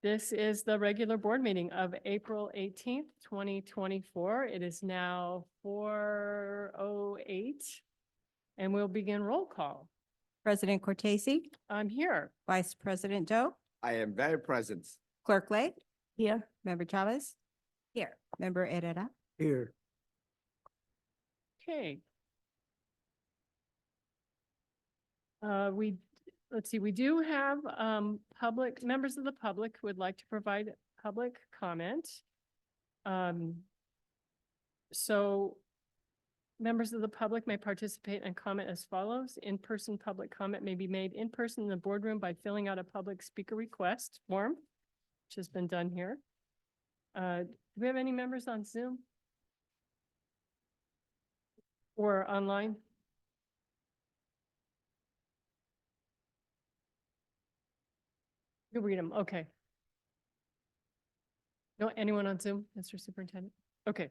This is the regular board meeting of April 18th, 2024. It is now 4:08 and we'll begin roll call. President Cortese, I'm here. Vice President Doe, I am very present. Clerk Lake. Here. Member Chavez. Here. Member Herrera. Here. Okay. Let's see, we do have members of the public who would like to provide public comment. So members of the public may participate and comment as follows. In-person public comment may be made in person in the boardroom by filling out a public speaker request form, which has been done here. Do we have any members on Zoom? Or online? You read them, okay. No, anyone on Zoom, Mr. Superintendent? Okay.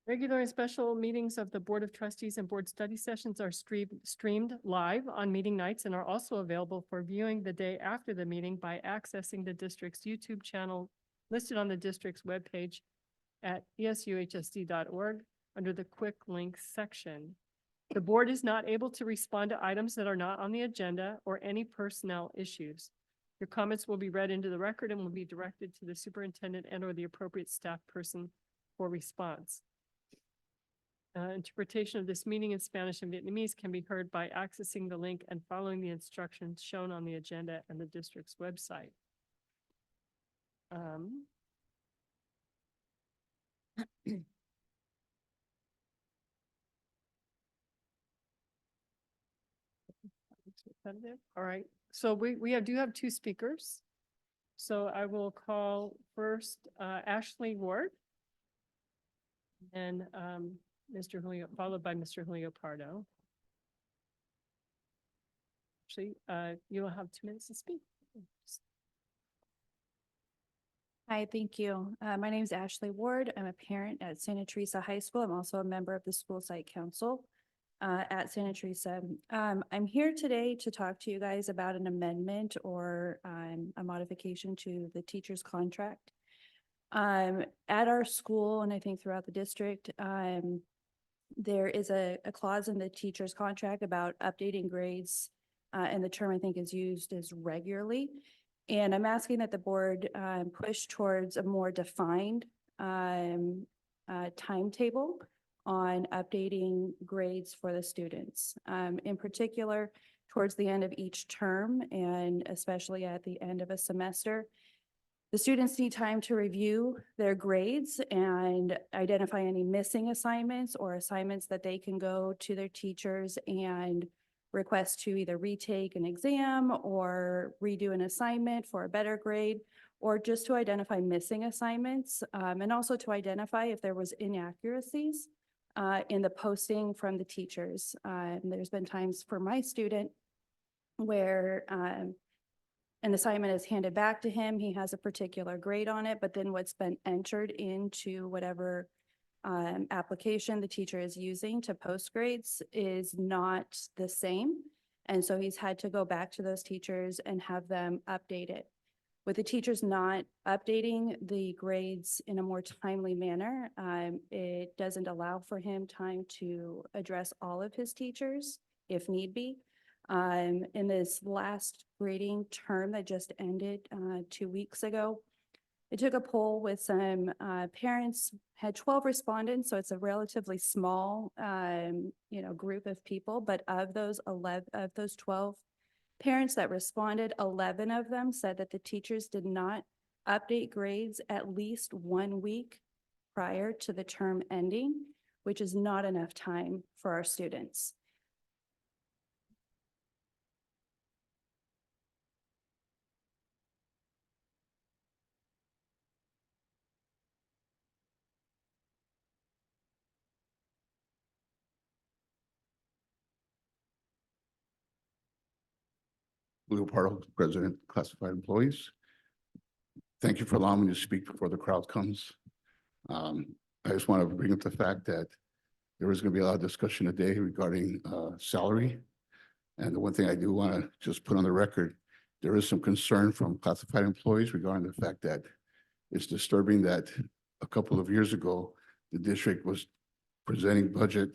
Regular and special meetings of the Board of Trustees and Board study sessions are streamed live on meeting nights and are also available for viewing the day after the meeting by accessing the district's YouTube channel listed on the district's webpage at ESUHSD.org under the quick links section. The board is not able to respond to items that are not on the agenda or any personnel issues. Your comments will be read into the record and will be directed to the superintendent and or the appropriate staff person for response. Interpretation of this meeting in Spanish and Vietnamese can be heard by accessing the link and following the instructions shown on the agenda and the district's website. All right, so we do have two speakers. So I will call first Ashley Ward and Mr. Julio, followed by Mr. Julio Pardo. Actually, you will have 2 minutes to speak. Hi, thank you. My name is Ashley Ward. I'm a parent at Santa Teresa High School. I'm also a member of the school site council at Santa Teresa. I'm here today to talk to you guys about an amendment or a modification to the teacher's contract. At our school, and I think throughout the district, there is a clause in the teacher's contract about updating grades, and the term I think is used as regularly. And I'm asking that the board push towards a more defined timetable on updating grades for the students. In particular, towards the end of each term and especially at the end of a semester, the students need time to review their grades and identify any missing assignments or assignments that they can go to their teachers and request to either retake an exam or redo an assignment for a better grade, or just to identify missing assignments, and also to identify if there was inaccuracies in the posting from the teachers. There's been times for my student where an assignment is handed back to him, he has a particular grade on it, but then what's been entered into whatever application the teacher is using to post grades is not the same. And so he's had to go back to those teachers and have them update it. With the teachers not updating the grades in a more timely manner, it doesn't allow for him time to address all of his teachers if need be. In this last grading term that just ended 2 weeks ago, I took a poll with some parents, had 12 respondents, so it's a relatively small group of people, but of those 12 parents that responded, 11 of them said that the teachers did not update grades at least 1 week prior to the term ending, which is not enough time for our students. Leopardo, President, Classified Employees. Thank you for allowing me to speak before the crowd comes. I just want to bring up the fact that there is going to be a lot of discussion today regarding salary. And the one thing I do want to just put on the record, there is some concern from classified employees regarding the fact that it's disturbing that a couple of years ago, the district was presenting budget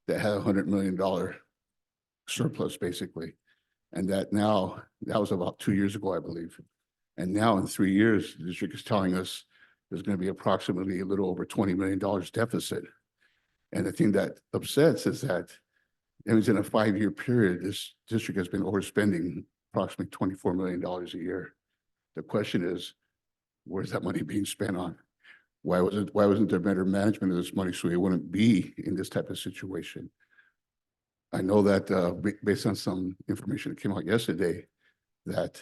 that had $100 million surplus, basically. And that now, that was about 2 years ago, I believe. And now in 3 years, the district is telling us there's going to be approximately a little over $20 million deficit. And the thing that upsets is that it was in a 5-year period, this district has been overspending approximately $24 million a year. The question is, where's that money being spent on? Why wasn't there better management of this money so it wouldn't be in this type of situation? I know that based on some information that came out yesterday, that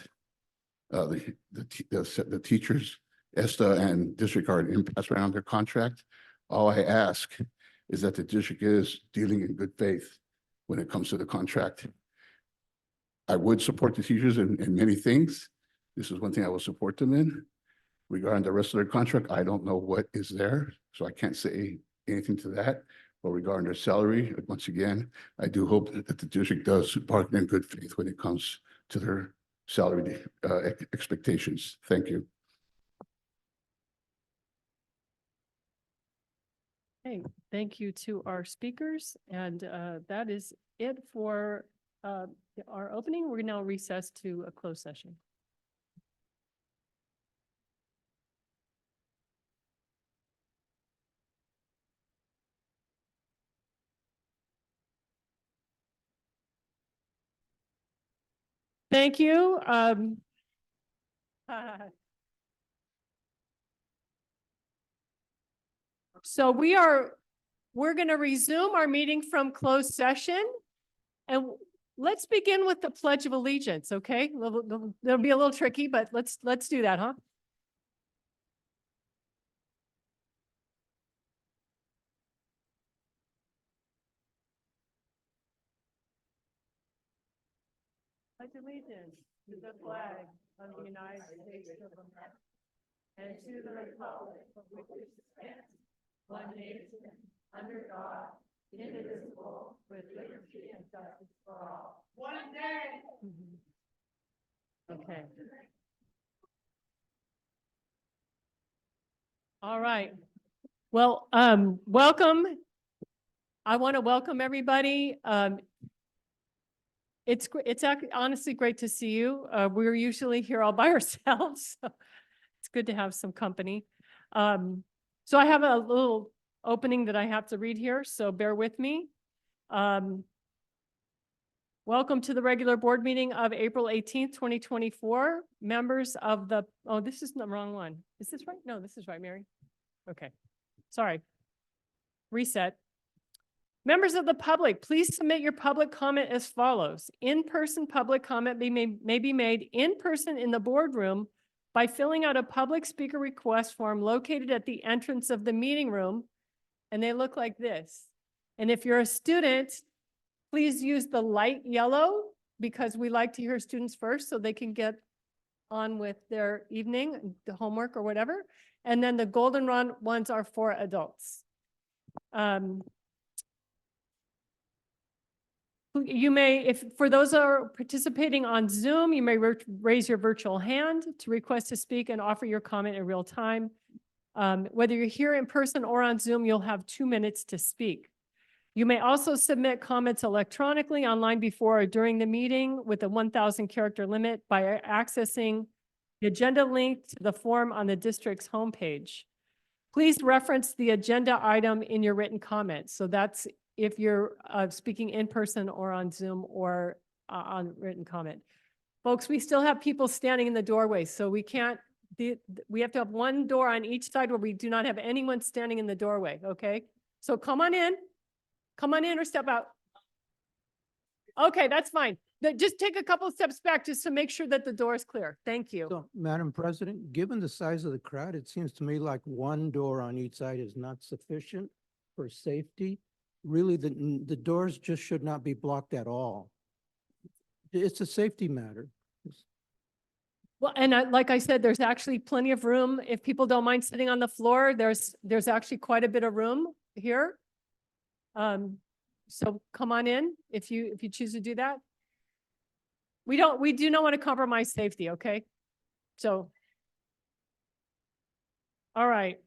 the teachers, ESTA and district are in impasse around their contract. All I ask is that the district is dealing in good faith when it comes to the contract. I would support the teachers in many things. This is one thing I will support them in. Regarding the rest of their contract, I don't know what is there, so I can't say anything to that. But regarding their salary, once again, I do hope that the district does bargain in good faith when it comes to their salary expectations. Thank you. Hey, thank you to our speakers, and that is it for our opening. We're now recessed to a closed session. Thank you. So we're going to resume our meeting from closed session. And let's begin with the Pledge of Allegiance, okay? It'll be a little tricky, but let's do that, huh? Pledge allegiance to the flag of the United States of America and to the republic for which it stands, one nation, under God, indivisible, with liberty and justice for all. One day. Okay. All right. Well, welcome. I want to welcome everybody. It's honestly great to see you. We're usually here all by ourselves, so it's good to have some company. So I have a little opening that I have to read here, so bear with me. Welcome to the regular board meeting of April 18th, 2024. Members of the, oh, this is the wrong one. Is this right? No, this is right, Mary. Okay, sorry. Reset. Members of the public, please submit your public comment as follows. In-person public comment may be made in person in the boardroom by filling out a public speaker request form located at the entrance of the meeting room, and they look like this. And if you're a student, please use the light yellow because we like to hear students first so they can get on with their evening, the homework or whatever. And then the golden ones are for adults. You may, for those that are participating on Zoom, you may raise your virtual hand to request to speak and offer your comment in real time. Whether you're here in person or on Zoom, you'll have 2 minutes to speak. You may also submit comments electronically online before or during the meeting with a 1,000 character limit by accessing the agenda link to the form on the district's homepage. Please reference the agenda item in your written comments. So that's if you're speaking in person or on Zoom or on written comment. Folks, we still have people standing in the doorway, so we can't, we have to have one door on each side where we do not have anyone standing in the doorway, okay? So come on in or step out. Okay, that's fine. Just take a couple steps back just to make sure that the door is clear. Thank you. So, Madam President, given the size of the crowd, it seems to me like one door on each side is not sufficient for safety. Really, the doors just should not be blocked at all. It's a safety matter. Well, and like I said, there's actually plenty of room. If people don't mind sitting on the floor, there's actually quite a bit of room here. So come on in if you choose to do that. We do not want to compromise safety, okay? So. All right.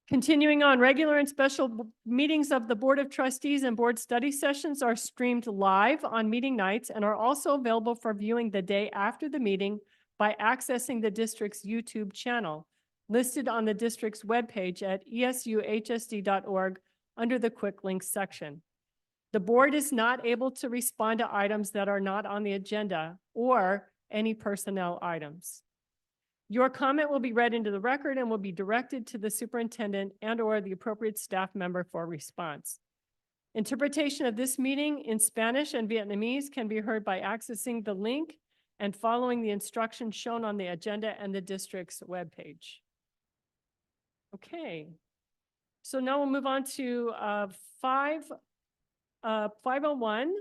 Continuing on, regular and special meetings of the Board of Trustees and Board study sessions are streamed live on meeting nights and are also available for viewing the day after the meeting by accessing the district's YouTube channel, listed on the district's webpage at ESUHSD.org under the Quick Links section. The board is not able to respond to items that are not on the agenda or any personnel items. Your comment will be read into the record and will be directed to the superintendent and/or the appropriate staff member for response. Interpretation of this meeting in Spanish and Vietnamese can be heard by accessing the link and following the instructions shown on the agenda and the district's webpage. Okay, so now we'll move on to 501.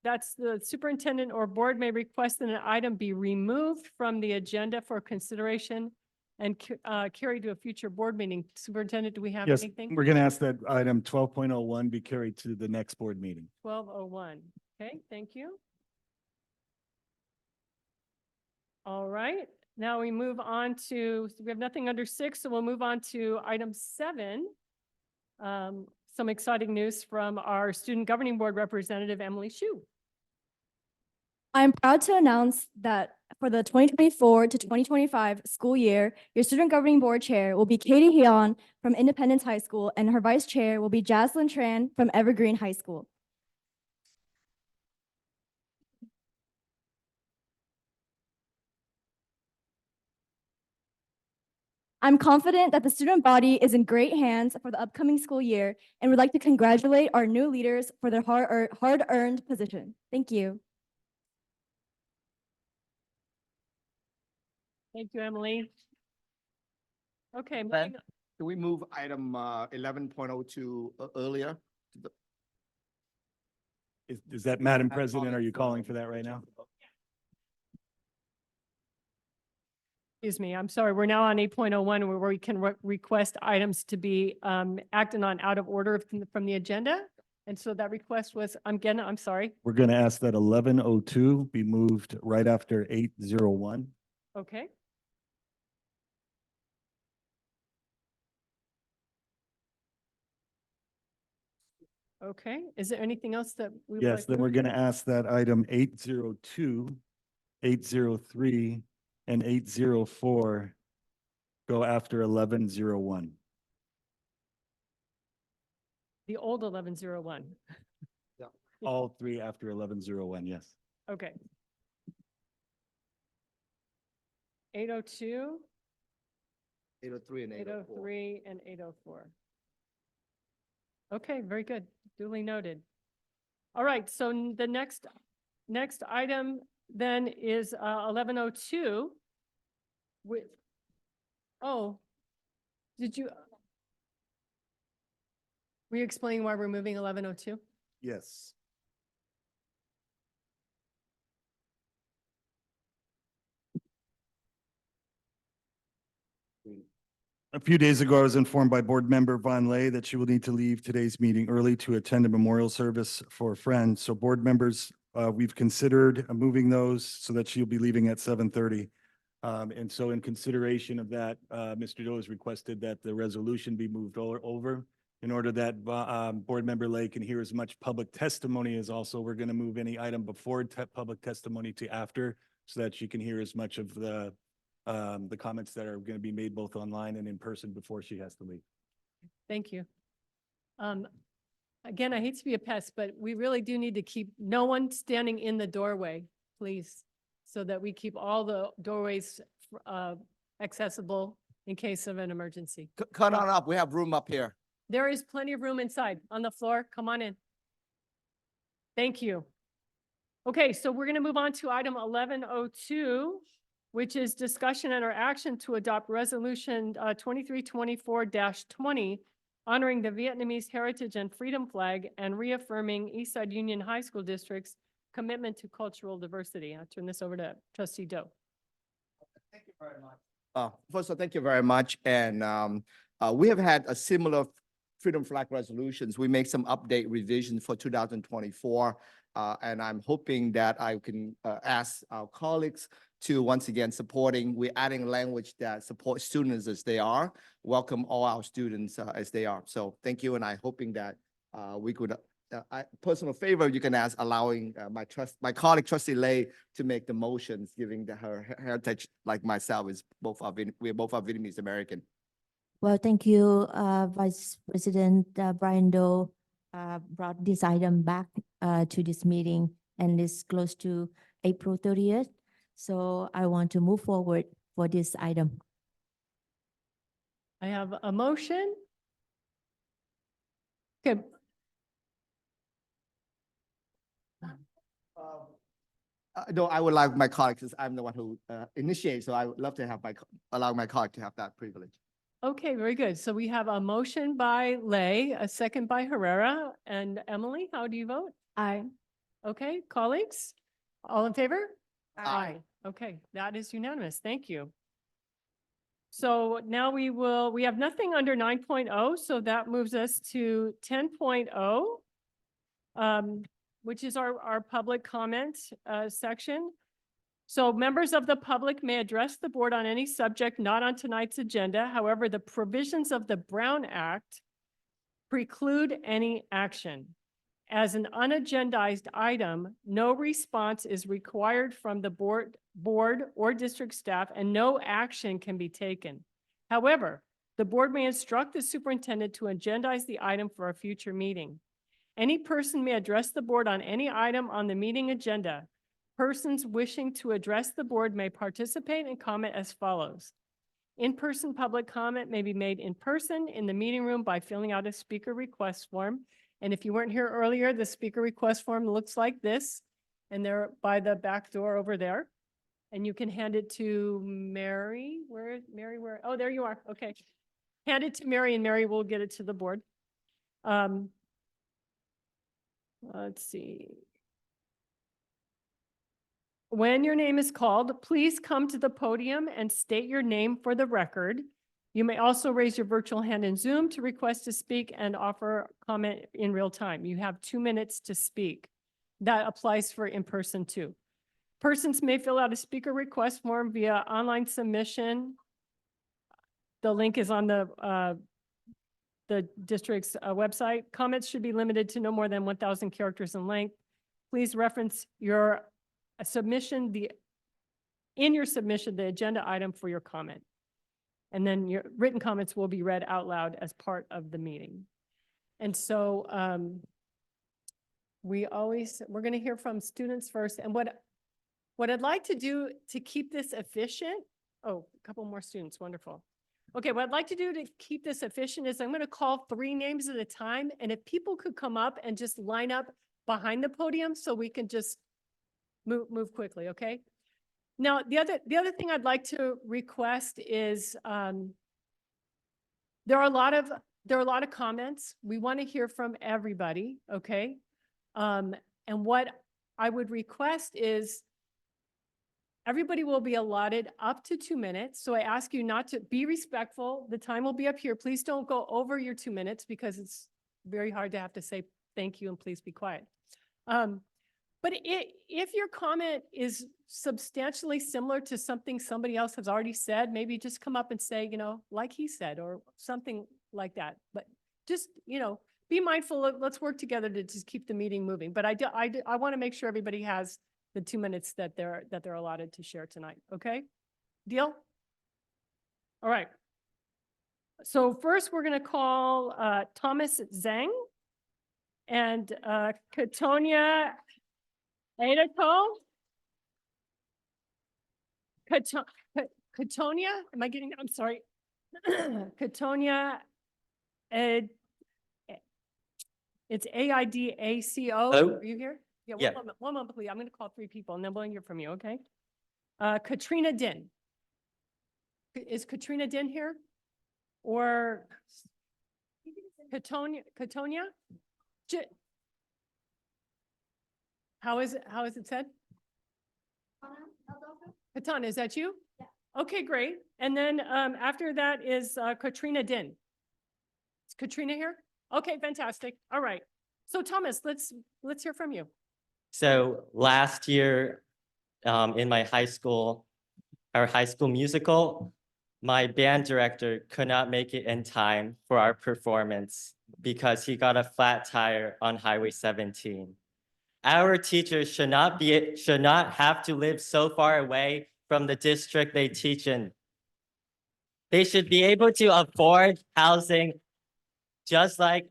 That's the superintendent or board may request that an item be removed from the agenda for consideration and carried to a future board meeting. Superintendent, do we have Yes, anything? we're going to ask that item 12.01 be carried to the next board meeting. 1201. Okay, thank you. All right, now we move on to, we have nothing under 6, so we'll move on to item 7. Some exciting news from our Student Governing Board representative, Emily Hsu. I'm proud to announce that for the 2024 to 2025 school year, your Student Governing Board Chair will be Katie Heon from Independence High School, and her Vice Chair will be Jaslyn Tran from Evergreen High School. I'm confident that the student body is in great hands for the upcoming school year and would like to congratulate our new leaders for their hard-earned position. Thank you. Thank you, Emily. Okay, Ben? moving- Can we move item 11.02 earlier? Is that, Madam have President, are comments you from- calling for that right now? excuse me, I'm sorry, we're now on 8.01 where we can request items to be acted on out of order from the agenda. And so that request was, I'm sorry, We're going to ask that 11.02 be moved right after 8.01. okay. Okay, is there anything else that we would Yes, like then we're going to ask that item 8.02, 8.03, and 8.04 go after 11.01. The old 1101, All three after 11.01, yes. okay. 802, 803 and 804. 803, and 804. Okay, very good. Duly noted. All right, so the next item then is 1102. With, oh, did you? Were you explaining why we're moving 1102? Yes. A few days ago, I was informed by Board Member Von Lay that she will need to leave today's meeting early to attend a memorial service for a friend. So board members, we've considered moving those so that she'll be leaving at 7:30. And so in consideration of that, Mr. Doe has requested that the resolution be moved over in order that Board Member Lay can hear as much public testimony as also we're going to move any item before public testimony to after so that she can hear as much of the comments that are going to be made both online and in person before she has to leave. Thank you. Again, I hate to be a pest, but we really do need to keep no one standing in the doorway, please, so that we keep all the doorways accessible in case of an emergency. Cut on up. We have room up here. There is plenty of room inside on the floor. Come on in. Thank you. Okay, so we're going to move on to item 1102, which is discussion and or action to adopt resolution 2324-20, honoring the Vietnamese heritage and freedom flag and reaffirming Eastside Union High School District's commitment to cultural diversity. I'll turn this over to Trustee Doe. Thank you very much. First of all, thank you very much. And we have had a similar Freedom Flag resolutions. We make some update revision for 2024. And I'm hoping that I can ask our colleagues to once again supporting, we're adding language that support students as they are, welcome all our students as they are. So thank you, and I'm hoping that we could, personal favor, you can ask allowing my colleague trustee Lei to make the motions, giving her heritage like myself is we're both are Vietnamese American. Well, thank you, Vice President Brian Doe brought this item back to this meeting, and it's close to April 30th. So I want to move forward for this item. I have a motion. Okay, No, I would like my colleagues, since I'm the one who initiates, so I would love to have allow my colleague to have that privilege. okay, very good. So we have a motion by Lei, a second by Herrera, and Emily, how do you vote? Aye. Okay, colleagues, all in favor? Aye. Okay, that is unanimous. Thank you. So now we have nothing under 9.0, so that moves us to 10.0, which is our public comment section. So members of the public may address the board on any subject not on tonight's agenda. However, the provisions of the Brown Act preclude any action. As an unagendized item, no response is required from the board or district staff, and no action can be taken. However, the board may instruct the superintendent to agendize the item for a future meeting. Any person may address the board on any item on the meeting agenda. Persons wishing to address the board may participate and comment as follows. In-person public comment may be made in person in the meeting room by filling out a speaker request form. And if you weren't here earlier, the speaker request form looks like this, and they're by the back door over there. And you can hand it to Mary. Where, oh, there you are. Okay. Hand it to Mary, and Mary will get it to the board. Let's see. When your name is called, please come to the podium and state your name for the record. You may also raise your virtual hand in Zoom to request to speak and offer comment in real time. You have 2 minutes to speak. That applies for in-person too. Persons may fill out a speaker request form via online submission. The link is on the district's website. Comments should be limited to no more than 1,000 characters in length. Please reference your submission, in your submission, the agenda item for your comment. And then your written comments will be read out loud as part of the meeting. And so we're going to hear from students first. And what I'd like to do to keep this efficient, oh, a couple more students, wonderful. Okay, what I'd like to do to keep this efficient is I'm going to call 3 names at a time. And if people could come up and just line up behind the podium so we can just move quickly, okay? Now, the other thing I'd like to request is there are a lot of comments. We want to hear from everybody, okay? And what I would request is everybody will be allotted up to 2 minutes. So I ask you not to be respectful. The time will be up here. Please don't go over your 2 minutes because it's very hard to have to say thank you and please be quiet. But if your comment is substantially similar to something somebody else has already said, maybe just come up and say, you know, like he said, or something like that. But just, you know, be mindful of, let's work together to just keep the meeting moving. But I want to make sure everybody has the 2 minutes that they're allotted to share tonight. Okay? Deal? All right. So first we're going to call Thomas Zhang and Katonia Adato? Katonia? Am I getting, I'm sorry. Katonia, it's Aidaco. Hello? Are you here? Yeah, Yeah. one moment, please. I'm going to call 3 people and then we'll hear from you, okay? Katrina Din. Is Katrina Din here? Or Katonia? How is it said? Katana, is that you? Yeah. Okay, great. And then after that is Katrina Din. Is Katrina here? Okay, fantastic. All right. So Thomas, let's hear from you. So last year, in my our high school musical, my band director could not make it in time for our performance because he got a flat tire on Highway 17. Our teachers should not have to live so far away from the district they teach in. They should be able to afford housing just like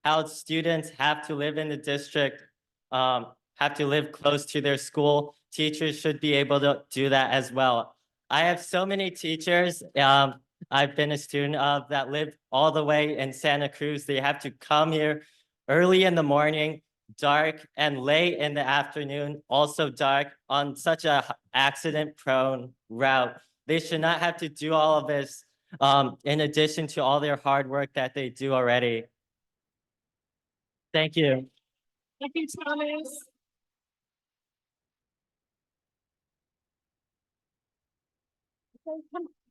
how students have to live in the district, have to live close to their school. Teachers should be able to do that as well. I have so many teachers I've been a student of that live all the way in Santa Cruz. They have to come here early in the morning, dark, and late in the afternoon, also dark, on such a accident-prone route. They should not have to do all of this in addition to all their hard work that they do already. Thank you. Thank you, Thomas. Okay,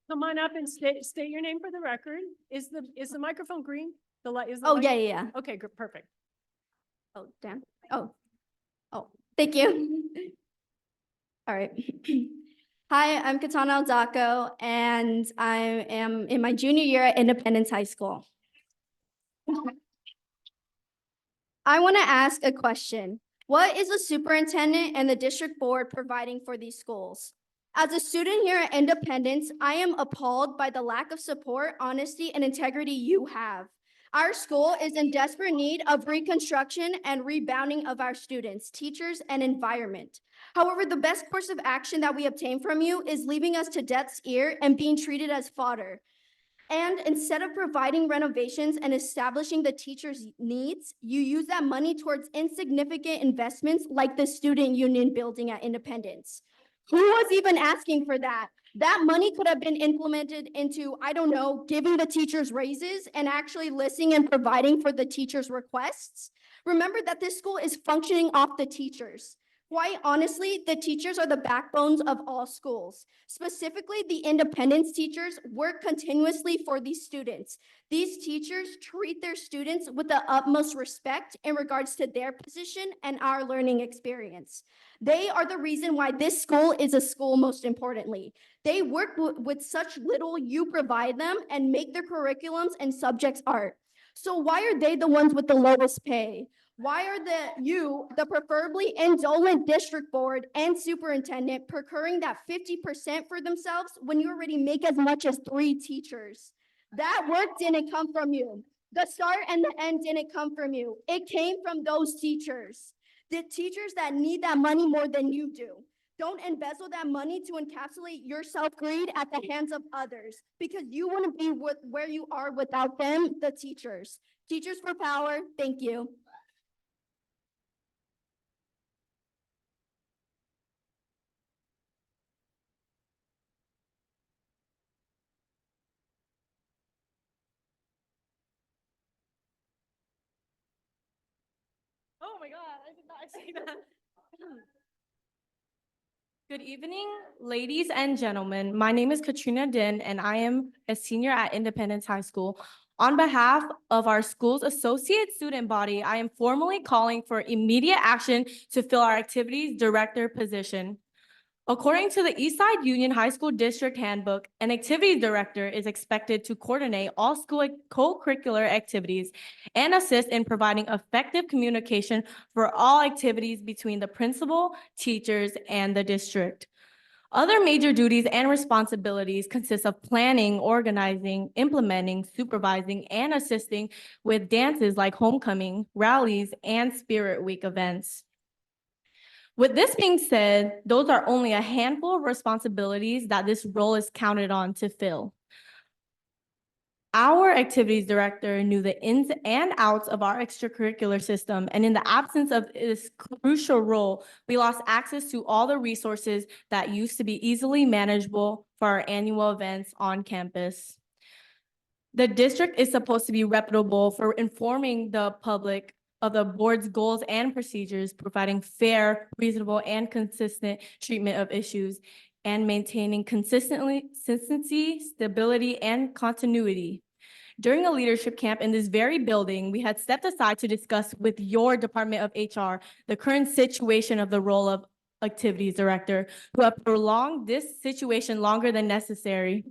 come on up and state your name for the record. Is the microphone green? The light is the Oh, light? yeah. Okay, good, perfect. Oh, damn. Oh, thank you. All right. Hi, I'm Katana Aldako, and I am in my junior year at Independence High School. I want to ask a question. What is the superintendent and the district board providing for these schools? As a student here at Independence, I am appalled by the lack of support, honesty, and integrity you have. Our school is in desperate need of reconstruction and rebounding of our students, teachers, and environment. However, the best course of action that we obtain from you is leaving us to death's ear and being treated as fodder. And instead of providing renovations and establishing the teachers' needs, you use that money towards insignificant investments like the student union building at Independence. Who was even asking for that? That money could have been implemented into, I don't know, giving the teachers raises and actually listening and providing for the teachers' requests. Remember that this school is functioning off the teachers. Quite honestly, the teachers are the backbones of all schools. Specifically, the Independence teachers work continuously for these students. These teachers treat their students with the utmost respect in regards to their position and our learning experience. They are the reason why this school is a school, most importantly. They work with such little you provide them and make their curriculums and subjects art. So why are they the ones with the lowest pay? Why are the preferably indolent district board and superintendent procuring that 50% for themselves when you already make as much as 3 teachers? That work didn't come from you. The start and the end didn't come from you. It came from those teachers. The teachers that need that money more than you do. Don't embezzle that money to encapsulate your self-greed at the hands of others, because you wouldn't be where you are without them, the teachers. Teachers for power, thank you. Oh my God, I did not say that. Good evening, ladies and gentlemen. My name is Katrina Din, and I am a senior at Independence High School. On behalf of our school's associate student body, I am formally calling for immediate action to fill our activities director position. According to the Eastside Union High School District Handbook, an activities director is expected to coordinate all school co-curricular activities and assist in providing effective communication for all activities between the principal, teachers, and the district. Other major duties and responsibilities consist of planning, organizing, implementing, supervising, and assisting with dances like homecoming, rallies, and Spirit Week events. With this being said, those are only a handful of responsibilities that this role is counted on to fill. Our activities director knew the ins and outs of our extracurricular system, and in the absence of this crucial role, we lost access to all the resources that used to be easily manageable for our annual events on campus. The district is supposed to be reputable for informing the public of the board's goals and procedures, providing fair, reasonable, and consistent treatment of issues, and maintaining consistency, stability, and continuity. During a leadership camp in this very building, we had stepped aside to discuss with your Department of HR the current situation of the role of activities director, who have prolonged this situation longer than necessary.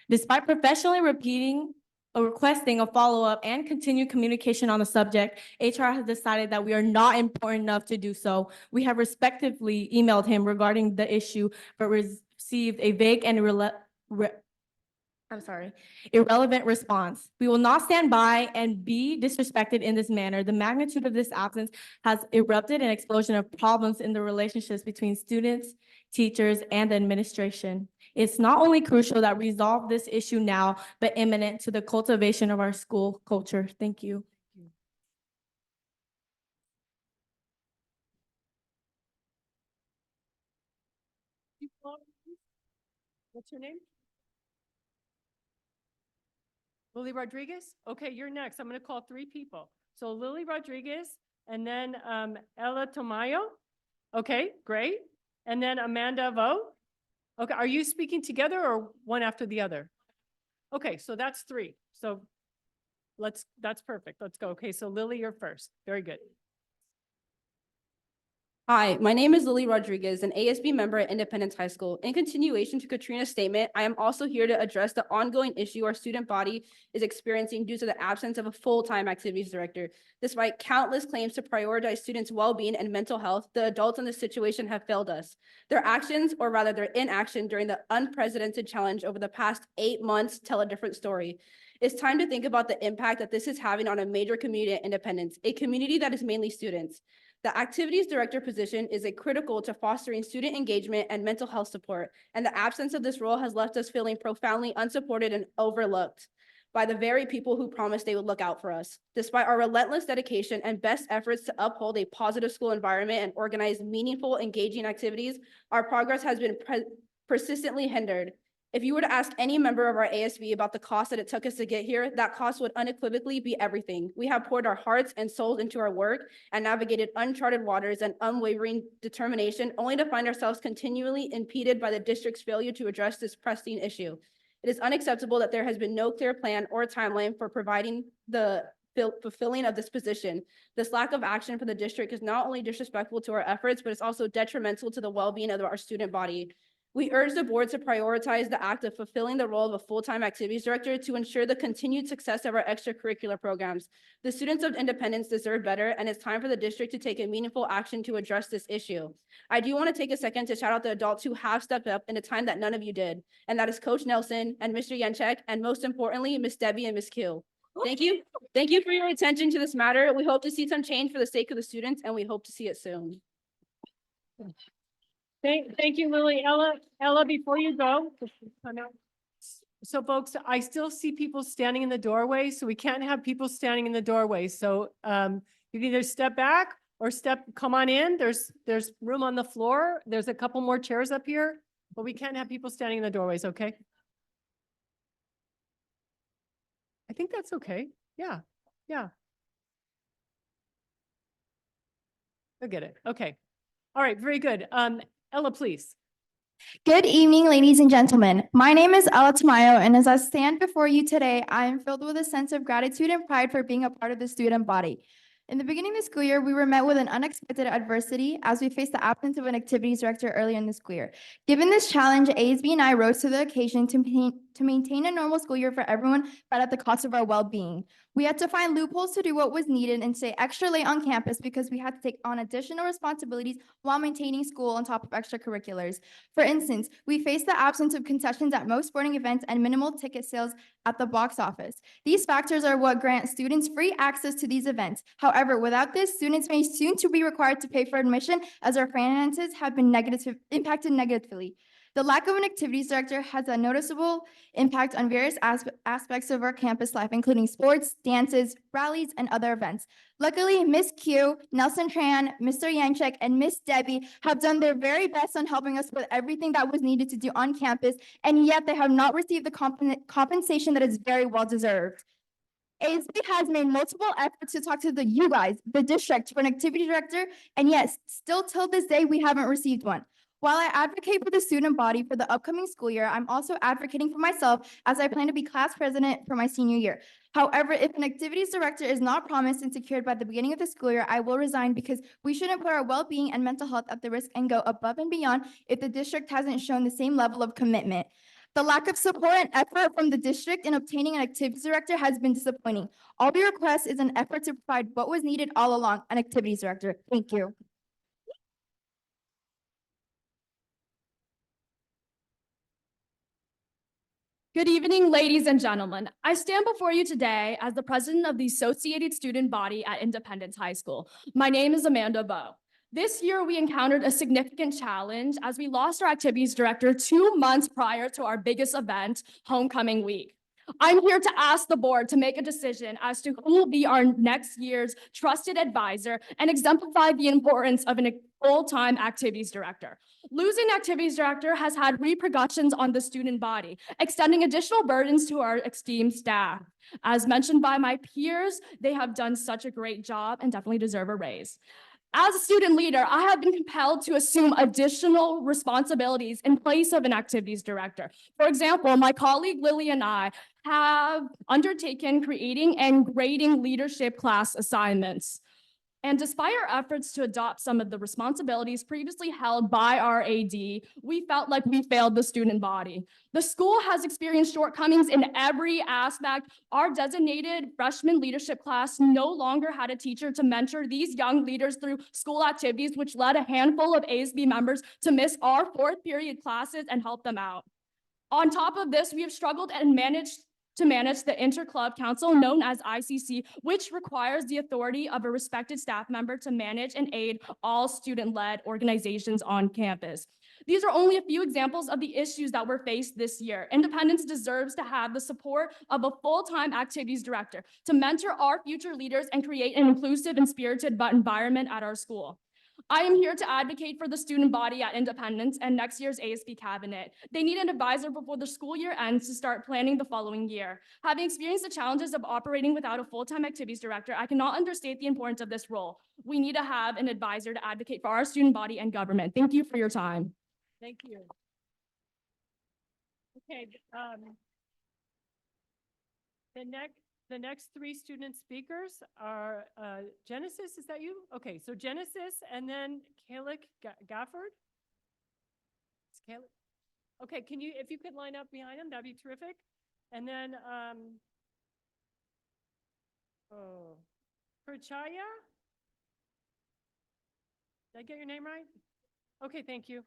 Despite professionally repeating or requesting a follow-up and continued communication on the subject, HR has decided that we are not important enough to do so. We have respectively emailed him regarding the issue, but received a vague and irrelevant response. We will not stand by and be disrespected in this manner. The magnitude of this absence has erupted an explosion of problems in the relationships between students, teachers, and the administration. It's not only crucial that we resolve this issue now, but imminent to the cultivation of our school culture. Thank you. What's your name? Lily Rodriguez? Okay, you're next. I'm going to call 3 people. So Lily Rodriguez, and then Ella Tamayo. Okay, great. And then Amanda Vo. Okay, are you speaking together or one after the other? Okay, so that's 3. So that's perfect. Let's go. Okay, so Lily, you're first. Very good. Hi, my name is Lily Rodriguez, an ASB member at Independence High School. In continuation to Katrina's statement, I am also here to address the ongoing issue our student body is experiencing due to the absence of a full-time activities director. Despite countless claims to prioritize students' well-being and mental health, the adults in this situation have failed us. Their actions, or rather their inaction during the unprecedented challenge over the past 8 months, tell a different story. It's time to think about the impact that this is having on a major community at Independence, a community that is mainly students. The activities director position is critical to fostering student engagement and mental health support, and the absence of this role has left us feeling profoundly unsupported and overlooked by the very people who promised they would look out for us. Despite our relentless dedication and best efforts to uphold a positive school environment and organize meaningful, engaging activities, our progress has been persistently hindered. If you were to ask any member of our ASB about the cost that it took us to get here, that cost would unequivocally be everything. We have poured our hearts and souls into our work and navigated uncharted waters and unwavering determination, only to find ourselves continually impeded by the district's failure to address this pressing issue. It is unacceptable that there has been no clear plan or timeline for providing the fulfilling of this position. This lack of action for the district is not only disrespectful to our efforts, but it's also detrimental to the well-being of our student body. We urge the board to prioritize the act of fulfilling the role of a full-time activities director to ensure the continued success of our extracurricular programs. The students of Independence deserve better, and it's time for the district to take a meaningful action to address this issue. I do want to take a second to shout out the adults who have stepped up in a time that none of you did, and that is Coach Nelson and Mr. Yenchek, and most importantly, Miss Debbie and Miss Q. Thank you. Thank you for your attention to this matter. We hope to see some change for the sake of the students, and we hope to see it soon. Thank you, Lily. Ella, before you go. So folks, I still see people standing in the doorway, so we can't have people standing in the doorway. So you can either step back or come on in. There's room on the floor. There's a couple more chairs up here, but we can't have people standing in the doorways, okay? I think that's okay. Yeah. I'll get it. Okay. All right, very good. Ella, please. Good evening, ladies and gentlemen. My name is Ella Tamayo, and as I stand before you today, I am filled with a sense of gratitude and pride for being a part of the student body. In the beginning of the school year, we were met with an unexpected adversity as we faced the absence of an activities director earlier in the school year. Given this challenge, ASB and I rose to the occasion to maintain a normal school year for everyone, but at the cost of our well-being. We had to find loopholes to do what was needed and stay extra late on campus because we had to take on additional responsibilities while maintaining school on top of extracurriculars. For instance, we faced the absence of concessions at most sporting events and minimal ticket sales at the box office. These factors are what grant students free access to these events. However, without this, students may soon to be required to pay for admission as our finances have been impacted negatively. The lack of an activities director has a noticeable impact on various aspects of our campus life, including sports, dances, rallies, and other events. Luckily, Ms. Q, Nelson Tran, Mr. Yanchek, and Ms. Debbie have done their very best on helping us with everything that was needed to do on campus, and yet they have not received the compensation that is very well deserved. ASB has made multiple efforts to talk to you guys, the district, for an activity director, and yes, still till this day, we haven't received one. While I advocate for the student body for the upcoming school year, I'm also advocating for myself as I plan to be class president for my senior year. However, if an activities director is not promised and secured by the beginning of the school year, I will resign because we shouldn't put our well-being and mental health at the risk and go above and beyond if the district hasn't shown the same level of commitment. The lack of support and effort from the district in obtaining an activities director has been disappointing. All we request is an effort to provide what was needed all along, an activities director. Thank you. Good evening, ladies and gentlemen. I stand before you today as the president of the Associated Student Body at Independence High School. My name is Amanda Bowe. This year, we encountered a significant challenge as we lost our activities director 2 months prior to our biggest event, Homecoming Week. I'm here to ask the board to make a decision as to who will be our next year's trusted advisor and exemplify the importance of a full-time activities director. Losing activities director has had repercussions on the student body, extending additional burdens to our esteemed staff. As mentioned by my peers, they have done such a great job and definitely deserve a raise. As a student leader, I have been compelled to assume additional responsibilities in place of an activities director. For example, my colleague Lily and I have undertaken creating and grading leadership class assignments. And despite our efforts to adopt some of the responsibilities previously held by our AD, we felt like we failed the student body. The school has experienced shortcomings in every aspect. Our designated freshman leadership class no longer had a teacher to mentor these young leaders through school activities, which led a handful of ASB members to miss our fourth period classes and help them out. On top of this, we have struggled and managed to manage the Interclub Council known as ICC, which requires the authority of a respected staff member to manage and aid all student-led organizations on campus. These are only a few examples of the issues that were faced this year. Independence deserves to have the support of a full-time activities director to mentor our future leaders and create an inclusive and spirited environment at our school. I am here to advocate for the student body at Independence and next year's ASB cabinet. They need an advisor before the school year ends to start planning the following year. Having experienced the challenges of operating without a full-time activities director, I cannot understate the importance of this role. We need to have an advisor to advocate for our student body and government. Thank you for your time. Thank you. Okay, the next three student speakers are Genesis, is that you? Okay, so Genesis and then Kalik Gafford. Okay, if you could line up behind him, that'd be terrific. And then Perchaya? Did I get your name right? Okay, thank you.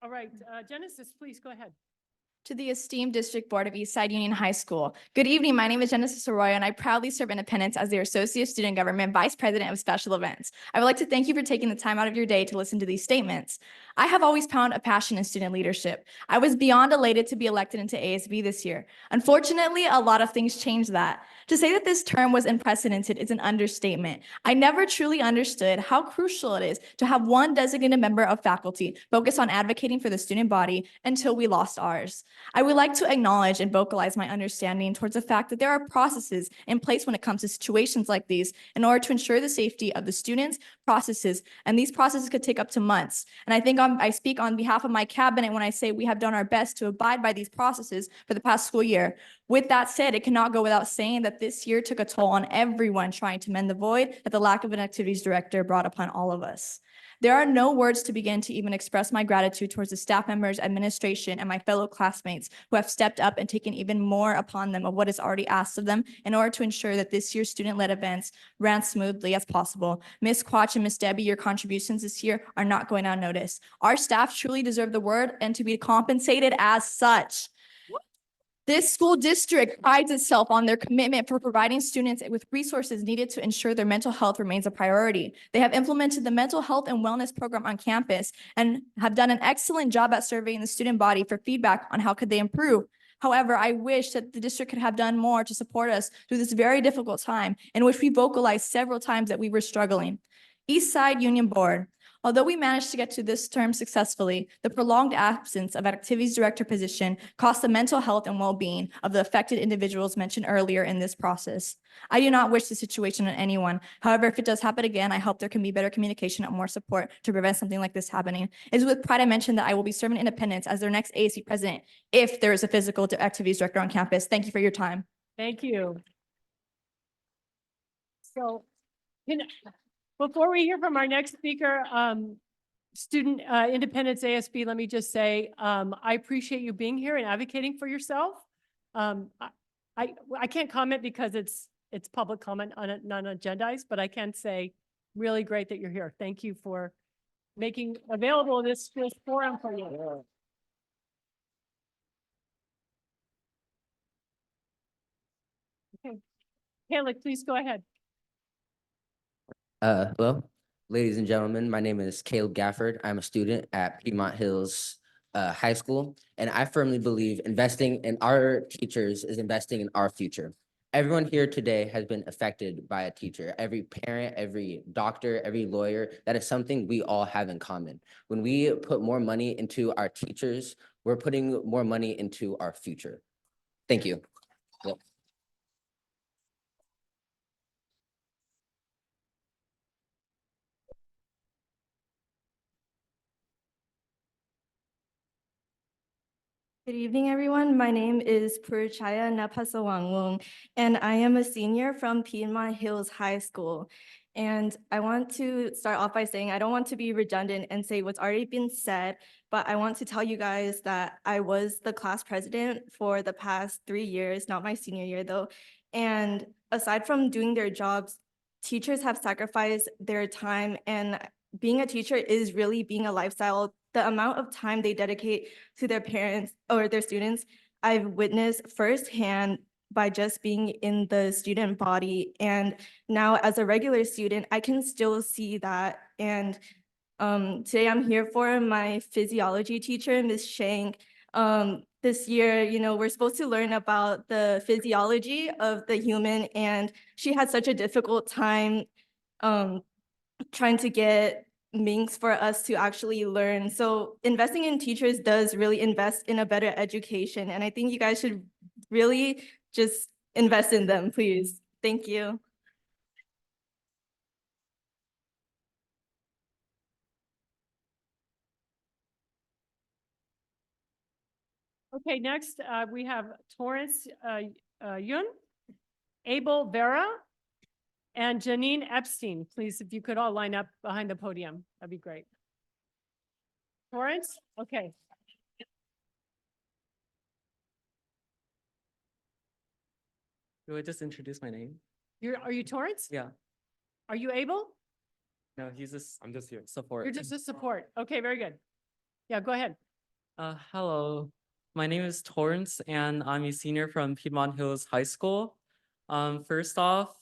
All right, Genesis, please go ahead. To the esteemed District Board of Eastside Union High School. Good evening, my name is Genesis Arroyo and I proudly serve Independence as the Associate Student Government Vice President of Special Events. I would like to thank you for taking the time out of your day to listen to these statements. I have always found a passion in student leadership. I was beyond elated to be elected into ASB this year. Unfortunately, a lot of things changed that. To say that this term was unprecedented is an understatement. I never truly understood how crucial it is to have one designated member of faculty focus on advocating for the student body until we lost ours. I would like to acknowledge and vocalize my understanding towards the fact that there are processes in place when it comes to situations like these in order to ensure the safety of the students, processes, and these processes could take up to months. And I think I speak on behalf of my cabinet when I say we have done our best to abide by these processes for the past school year. With that said, it cannot go without saying that this year took a toll on everyone trying to mend the void that the lack of an activities director brought upon all of us. There are no words to begin to even express my gratitude towards the staff members, administration, and my fellow classmates who have stepped up and taken even more upon them of what is already asked of them in order to ensure that this year's student-led events ran smoothly as possible. Ms. Quach and Ms. Debbie, your contributions this year are not going unnoticed. Our staff truly deserve the word and to be compensated as such. This school district prides itself on their commitment for providing students with resources needed to ensure their mental health remains a priority. They have implemented the mental health and wellness program on campus and have done an excellent job at surveying the student body for feedback on how could they improve. However, I wish that the district could have done more to support us through this very difficult time in which we vocalized several times that we were struggling. Eastside Union Board. Although we managed to get to this term successfully, the prolonged absence of activities director position cost the mental health and well-being of the affected individuals mentioned earlier in this process. I do not wish this situation on anyone. However, if it does happen again, I hope there can be better communication and more support to prevent something like this happening. It is with pride I mention that I will be serving Independence as their next ASB president if there is a physical activities director on campus. Thank you for your time. Thank you. So, before we hear from our next speaker, student Independence ASB, let me just say, I appreciate you being here and advocating for yourself. I can't comment because it's public comment on it, non-agendized, but I can say really great that you're here. Thank you for making available this forum for you. Okay, Haley, please go ahead. Hello, ladies and gentlemen, my name is Caleb Gafford. I'm a student at Piedmont Hills High School, and I firmly believe investing in our teachers is investing in our future. Everyone here today has been affected by a teacher. Every parent, every doctor, every lawyer, that is something we all have in common. When we put more money into our teachers, we're putting more money into our future. Thank you. Yep. Good evening, everyone. My name is Purchaya Napasawangwong, and I am a senior from Piedmont Hills High School. And I want to start off by saying I don't want to be redundant and say what's already been said, but I want to tell you guys that I was the class president for the past 3 years, not my senior year though. And aside from doing their jobs, teachers have sacrificed their time, and being a teacher is really being a lifestyle. The amount of time they dedicate to their parents or their students, I've witnessed firsthand by just being in the student body. And now as a regular student, I can still see that. And today I'm here for my physiology teacher, Ms. Shank. This year, we're supposed to learn about the physiology of the human, and she had such a difficult time trying to get Minks for us to actually learn. So investing in teachers does really invest in a better education. And I think you guys should really just invest in them, please. Thank you. Okay, next we have Torrance Yun, Abel Vera, and Janine Epstein. Please, if you could all line up behind the podium, that'd be great. Torrance, okay. Do I just introduce my name? Are you Torrance? Yeah. Are you Abel? No, I'm just here. Support. You're just a support. Okay, very good. Yeah, go ahead. Hello. My name is Torrance, and I'm a senior from Piedmont Hills High School. First off,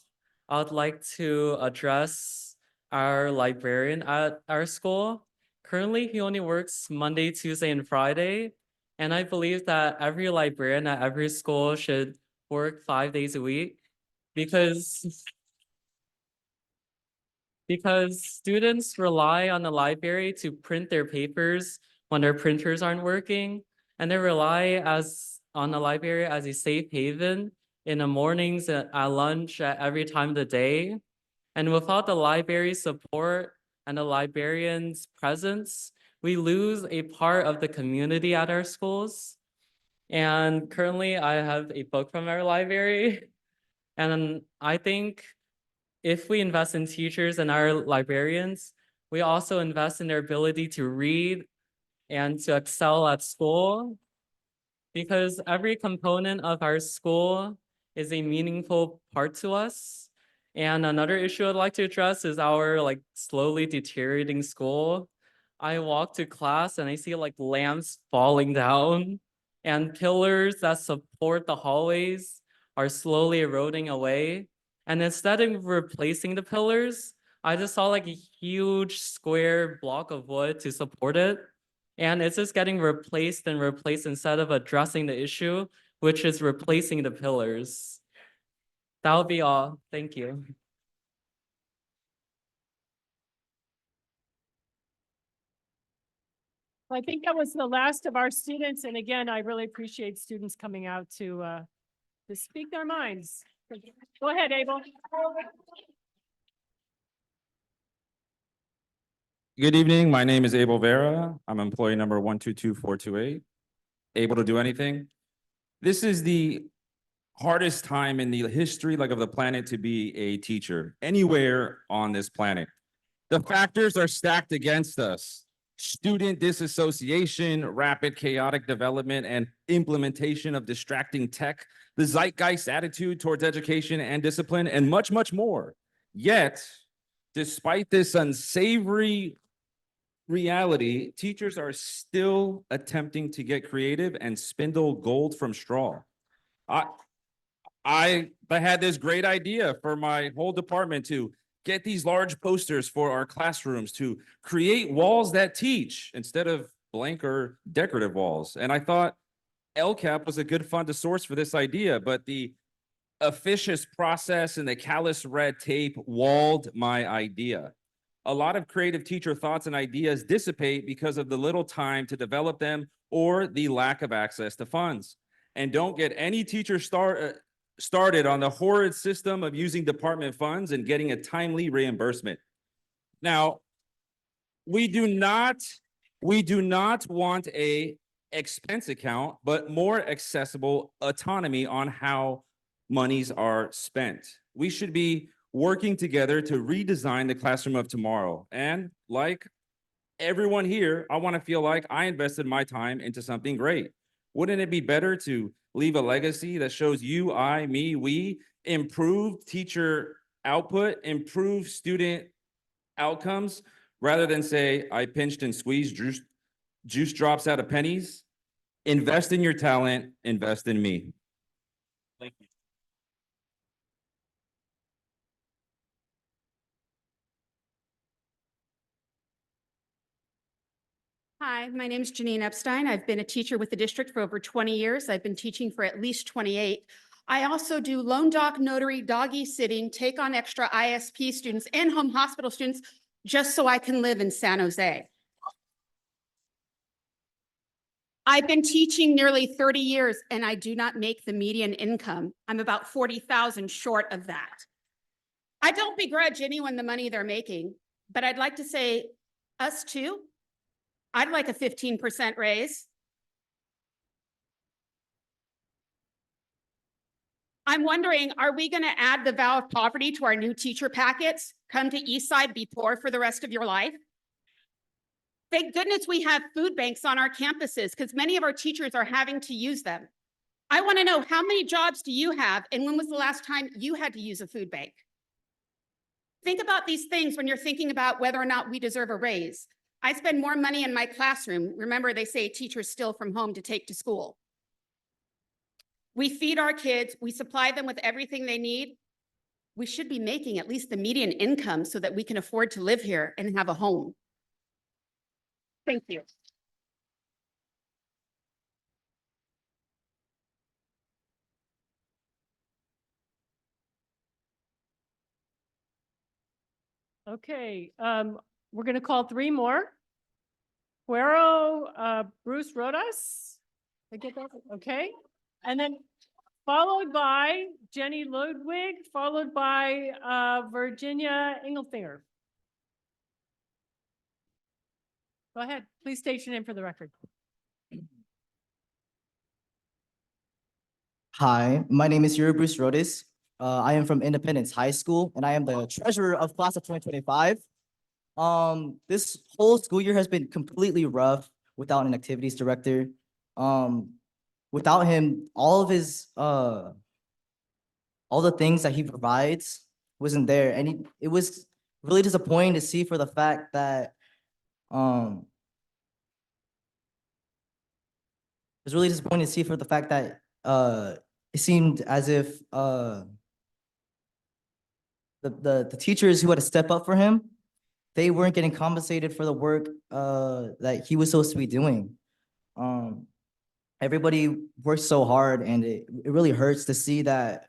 I would like to address our librarian at our school. Currently, he only works Monday, Tuesday, and Friday. And I believe that every librarian at every school should work 5 days a week because students rely on the library to print their papers when their printers aren't working, and they rely on the library as a safe haven in the mornings, at lunch, at every time of the day. And without the library's support and the librarian's presence, we lose a part of the community at our schools. And currently I have a book from our library. And I think if we invest in teachers and our librarians, we also invest in their ability to read and to excel at school, because every component of our school is a meaningful part to us. And another issue I'd like to address is our slowly deteriorating school. I walk to class and I see lamps falling down, and pillars that support the hallways are slowly eroding away. And instead of replacing the pillars, I just saw a huge square block of wood to support it. And it's just getting replaced and replaced instead of addressing the issue, which is replacing the pillars. That would be all. Thank you. I think that was the last of our students. And again, I really appreciate students coming out to speak their minds. Go ahead, Abel. Good evening. My name is Abel Vera. I'm employee number 122428. Able to do anything? This is the hardest time in the history of the planet to be a teacher anywhere on this planet. The factors are stacked against us. Student disassociation, rapid chaotic development and implementation of distracting tech, the zeitgeist attitude towards education and discipline, and much, much more. Yet, despite this unsavory reality, teachers are still attempting to get creative and spindle gold from straw. I had this great idea for my whole department to get these large posters for our classrooms, to create walls that teach instead of blank or decorative walls. And I thought LCAP was a good fund to source for this idea, but the officious process and the callous red tape walled my idea. A lot of creative teacher thoughts and ideas dissipate because of the little time to develop them or the lack of access to funds. And don't get any teacher started on the horrid system of using department funds and getting a timely reimbursement. Now, we do not want a expense account, but more accessible autonomy on how monies are spent. We should be working together to redesign the classroom of tomorrow. And like everyone here, I want to feel like I invested my time into something great. Wouldn't it be better to leave a legacy that shows you, I, me, we improved teacher output, improved student outcomes, rather than say, I pinched and squeezed, juice drops out of pennies? Invest in your talent, invest in me. Thank you. Hi, my name is Janine Epstein. I've been a teacher with the district for over 20 years. I've been teaching for at least 28. I also do loan doc, notary, doggy sitting, take on extra ISP students and home hospital students just so I can live in San Jose. I've been teaching nearly 30 years and I do not make the median income. I'm about 40,000 short of that. I don't begrudge anyone the money they're making, but I'd like to say us too. I'd like a 15% raise. I'm wondering, are we going to add the vow of poverty to our new teacher packets? Come to Eastside, be poor for the rest of your life? Thank goodness we have food banks on our campuses because many of our teachers are having to use them. I want to know, how many jobs do you have and when was the last time you had to use a food bank? Think about these things when you're thinking about whether or not we deserve a raise. I spend more money in my classroom. Remember, they say teachers steal from home to take to school. We feed our kids, we supply them with everything they need. We should be making at least the median income so that we can afford to live here and have a home. Thank you. Okay, we're going to call three more. Cuero, Bruce Rodas. I get that? Okay. And then followed by Jenny Ludwig, followed by Virginia Engelfinger. Go ahead. Please state your name for the record. Hi, my name is Yuri Bruce Rodis. I am from Independence High School, and I am the treasurer of class of 2025. This whole school year has been completely rough without an activities director. Without him, all of his all the things that he provides wasn't there, and it was really disappointing to see for the fact that it was really disappointing to see for the fact that it seemed as if the teachers who had to step up for him, they weren't getting compensated for the work that he was supposed to be doing. Everybody worked so hard, and it really hurts to see that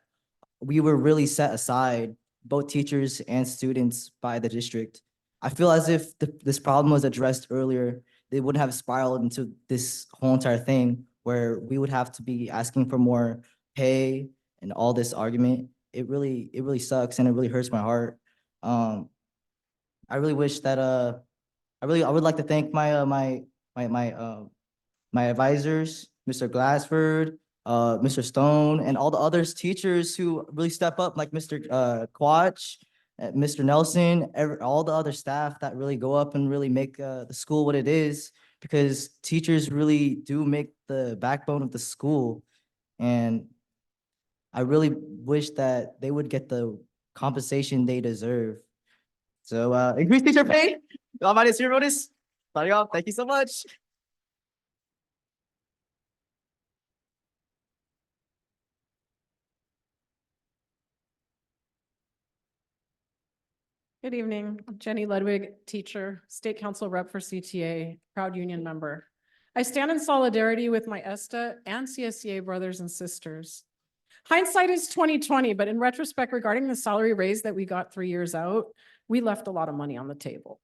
we were really set aside, both teachers and students, by the district. I feel as if this problem was addressed earlier, they wouldn't have spiraled into this whole entire thing where we would have to be asking for more pay and all this argument. It really sucks and it really hurts my heart. I really wish that, I would like to thank my advisors, Mr. Glassford, Mr. Stone, and all the other teachers who really step up, like Mr. Quach, Mr. Nelson, all the other staff that really go up and really make the school what it is, because teachers really do make the backbone of the school. And I really wish that they would get the compensation they deserve. So increase teacher pay. My name is Hero Notice. Signing off. Thank you so much. Good evening, Jenny Ludwig, teacher, state council rep for CTA, proud union member. I stand in solidarity with my ESTA and CSEA brothers and sisters. Hindsight is 2020, but in retrospect, regarding the salary raise that we got 3 years out, we left a lot of money on the table.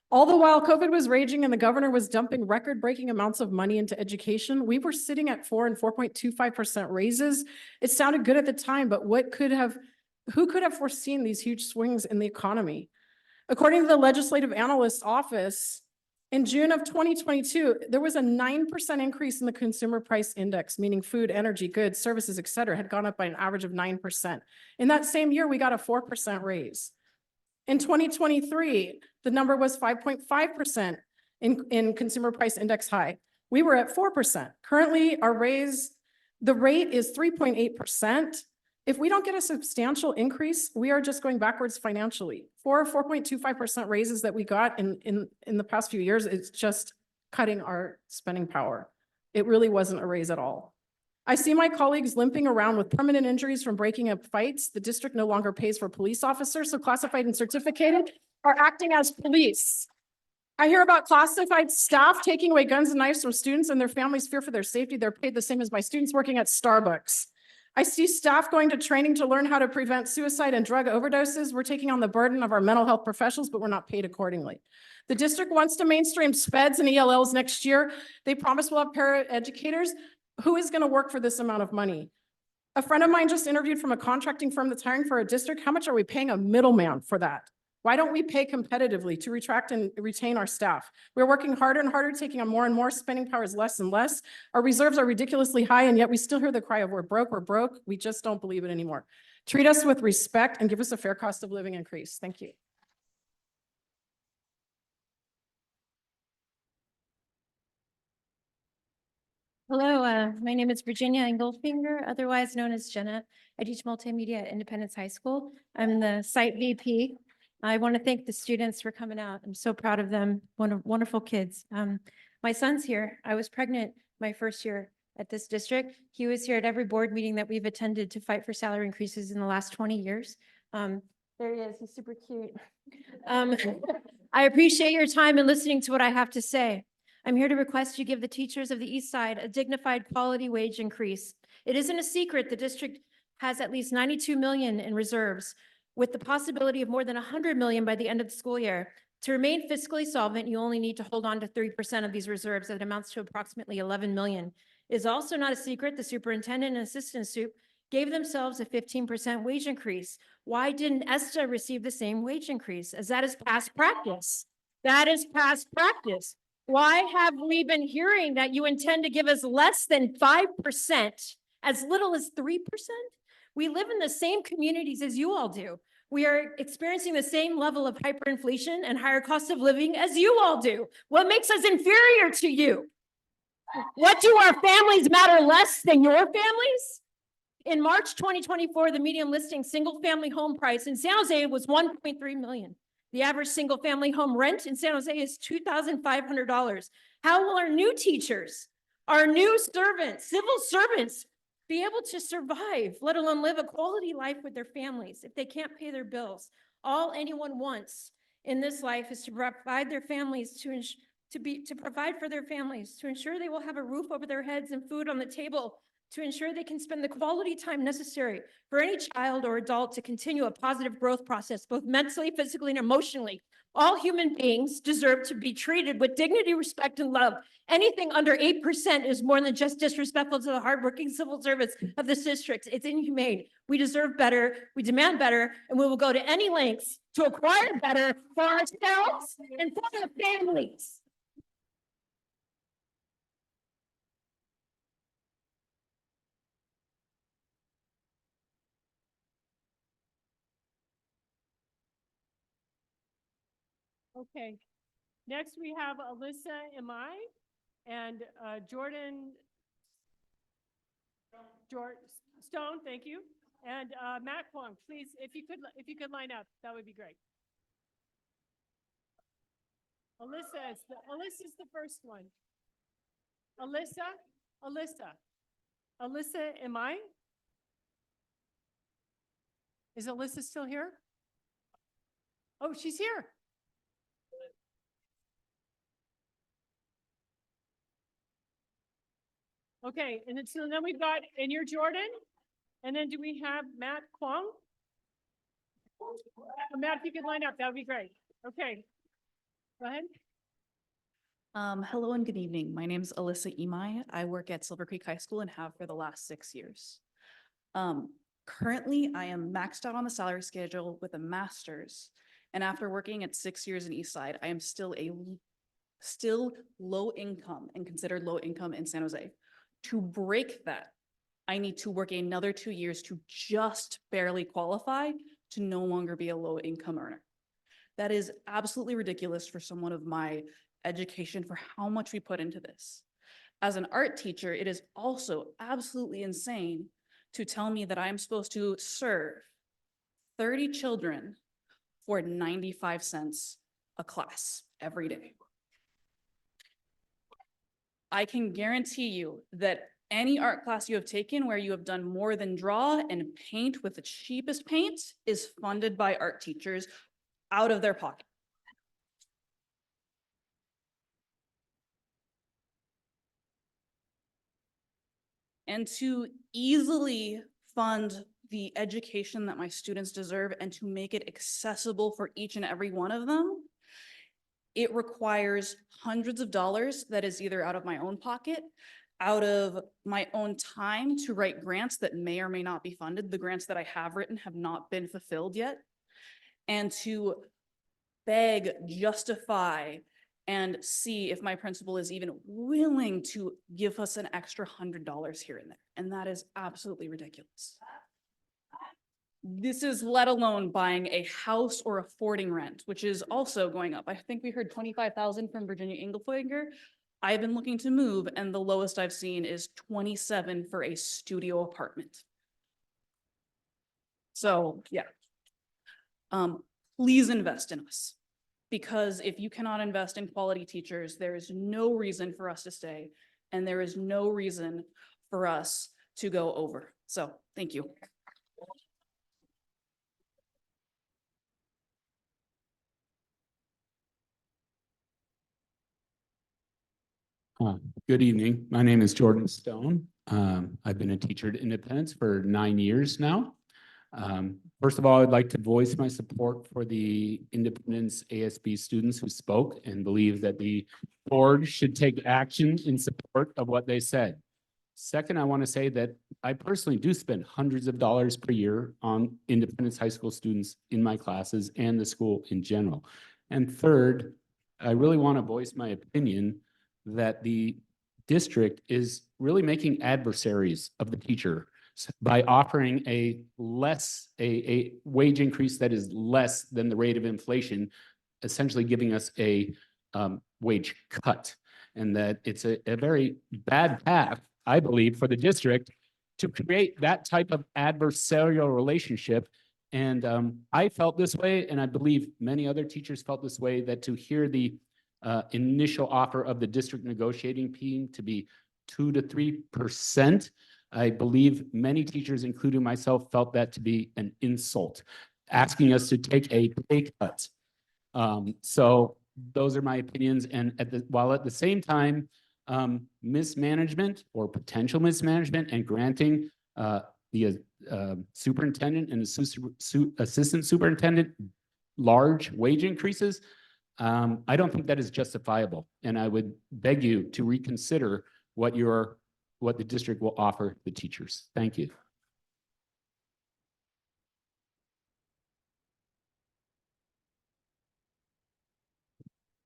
All the while COVID was raging and the governor was dumping record-breaking amounts of money into education, we were sitting at 4% and 4.25% raises. It sounded good at the time, but who could have foreseen these huge swings in the economy? According to the Legislative Analyst's Office, in June of 2022, there was a 9% increase in the consumer price index, meaning food, energy, goods, services, et cetera, had gone up by an average of 9%. In that same year, we got a 4% raise. In 2023, the number was 5.5% in consumer price index high. We were at 4%. Currently, the rate is 3.8%. If we don't get a substantial increase, we are just going backwards financially. 4.25% raises that we got in the past few years, it's just cutting our spending power. It really wasn't a raise at all. I see my colleagues limping around with permanent injuries from breaking up fights. The district no longer pays for police officers, so classified and certificated are acting as police. I hear about classified staff taking away guns and knives from students and their families fear for their safety. They're paid the same as my students working at Starbucks. I see staff going to training to learn how to prevent suicide and drug overdoses. We're taking on the burden of our mental health professionals, but we're not paid accordingly. The district wants to mainstream SPEDs and ELLs next year. They promise we'll have paraeducators. Who is going to work for this amount of money? A friend of mine just interviewed from a contracting firm that's hiring for a district. How much are we paying a middleman for that? Why don't we pay competitively to attract and retain our staff? We're working harder and harder, taking on more and more. Spending power is less and less. Our reserves are ridiculously high, and yet we still hear the cry of we're broke, we're broke. We just don't believe it anymore. Treat us with respect and give us a fair cost of living increase. Thank you. Hello, my name is Virginia Engelfinger, otherwise known as Jenna. I teach multimedia at Independence High School. I'm the site VP. I want to thank the students for coming out. I'm so proud of them. Wonderful kids. My son's here. I was pregnant my first year at this district. He was here at every board meeting that we've attended to fight for salary increases in the last 20 years. There he is. He's super cute. I appreciate your time and listening to what I have to say. I'm here to request you give the teachers of the East Side a dignified quality wage increase. It isn't a secret the district has at least 92 million in reserves, with the possibility of more than 100 million by the end of the school year. To remain fiscally solvent, you only need to hold on to 3% of these reserves. That amounts to approximately 11 million. It is also not a secret the superintendent and assistant sup gave themselves a 15% wage increase. Why didn't ESTA receive the same wage increase? As that is past practice. That is past practice. Why have we been hearing that you intend to give us less than 5%, as little as 3%? We live in the same communities as you all do. We are experiencing the same level of hyperinflation and higher cost of living as you all do. What makes us inferior to you? What do our families matter less than your families? In March 2024, the median listing single-family home price in San Jose was 1.3 million. The average single-family home rent in San Jose is $2,500. How will our new teachers, our new servants, civil servants, be able to survive, let alone live a quality life with their families if they can't pay their bills? All anyone wants in this life is to provide their families to provide for their families, to ensure they will have a roof over their heads and food on the table. to ensure they can spend the quality time necessary for any child or adult to continue a positive growth process, both mentally, physically, and emotionally. All human beings deserve to be treated with dignity, respect, and love. Anything under 8% is more than just disrespectful to the hardworking civil servants of this district. It's inhumane. We deserve better, we demand better, and we will go to any lengths to acquire better for ourselves and for our families. Okay, next we have Alyssa Imai and Jordan Stone, thank you. And Matt Kwong, please, if you could line up, that would be great. Alyssa's the first one. Alyssa Imai? Is Alyssa still here? Oh, she's here. Okay, and then we've got, and you're Jordan? And then do we have Matt Kwong? Matt, if you could line up, that would be great. Okay, go ahead. Hello and good evening. My name is Alyssa Imai. I work at Silver Creek High School and have for the last 6 years. Currently, I am maxed out on the salary schedule with a master's. And after working at 6 years in Eastside, I am still low income and considered low income in San Jose. To break that, I need to work another 2 years to just barely qualify to no longer be a low income earner. That is absolutely ridiculous for someone of my education for how much we put into this. As an art teacher, it is also absolutely insane to tell me that I am supposed to serve 30 children for 95 cents a class every day. I can guarantee you that any art class you have taken where you have done more than draw and paint with the cheapest paint is funded by art teachers out of their pocket. And to easily fund the education that my students deserve and to make it accessible for each and every one of them, it requires hundreds of dollars that is either out of my own pocket, out of my own time to write grants that may or may not be funded. The grants that I have written have not been fulfilled yet. And to beg, justify, and see if my principal is even willing to give us an extra $100 here and there. And that is absolutely ridiculous. This is let alone buying a house or affording rent, which is also going up. I think we heard 25,000 from Virginia Engelfinger. I've been looking to move and the lowest I've seen is 27 for a studio apartment. So yeah, please invest in us. Because if you cannot invest in quality teachers, there is no reason for us to stay, and there is no reason for us to go over. So, thank you. Good evening. My name is Jordan Stone. I've been a teacher at Independence for 9 years now. First of all, I'd like to voice my support for the Independence ASB students who spoke and believe that the board should take action in support of what they said. Second, I want to say that I personally do spend hundreds of dollars per year on Independence High School students in my classes and the school in general. And third, I really want to voice my opinion that the district is really making adversaries of the teacher by offering a wage increase that is less than the rate of inflation, essentially giving us a wage cut. And that it's a very bad path, I believe, for the district to create that type of adversarial relationship. And I felt this way, and I believe many other teachers felt this way, that to hear the initial offer of the district negotiating team to be 2 to 3%, I believe many teachers, including myself, felt that to be an insult, asking us to take a pay cut. So those are my opinions. And while at the same time, mismanagement or potential mismanagement and granting the superintendent and assistant superintendent large wage increases, I don't think that is justifiable. And I would beg you to reconsider what the district will offer the teachers. Thank you.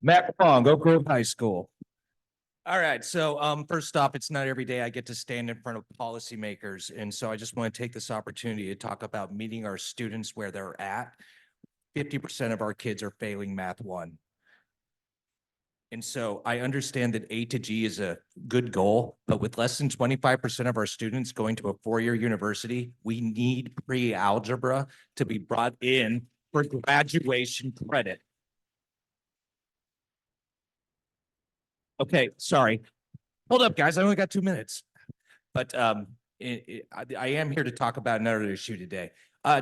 Matt Fong, Oak Grove High School. All right, so first off, it's not every day I get to stand in front of policymakers. And so I just want to take this opportunity to talk about meeting our students where they're at. 50% of our kids are failing Math 1. And so I understand that A to G is a good goal, but with less than 25% of our students going to a four-year university, we need pre-algebra to be brought in for graduation credit. Okay, sorry. Hold up, guys. I only got 2 minutes. But I am here to talk about another issue today.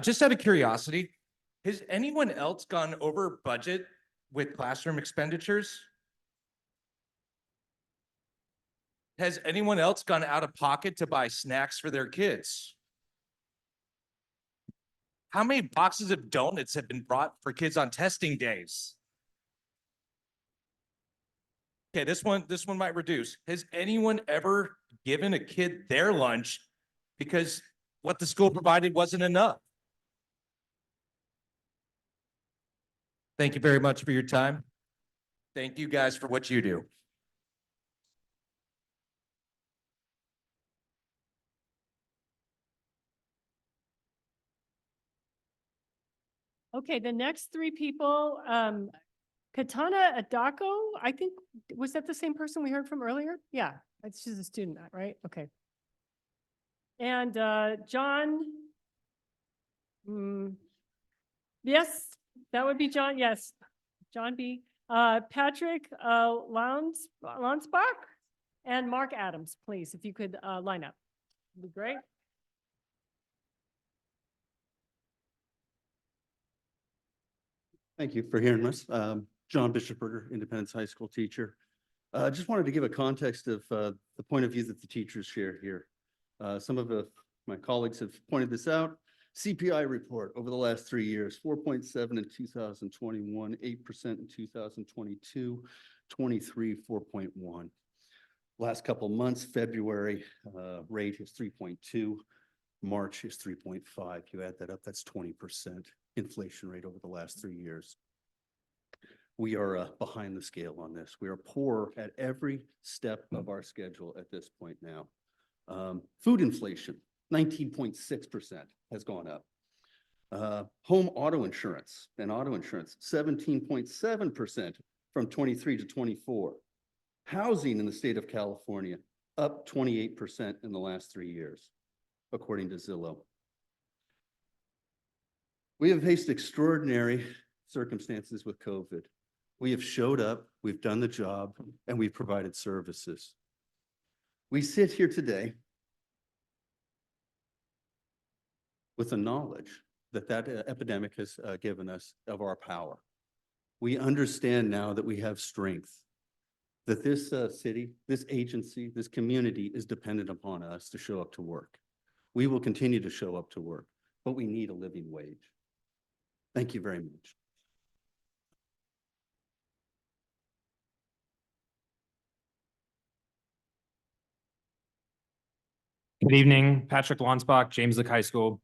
Just out of curiosity, has anyone else gone over budget with classroom expenditures? Has anyone else gone out of pocket to buy snacks for their kids? How many boxes of donuts have been brought for kids on testing days? Okay, this one might reduce. Has anyone ever given a kid their lunch because what the school provided wasn't enough? Thank you very much for your time. Thank you guys for what you do. Okay, the next three people, Katana Adako, I think, was that the same person we heard from earlier? Yeah, she's a student, right? Okay. And John, yes, that would be John, yes, John B. Patrick Lansbach and Mark Adams, please, if you could line up. That'd be great. Thank you for hearing us. John Bishopberger, Independence High School teacher. Just wanted to give a context of the point of view that the teachers share here. Some of my colleagues have pointed this out. CPI report over the last 3 years, 4.7 in 2021, 8% in 2022, 23, 4.1. Last couple months, February rate is 3.2, March is 3.5. You add that up, that's 20% inflation rate over the last 3 years. We are behind the scale on this. We are poor at every step of our schedule at this point now. Food inflation, 19.6% has gone up. Home auto insurance and auto insurance, 17.7% from 23 to 24. Housing in the state of California, up 28% in the last 3 years, according to Zillow. We have faced extraordinary circumstances with COVID. We have showed up, we've done the job, and we've provided services. We sit here today with the knowledge that epidemic has given us of our power. We understand now that we have strength, that this city, this agency, this community is dependent upon us to show up to work. We will continue to show up to work, but we need a living wage. Thank you very much. Good evening, Patrick Lansbach, James Lick High School.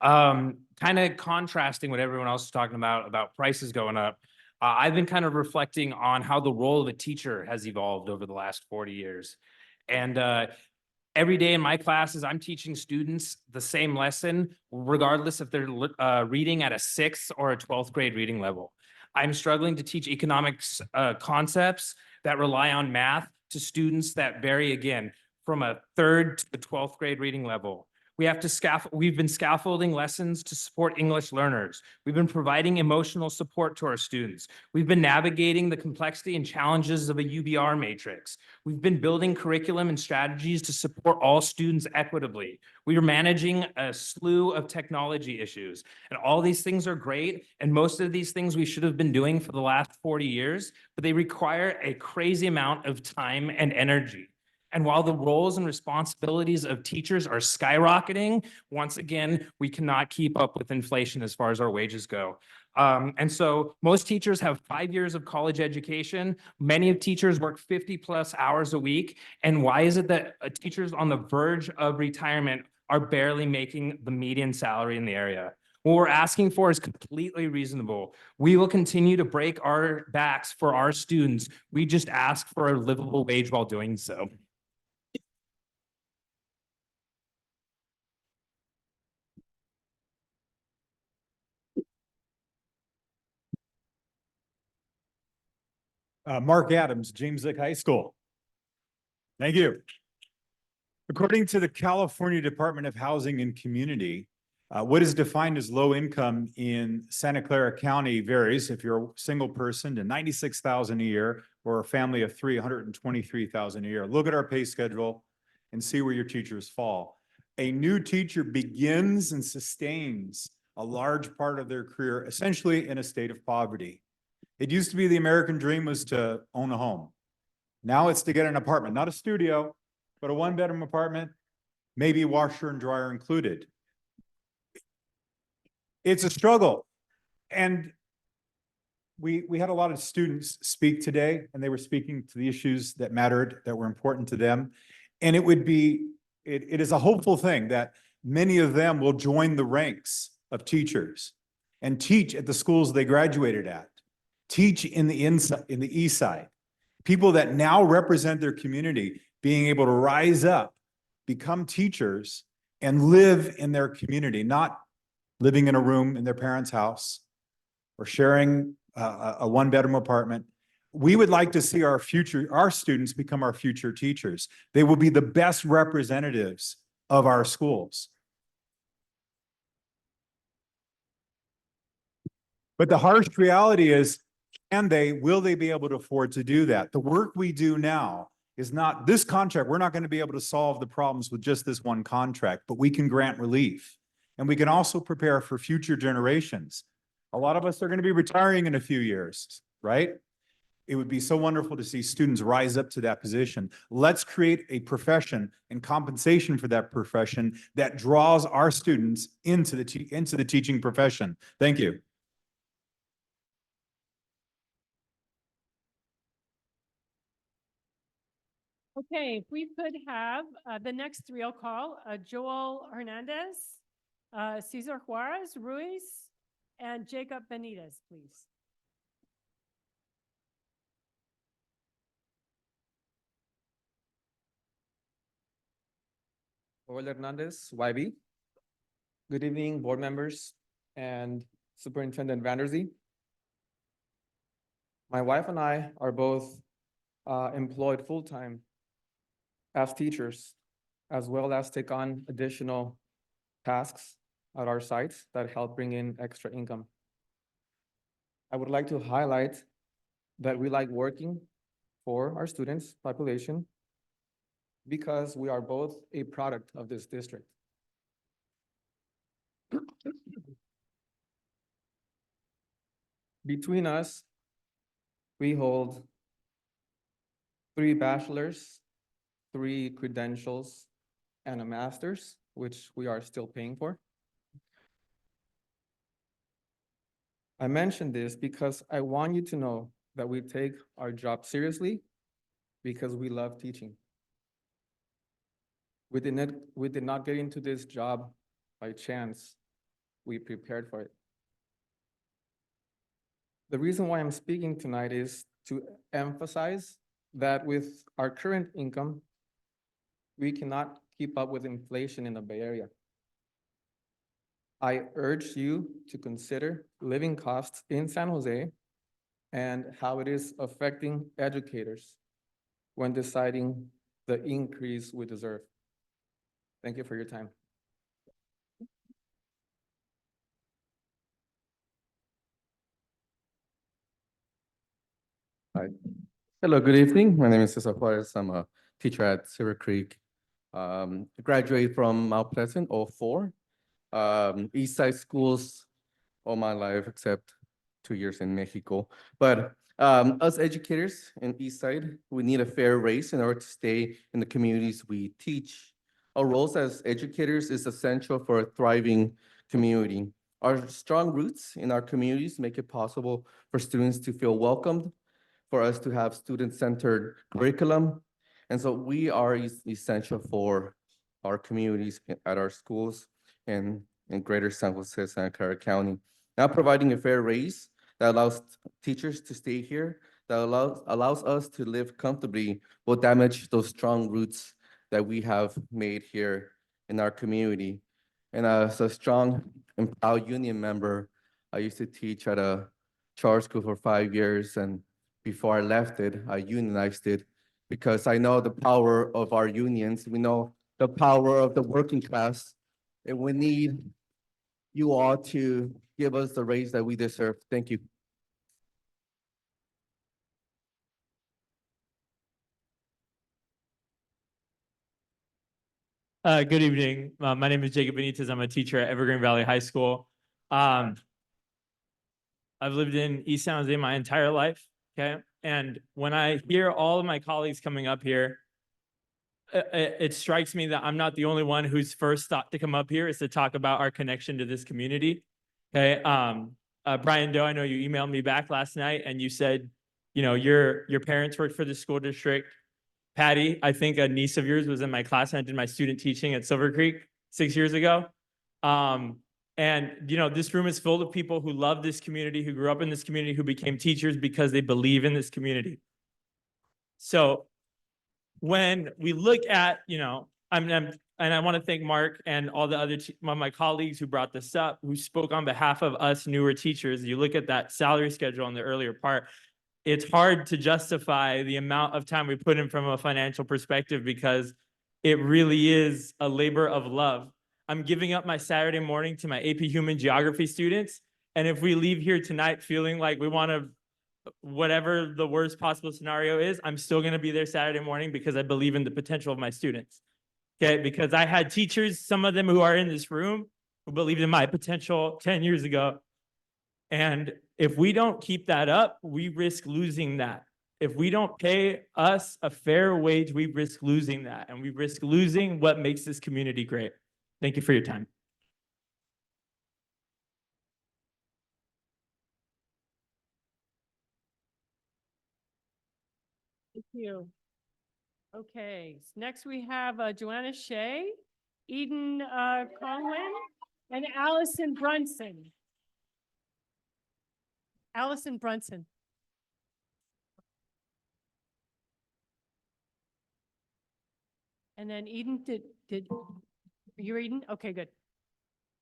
Kind of contrasting what everyone else is talking about prices going up. I've been kind of reflecting on how the role of a teacher has evolved over the last 40 years. And every day in my classes, I'm teaching students the same lesson, regardless if they're reading at a 6th or a 12th grade reading level. I'm struggling to teach economics concepts that rely on math to students that vary, again, from a 3rd to the 12th grade reading level. We've been scaffolding lessons to support English learners. We've been providing emotional support to our students. We've been navigating the complexity and challenges of a UBR matrix. We've been building curriculum and strategies to support all students equitably. We are managing a slew of technology issues. And all these things are great. And most of these things we should have been doing for the last 40 years, but they require a crazy amount of time and energy. And while the roles and responsibilities of teachers are skyrocketing, once again, we cannot keep up with inflation as far as our wages go. And so most teachers have 5 years of college education. Many of teachers work 50+ hours a week. And why is it that teachers on the verge of retirement are barely making the median salary in the area? What we're asking for is completely reasonable. We will continue to break our backs for our students. We just ask for a livable wage while doing so. Mark Adams, James Lick High School. Thank you. According to the California Department of Housing and Community, what is defined as low income in Santa Clara County varies. If you're a single person to $96,000 a year or a family of three, $123,000 a year. Look at our pay schedule and see where your teachers fall. A new teacher begins and sustains a large part of their career essentially in a state of poverty. It used to be the American dream was to own a home. Now it's to get an apartment, not a studio, but a one-bedroom apartment, maybe washer and dryer included. It's a struggle. And we had a lot of students speak today, and they were speaking to the issues that mattered, that were important to them. And it is a hopeful thing that many of them will join the ranks of teachers and teach at the schools they graduated at, teach in the East Side. People that now represent their community being able to rise up, become teachers, and live in their community, not living in a room in their parents' house or sharing a one-bedroom apartment. We would like to see our students become our future teachers. They will be the best representatives of our schools. But the harsh reality is, will they be able to afford to do that? The work we do now is not this contract. We're not going to be able to solve the problems with just this one contract, but we can grant relief. And we can also prepare for future generations. A lot of us are going to be retiring in a few years, right? It would be so wonderful to see students rise up to that position. Let's create a profession and compensation for that profession that draws our students into the teaching profession. Thank you. Okay, if we could have the next three, I'll call Joel Hernandez, Cesar Juarez Ruiz, and Jacob Benitez, please. Joel Hernandez, YB. Good evening, board members and Superintendent Vanderzee. My wife and I are both employed full-time as teachers, as well as take on additional tasks at our sites that help bring in extra income. I would like to highlight that we like working for our students' population because we are both a product of this district. Between us, we hold 3 bachelors, 3 credentials, and a master's, which we are still paying for. I mention this because I want you to know that we take our job seriously because we love teaching. We did not get into this job by chance. We prepared for it. The reason why I'm speaking tonight is to emphasize that with our current income, we cannot keep up with inflation in the Bay Area. I urge you to consider living costs in San Jose and how it is affecting educators when deciding the increase we deserve. Thank you for your time. Hi. Hello, good evening. My name is Cesar Juarez. I'm a teacher at Silver Creek. I graduated from Mount Pleasant, '04. East Side schools all my life, except 2 years in Mexico. But us educators in East Side, we need a fair race in order to stay in the communities we teach. Our roles as educators is essential for a thriving community. Our strong roots in our communities make it possible for students to feel welcomed, for us to have student-centered curriculum. And so we are essential for our communities at our schools and in greater San Jose, Santa Clara County. Now providing a fair raise that allows teachers to stay here, that allows us to live comfortably will damage those strong roots that we have made here in our community. And as a strong and proud union member, I used to teach at a charter school for 5 years, and before I left it, I unionized it because I know the power of our unions. We know the power of the working class, and we need you all to give us the raise that we deserve. Thank you. Good evening. My name is Jacob Benitez. I'm a teacher at Evergreen Valley High School. I've lived in East San Jose my entire life, okay? And when I hear all of my colleagues coming up here, it strikes me that I'm not the only one whose first thought to come up here is to talk about our connection to this community, okay? Brian Doe, I know you emailed me back last night and you said, you know, your parents worked for the school district. Patty, I think a niece of yours was in my class and I did my student teaching at Silver Creek 6 years ago. And you know, this room is full of people who love this community, who grew up in this community, who became teachers because they believe in this community. So when we look at, you know, and I want to thank Mark and all the other my colleagues who brought this up, who spoke on behalf of us newer teachers. You look at that salary schedule on the earlier part, it's hard to justify the amount of time we put in from a financial perspective because it really is a labor of love. I'm giving up my Saturday morning to my AP Human Geography students. And if we leave here tonight feeling like we want to, whatever the worst possible scenario is, I'm still going to be there Saturday morning because I believe in the potential of my students. Okay, because I had teachers, some of them who are in this room, who believed in my potential 10 years ago. And if we don't keep that up, we risk losing that. If we don't pay us a fair wage, we risk losing that. And we risk losing what makes this community great. Thank you for your time. Thank you. Okay, next we have Joanna Shea, Eden Conlin, and Allison Brunson. Allison Brunson. And then Eden, you're Eden? Okay, good.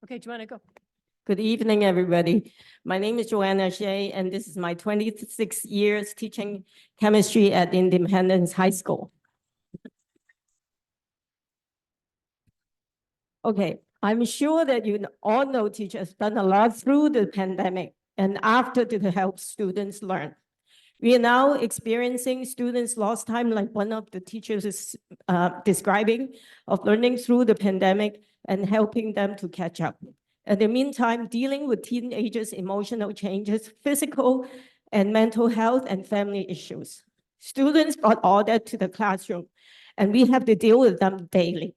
Okay, Joanna, go. Good evening, everybody. My name is Joanna Shea, and this is my 26 years teaching chemistry at Independence High School. Okay, I'm sure that you all know teachers done a lot through the pandemic and after to help students learn. We are now experiencing students lost time, like one of the teachers is describing, of learning through the pandemic and helping them to catch up. In the meantime, dealing with teenagers' emotional changes, physical and mental health and family issues. Students brought all that to the classroom, and we have to deal with them daily.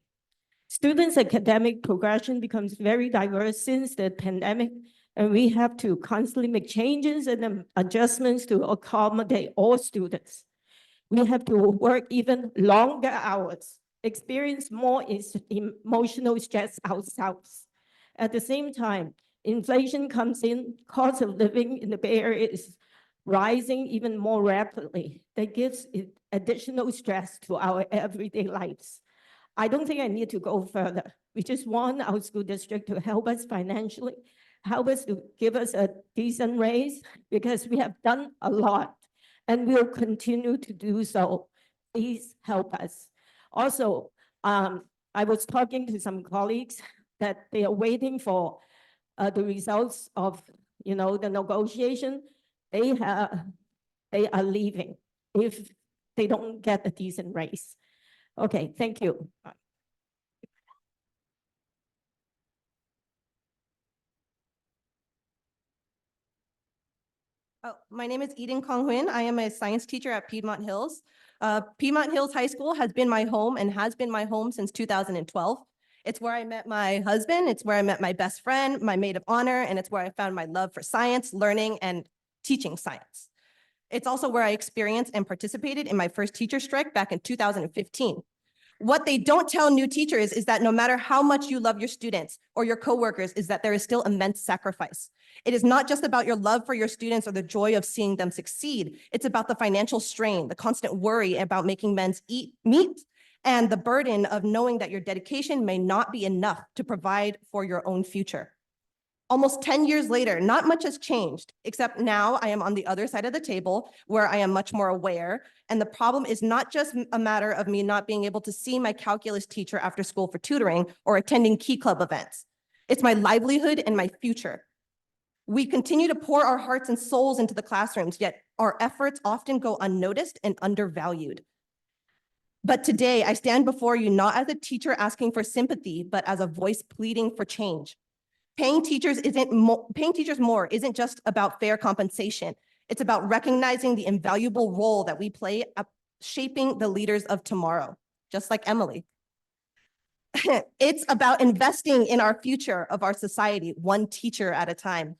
Students' academic progression becomes very diverse since the pandemic, and we have to constantly make changes and adjustments to accommodate all students. We have to work even longer hours, experience more emotional stress ourselves. At the same time, inflation comes in, cost of living in the Bay Area is rising even more rapidly. That gives additional stress to our everyday lives. I don't think I need to go further. We just want our school district to help us financially, help us to give us a decent raise because we have done a lot and we'll continue to do so. Please help us. Also, I was talking to some colleagues that they are waiting for the results of, the negotiation. They they are leaving if they don't get a decent raise. Okay, thank you. Oh, my name is Eden Kong-Huin. I am a science teacher at Piedmont Hills. Piedmont Hills High School has been my home and has been my home since 2012. It's where I met my husband. It's where I met my best friend, my maid of honor, and it's where I found my love for science, learning, and teaching science. It's also where I experienced and participated in my first teacher strike back in 2015. What they don't tell new teachers is that no matter how much you love your students or your coworkers, is that there is still immense sacrifice. It is not just about your love for your students or the joy of seeing them succeed. It's about the financial strain, the constant worry about making meet, and the burden of knowing that your dedication may not be enough to provide for your own future. Almost 10 years later, not much has changed, except now I am on the other side of the table where I am much more aware. And the problem is not just a matter of me not being able to see my calculus teacher after school for tutoring or attending Key Club events. It's my livelihood and my future. We continue to pour our hearts and souls into the classrooms, yet our efforts often go unnoticed and undervalued. But today I stand before you not as a teacher asking for sympathy, but as a voice pleading for change. Paying teachers more isn't just about fair compensation. It's about recognizing the invaluable role that we play at shaping the leaders of tomorrow, just like Emily. It's about investing in our future of our society, one teacher at a time.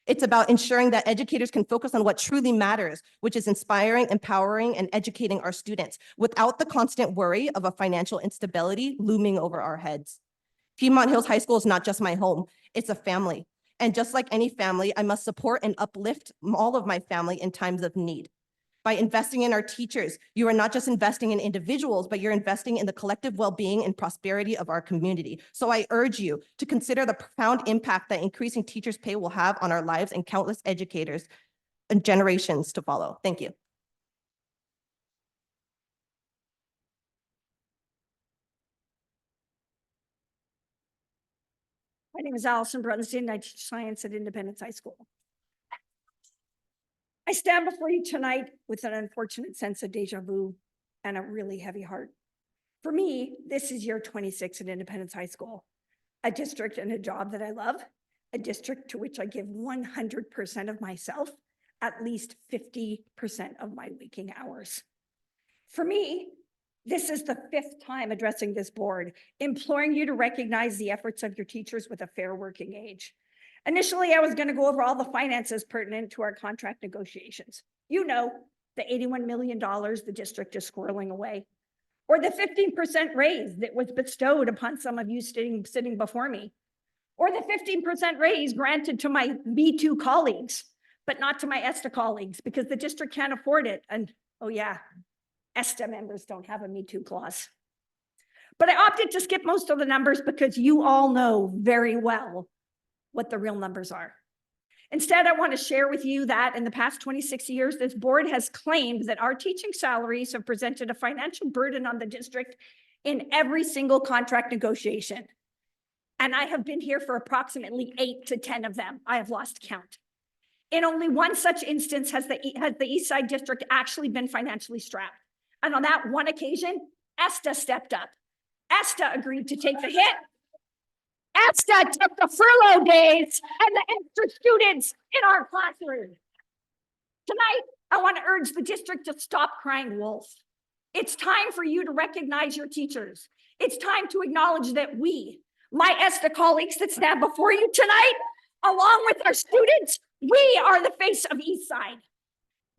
It's about ensuring that educators can focus on what truly matters, which is inspiring, empowering, and educating our students without the constant worry of a financial instability looming over our heads. Piedmont Hills High School is not just my home, it's a family. And just like any family, I must support and uplift all of my family in times of need. By investing in our teachers, you are not just investing in individuals, but you're investing in the collective well-being and prosperity of our community. So I urge you to consider the profound impact that increasing teachers' pay will have on our lives and countless educators and generations to follow. Thank you. My name is Allison Brunstein. I teach science at Independence High School. I stand before you tonight with an unfortunate sense of deja vu and a really heavy heart. For me, this is year 26 at Independence High School, a district and a job that I love, a district to which I give 100% of myself, at least 50% of my waking hours. For me, this is the 5th time addressing this board, imploring you to recognize the efforts of your teachers with a fair working age. Initially, I was going to go over all the finances pertinent to our contract negotiations. You know, the $81 million the district is squirreling away, or the 15% raise that was bestowed upon some of you sitting before me, or the 15% raise granted to my B2 colleagues, but not to my ESTA colleagues because the district can't afford it. And oh yeah, ESTA members don't have a Me Too clause. But I opted to skip most of the numbers because you all know very well what the real numbers are. Instead, I want to share with you that in the past 26 years, this board has claimed that our teaching salaries have presented a financial burden on the district in every single contract negotiation. And I have been here for approximately 8 to 10 of them. I have lost count. In only one such instance has the East Side District actually been financially strapped. And on that one occasion, ESTA stepped up. ESTA agreed to take the hit. ESTA took the furlough days and the extra students in our classroom. Tonight, I want to urge the district to stop crying wolf. It's time for you to recognize your teachers. It's time to acknowledge that we, my ESTA colleagues that stand before you tonight, along with our students, we are the face of East Side.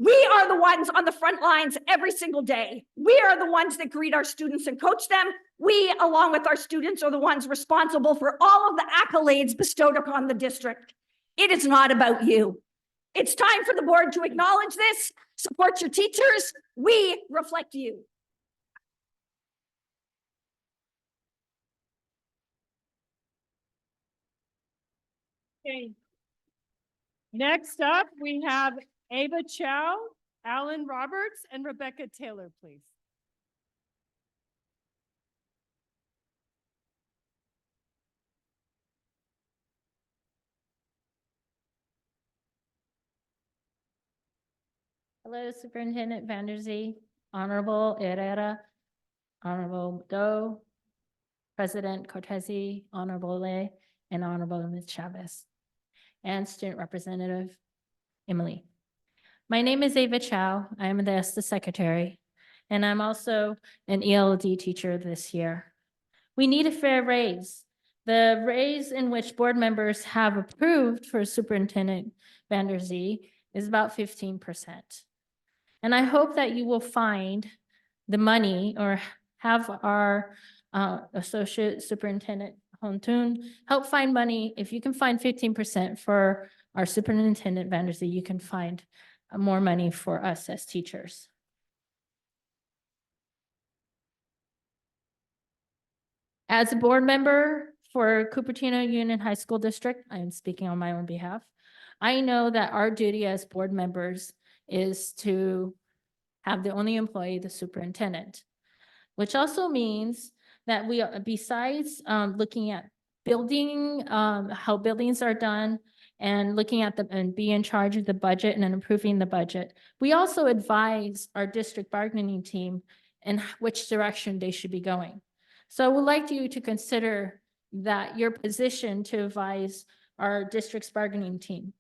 We are the ones on the front lines every single day. We are the ones that greet our students and coach them. We, along with our students, are the ones responsible for all of the accolades bestowed upon the district. It is not about you. It's time for the board to acknowledge this, support your teachers. We reflect you. Okay. Next up, we have Ava Chow, Alan Roberts, and Rebecca Taylor, please. Hello, Superintendent Vanderzee, Honorable Herrera, Honorable Doe, President Cortese, Honorable Lay, and Honorable Ms. Chavez, and Student Representative Emily. My name is Ava Chow. I am the ESTA Secretary, and I'm also an ELD teacher this year. We need a fair raise. The raise in which board members have approved for Superintendent Vanderzee is about 15%. And I hope that you will find the money or have our Associate Superintendent Hontun help find money. If you can find 15% for our Superintendent Vanderzee, you can find more money for us as teachers. As a board member for Cupertino Union High School District, I am speaking on my own behalf. I know that our duty as board members is to have the only employee, the superintendent, which also means that we, besides looking at building, how buildings are done, and looking at and be in charge of the budget and improving the budget, we also advise our district bargaining team in which direction they should be going. So I would like you to consider that your position to advise our district's bargaining team.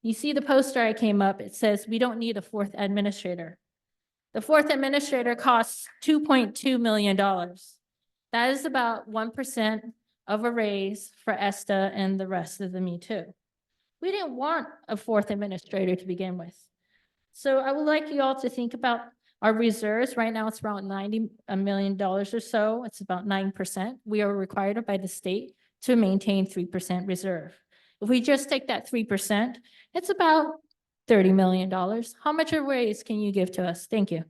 You see the poster I came up, it says we don't need a fourth administrator. The fourth administrator costs $2.2 million. That is about 1% of a raise for ESTA and the rest of the Me Too. We didn't want a fourth administrator to begin with. So I would like you all to think about our reserves. Right now, it's around $90 million or so. It's about 9%. We are required by the state to maintain 3% reserve. If we just take that 3%, it's about $30 million. How much a raise can you give to us? Thank you.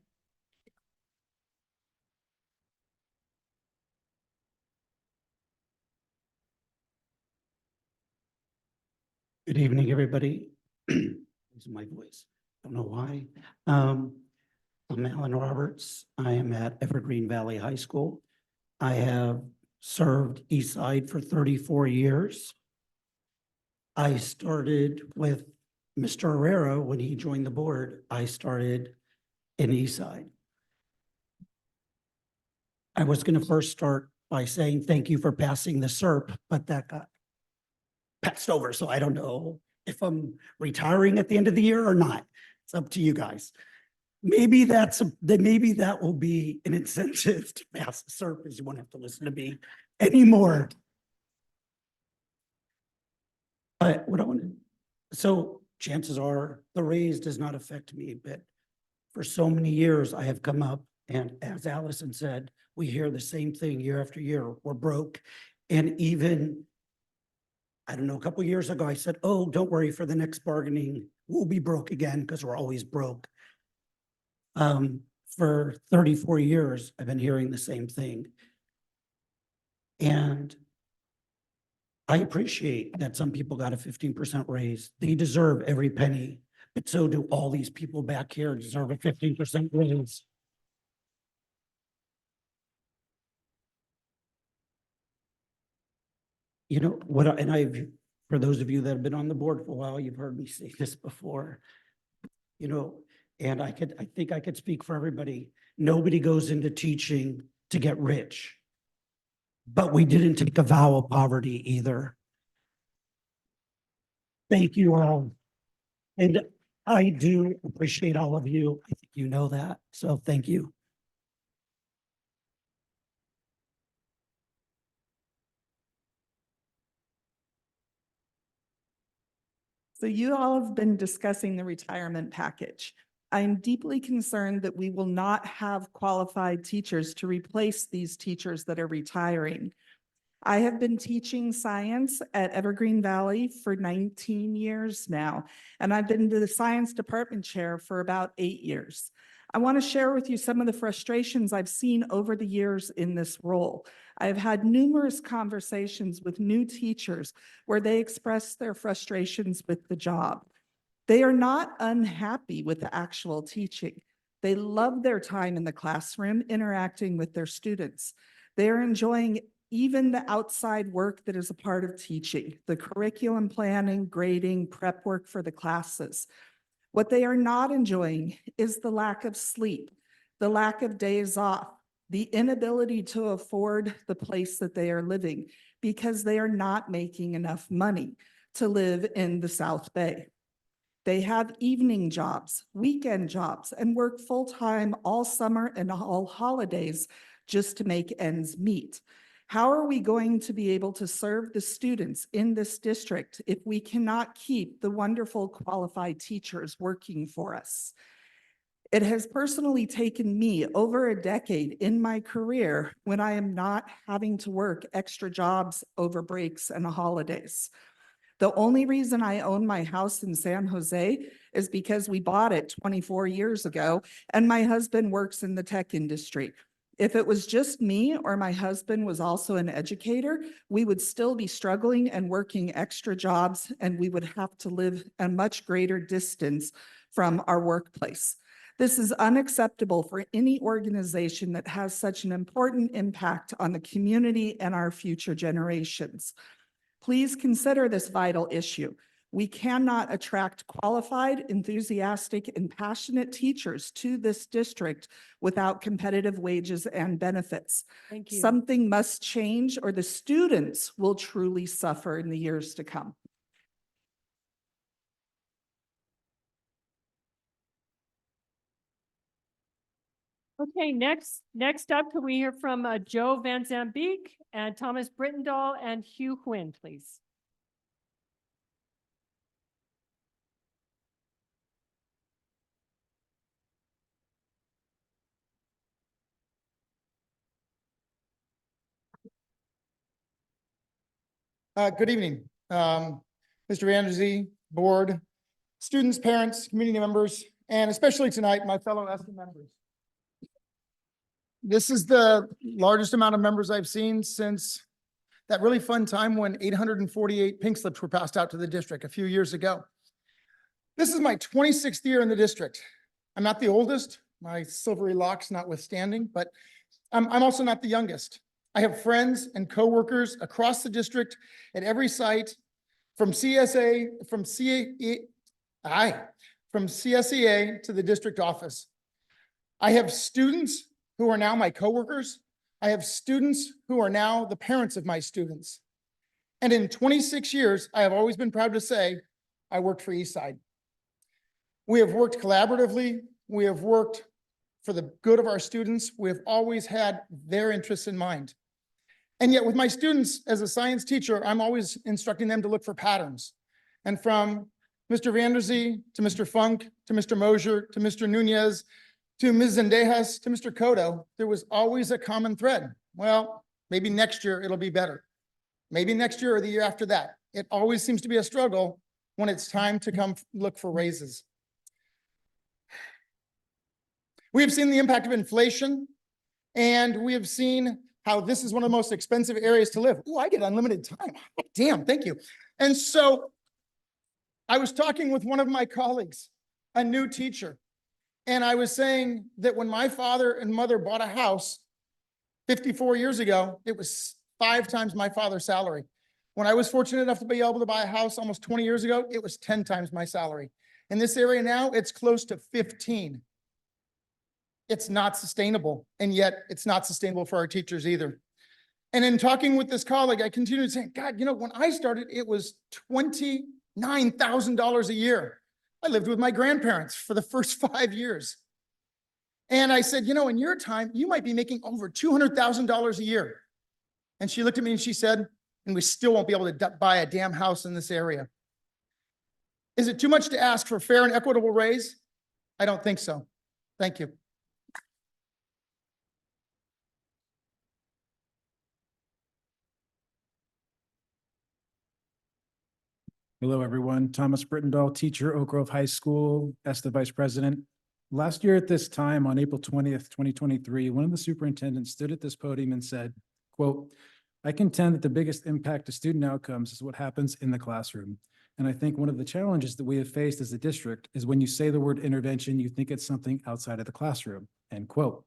Good evening, everybody. Losing my voice. Don't know why. I'm Alan Roberts. I am at Evergreen Valley High School. I have served Eastside for 34 years. I started with Mr. Herrera when he joined the board. I started in Eastside. I was going to first start by saying thank you for passing the SERP, but that got passed over. So I don't know if I'm retiring at the end of the year or not. It's up to you guys. Maybe maybe that will be an incentive to pass the SERP, because you won't have to listen to me anymore. But what I want to, so chances are the raise does not affect me, but for so many years I have come up, and as Allison said, we hear the same thing year after year. We're broke. And even, I don't know, a couple of years ago, I said, oh, don't worry, for the next bargaining, we'll be broke again, because we're always broke. For 34 years, I've been hearing the same thing. And I appreciate that some people got a 15% raise. They deserve every penny, but so do all these people back here deserve a 15% raise. You know what, and I've, for those of you that have been on the board for a while, you've heard me say this before, you know, and I think I could speak for everybody. Nobody goes into teaching to get rich, but we didn't take a vow of poverty either. Thank you all. And I do appreciate all of you. I think you know that. So thank you. So you all have been discussing the retirement package. I'm deeply concerned that we will not have qualified teachers to replace these teachers that are retiring. I have been teaching science at Evergreen Valley for 19 years now, and I've been the science department chair for about 8 years. I want to share with you some of the frustrations I've seen over the years in this role. I've had numerous conversations with new teachers where they express their frustrations with the job. They are not unhappy with the actual teaching. They love their time in the classroom interacting with their students. They're enjoying even the outside work that is a part of teaching, the curriculum planning, grading, prep work for the classes. What they are not enjoying is the lack of sleep, the lack of days off, the inability to afford the place that they are living because they are not making enough money to live in the South Bay. They have evening jobs, weekend jobs, and work full-time all summer and all holidays just to make ends meet. How are we going to be able to serve the students in this district if we cannot keep the wonderful qualified teachers working for us? It has personally taken me over a decade in my career when I am not having to work extra jobs over breaks and holidays. The only reason I own my house in San Jose is because we bought it 24 years ago, and my husband works in the tech industry. If it was just me or my husband was also an educator, we would still be struggling and working extra jobs, and we would have to live a much greater distance from our workplace. This is unacceptable for any organization that has such an important impact on the community and our future generations. Please consider this vital issue. We cannot attract qualified, enthusiastic, and passionate teachers to this district without competitive wages and benefits. Thank you. Something must change or the students will truly suffer in the years to come. Okay, next up, can we hear from Joe Van Zambeek and Thomas Brittendahl and Hugh Huynh, please? Good evening, Mr. Andersey, board, students, parents, community members, and especially tonight, my fellow ESTA members. This is the largest amount of members I've seen since that really fun time when 848 pink slips were passed out to the district a few years ago. This is my 26th year in the district. I'm not the oldest, my silvery locks notwithstanding, but I'm also not the youngest. I have friends and coworkers across the district at every site, from CSEA to the district office. I have students who are now my coworkers. I have students who are now the parents of my students. And in 26 years, I have always been proud to say I worked for Eastside. We have worked collaboratively. We have worked for the good of our students. We have always had their interests in mind. And yet with my students as a science teacher, I'm always instructing them to look for patterns. And from Mr. Vanderzee to Mr. Funk to Mr. Mosier to Mr. Nunez to Ms. Zendejas to Mr. Cotto, there was always a common thread. Well, maybe next year it'll be better. Maybe next year or the year after that. It always seems to be a struggle when it's time to come look for raises. We have seen the impact of inflation, and we have seen how this is one of the most expensive areas to live. Oh, I get unlimited time. Damn, thank you. And so I was talking with one of my colleagues, a new teacher, and I was saying that when my father and mother bought a house 54 years ago, it was 5 times my father's salary. When I was fortunate enough to be able to buy a house almost 20 years ago, it was 10 times my salary. In this area now, it's close to 15. It's not sustainable, and yet it's not sustainable for our teachers either. And in talking with this colleague, I continued saying, God, you know, when I started, it was $29,000 a year. I lived with my grandparents for the first 5 years. And I said, you know, in your time, you might be making over $200,000 a year. And she looked at me and she said, and we still won't be able to buy a damn house in this area. Is it too much to ask for a fair and equitable raise? I don't think so. Thank you. Hello, everyone. Thomas Brittendahl, teacher, Oak Grove High School, ESTA Vice President. Last year at this time, on April 20th, 2023, one of the superintendents stood at this podium and said, quote, I contend that the biggest impact to student outcomes is what happens in the classroom. And I think one of the challenges that we have faced as a district is when you say the word intervention, you think it's something outside of the classroom, end quote.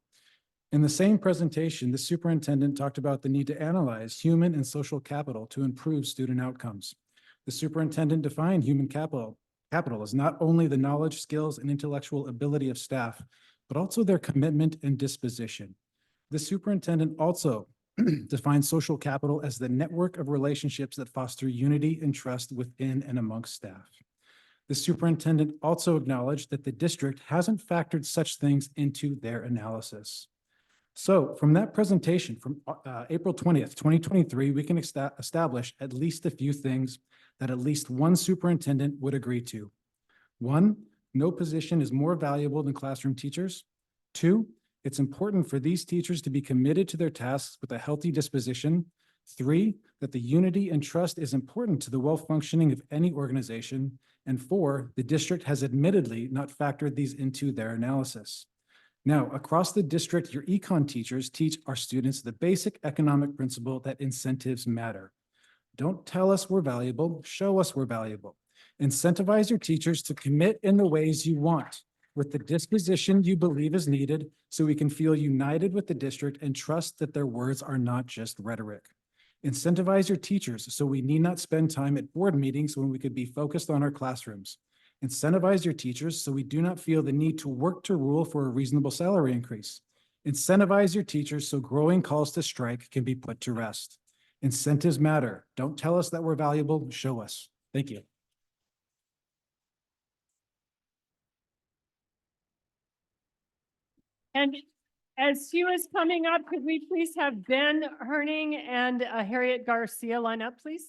In the same presentation, the superintendent talked about the need to analyze human and social capital to improve student outcomes. The superintendent defined human capital capital is not only the knowledge, skills, and intellectual ability of staff, but also their commitment and disposition. The superintendent also defines social capital as the network of relationships that foster unity and trust within and amongst staff. The superintendent also acknowledged that the district hasn't factored such things into their analysis. So from that presentation from April 20th, 2023, we can establish at least a few things that at least one superintendent would agree to. 1, no position is more valuable than classroom teachers. 2, it's important for these teachers to be committed to their tasks with a healthy disposition. 3, that the unity and trust is important to the well-functioning of any organization. And 4, the district has admittedly not factored these into their analysis. Now, across the district, your econ teachers teach our students the basic economic principle that incentives matter. Don't tell us we're valuable, show us we're valuable. Incentivize your teachers to commit in the ways you want, with the disposition you believe is needed, so we can feel united with the district and trust that their words are not just rhetoric. Incentivize your teachers so we need not spend time at board meetings when we could be focused on our classrooms. Incentivize your teachers so we do not feel the need to work to rule for a reasonable salary increase. Incentivize your teachers so growing calls to strike can be put to rest. Incentives matter. Don't tell us that we're valuable, show us. Thank you. And as Hugh is coming up, could we please have Ben Herning and Harriet Garcia line up, please?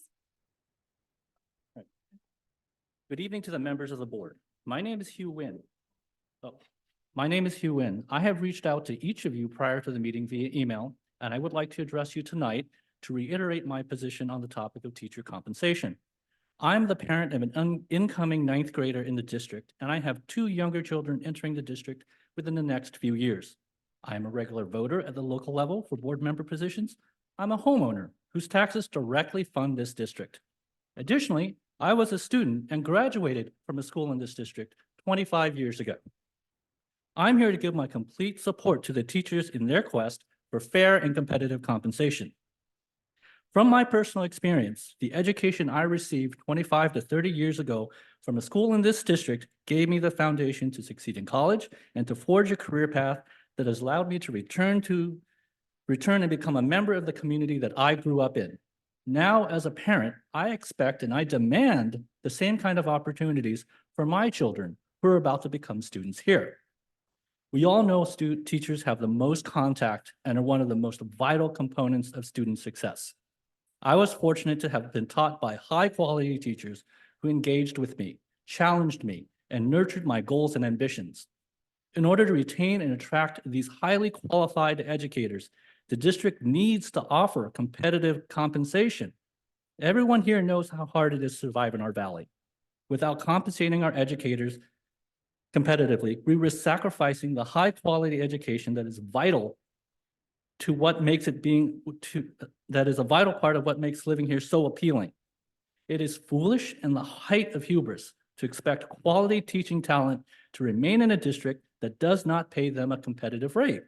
Good evening to the members of the board. My name is Hugh Wynn. I have reached out to each of you prior to the meeting via email, and I would like to address you tonight to reiterate my position on the topic of teacher compensation. I'm the parent of an incoming 9th grader in the district, and I have 2 younger children entering the district within the next few years. I am a regular voter at the local level for board member positions. I'm a homeowner whose taxes directly fund this district. Additionally, I was a student and graduated from a school in this district 25 years ago. I'm here to give my complete support to the teachers in their quest for fair and competitive compensation. From my personal experience, the education I received 25 to 30 years ago from a school in this district gave me the foundation to succeed in college and to forge a career path that has allowed me to return and become a member of the community that I grew up in. Now, as a parent, I expect and I demand the same kind of opportunities for my children who are about to become students here. We all know teachers have the most contact and are one of the most vital components of student success. I was fortunate to have been taught by high-quality teachers who engaged with me, challenged me, and nurtured my goals and ambitions. In order to retain and attract these highly qualified educators, the district needs to offer competitive compensation. Everyone here knows how hard it is to survive in our valley. Without compensating our educators competitively, we risk sacrificing the high-quality education that is vital to what makes it that is a vital part of what makes living here so appealing. It is foolish and the height of hubris to expect quality teaching talent to remain in a district that does not pay them a competitive rate.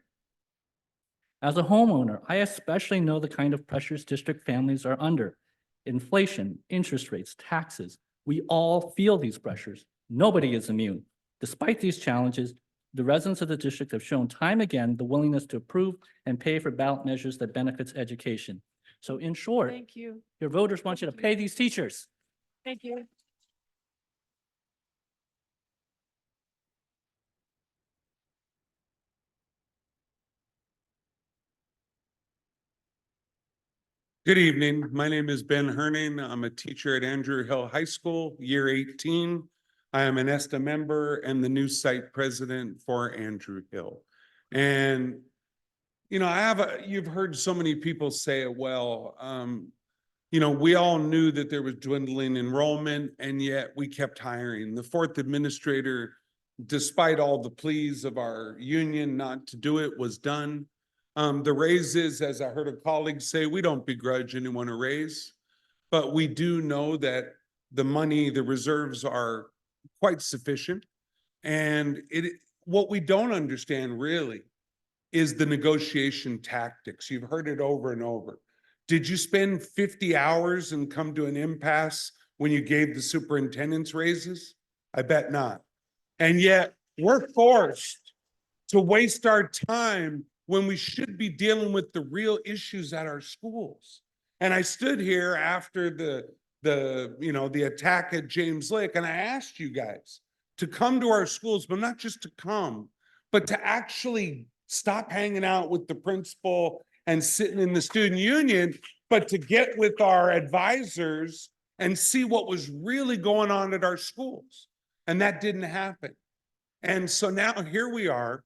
As a homeowner, I especially know the kind of pressures district families are under. Inflation, interest rates, taxes. We all feel these pressures. Nobody is immune. Despite these challenges, the residents of the district have shown time again the willingness to approve and pay for ballot measures that benefits education. So in short, Thank you. your voters want you to pay these teachers. Thank you. Good evening. My name is Ben Herning. I'm a teacher at Andrew Hill High School, year 18. I am an ESTA member and the new site president for Andrew Hill. And, you know, you've heard so many people say it well. You know, we all knew that there was dwindling enrollment, and yet we kept hiring. The 4th administrator, despite all the pleas of our union not to do it, was done. The raises, as I heard a colleague say, we don't begrudge anyone a raise, but we do know that the money, the reserves are quite sufficient. And what we don't understand really is the negotiation tactics. You've heard it over and over. Did you spend 50 hours and come to an impasse when you gave the superintendent's raises? I bet not. And yet we're forced to waste our time when we should be dealing with the real issues at our schools. And I stood here after the attack at James Lake, and I asked you guys to come to our schools, but not just to come, but to actually stop hanging out with the principal and sitting in the student union, but to get with our advisors and see what was really going on at our schools. And that didn't happen. And so now here we are,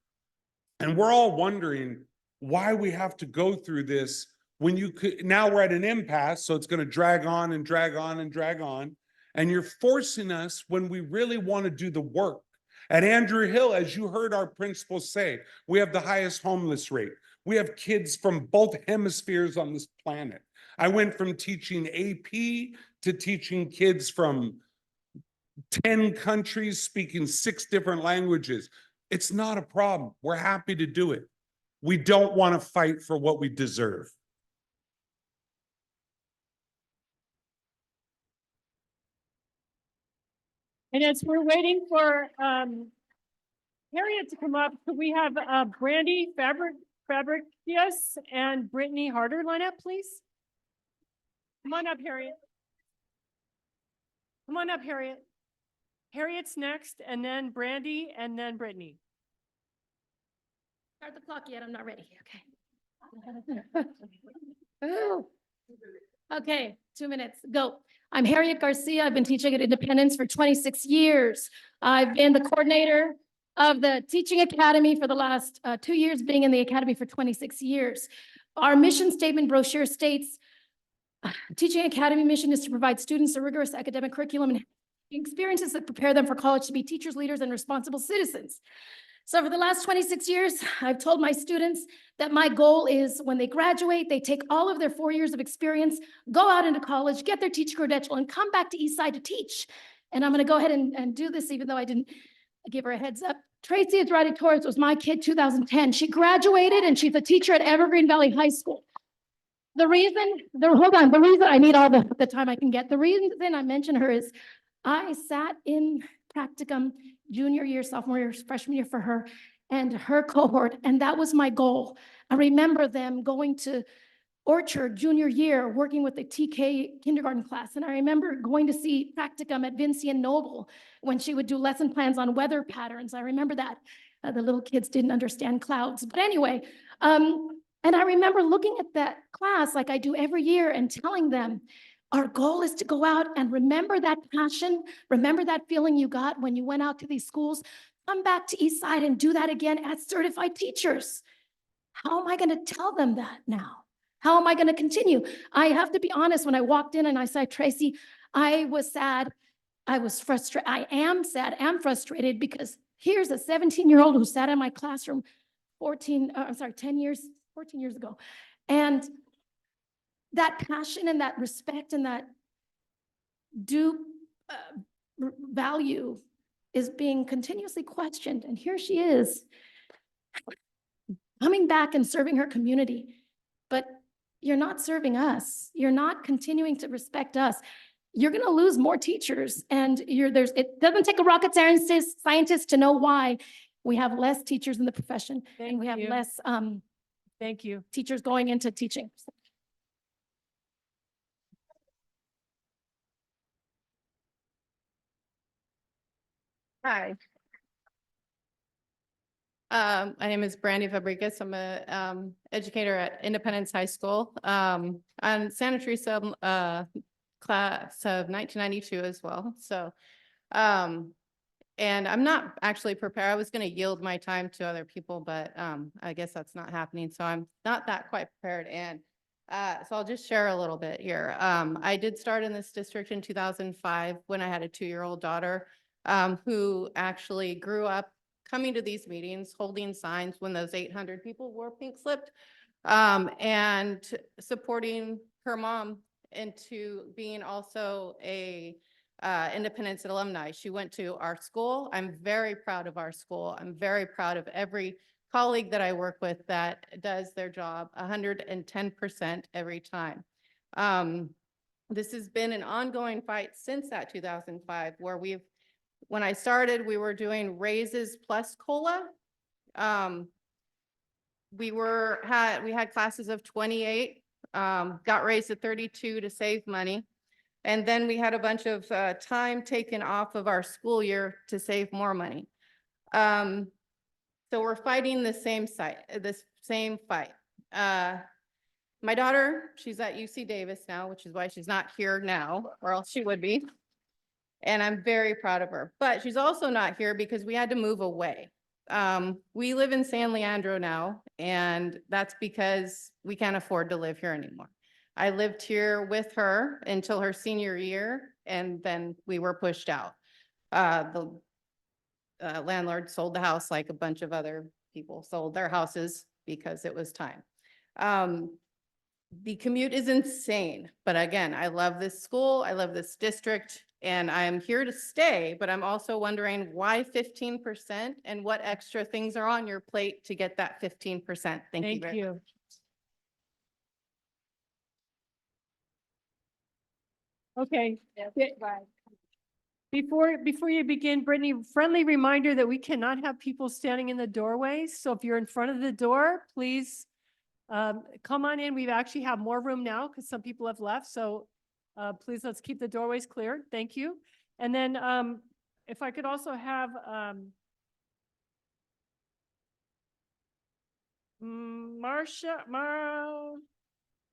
and we're all wondering why we have to go through this when you could, now we're at an impasse, so it's going to drag on and drag on and drag on. And you're forcing us when we really want to do the work. At Andrew Hill, as you heard our principal say, we have the highest homeless rate. We have kids from both hemispheres on this planet. I went from teaching AP to teaching kids from 10 countries speaking 6 different languages. It's not a problem. We're happy to do it. We don't want to fight for what we deserve. And as we're waiting for Harriet to come up, could we have Brandy Fabricius and Brittany Harder line up, please? Come on up, Harriet. Come on up, Harriet. Harriet's next, and then Brandy, and then Brittany. Start the clock yet, I'm not ready, okay. Ooh. Okay, 2 minutes, go. I'm Harriet Garcia. I've been teaching at Independence for 26 years. I've been the coordinator of the Teaching Academy for the last 2 years, being in the academy for 26 years. Our mission statement brochure states, Teaching Academy mission is to provide students a rigorous academic curriculum and experiences that prepare them for college to be teachers, leaders, and responsible citizens. So for the last 26 years, I've told my students that my goal is when they graduate, they take all of their 4 years of experience, go out into college, get their teacher credential, and come back to Eastside to teach. And I'm going to go ahead and do this, even though I didn't give her a heads up. Tracy Andrade Torres was my kid 2010. She graduated and she's a teacher at Evergreen Valley High School. The reason I need all the time I can get, the reason I mention her is I sat in practicum junior year, sophomore year, freshman year for her and her cohort, and that was my goal. I remember them going to Orchard junior year, working with the TK kindergarten class, and I remember going to see practicum at Vincent Noble when she would do lesson plans on weather patterns. I remember that. The little kids didn't understand clouds, but anyway, and I remember looking at that class like I do every year and telling them, our goal is to go out and remember that passion, remember that feeling you got when you went out to these schools, come back to Eastside and do that again as certified teachers. How am I going to tell them that now? How am I going to continue? I have to be honest, when I walked in and I saw Tracy, I was sad. I was frustrated. I am sad and frustrated because here's a 17-year-old who sat in my classroom 14 years ago. And that passion and that respect and that due value is being continuously questioned. And here she is coming back and serving her community. But you're not serving us. You're not continuing to respect us. You're going to lose more teachers. And it doesn't take a rocket scientist to know why we have less teachers in the profession. And we have less teachers going into teaching. Hi. My name is Brandy Fabricus. I'm a educator at Independence High School. I'm Santa Teresa class of 1992 as well. So, and I'm not actually prepared. I was going to yield my time to other people, but I guess that's not happening. So I'm not that quite prepared. And so I'll just share a little bit here. I did start in this district in 2005 when I had a 2-year-old daughter who actually grew up coming to these meetings, holding signs when those 800 people wore pink slipped, and supporting her mom into being also a Independence alumni. She went to our school. I'm very proud of our school. I'm very proud of every colleague that I work with that does their job 110% every time. This has been an ongoing fight since that 2005, where we've when I started, we were doing raises plus COLA. We had classes of 28, got raised to 32 to save money. And then we had a bunch of time taken off of our school year to save more money. So we're fighting the same fight. My daughter, she's at UC Davis now, which is why she's not here now, or else she would be. And I'm very proud of her. But she's also not here because we had to move away. We live in San Leandro now, and that's because we can't afford to live here anymore. I lived here with her until her senior year, and then we were pushed out. The landlord sold the house like a bunch of other people sold their houses because it was time. The commute is insane, but again, I love this school, I love this district, and I'm here to stay, but I'm also wondering why 15% and what extra things are on your plate to get that 15%. Thank you. Okay. Before you begin, Brittany, friendly reminder that we cannot have people standing in the doorways. So if you're in front of the door, please come on in. We actually have more room now because some people have left. So please, let's keep the doorways clear. Thank you. And then if I could also have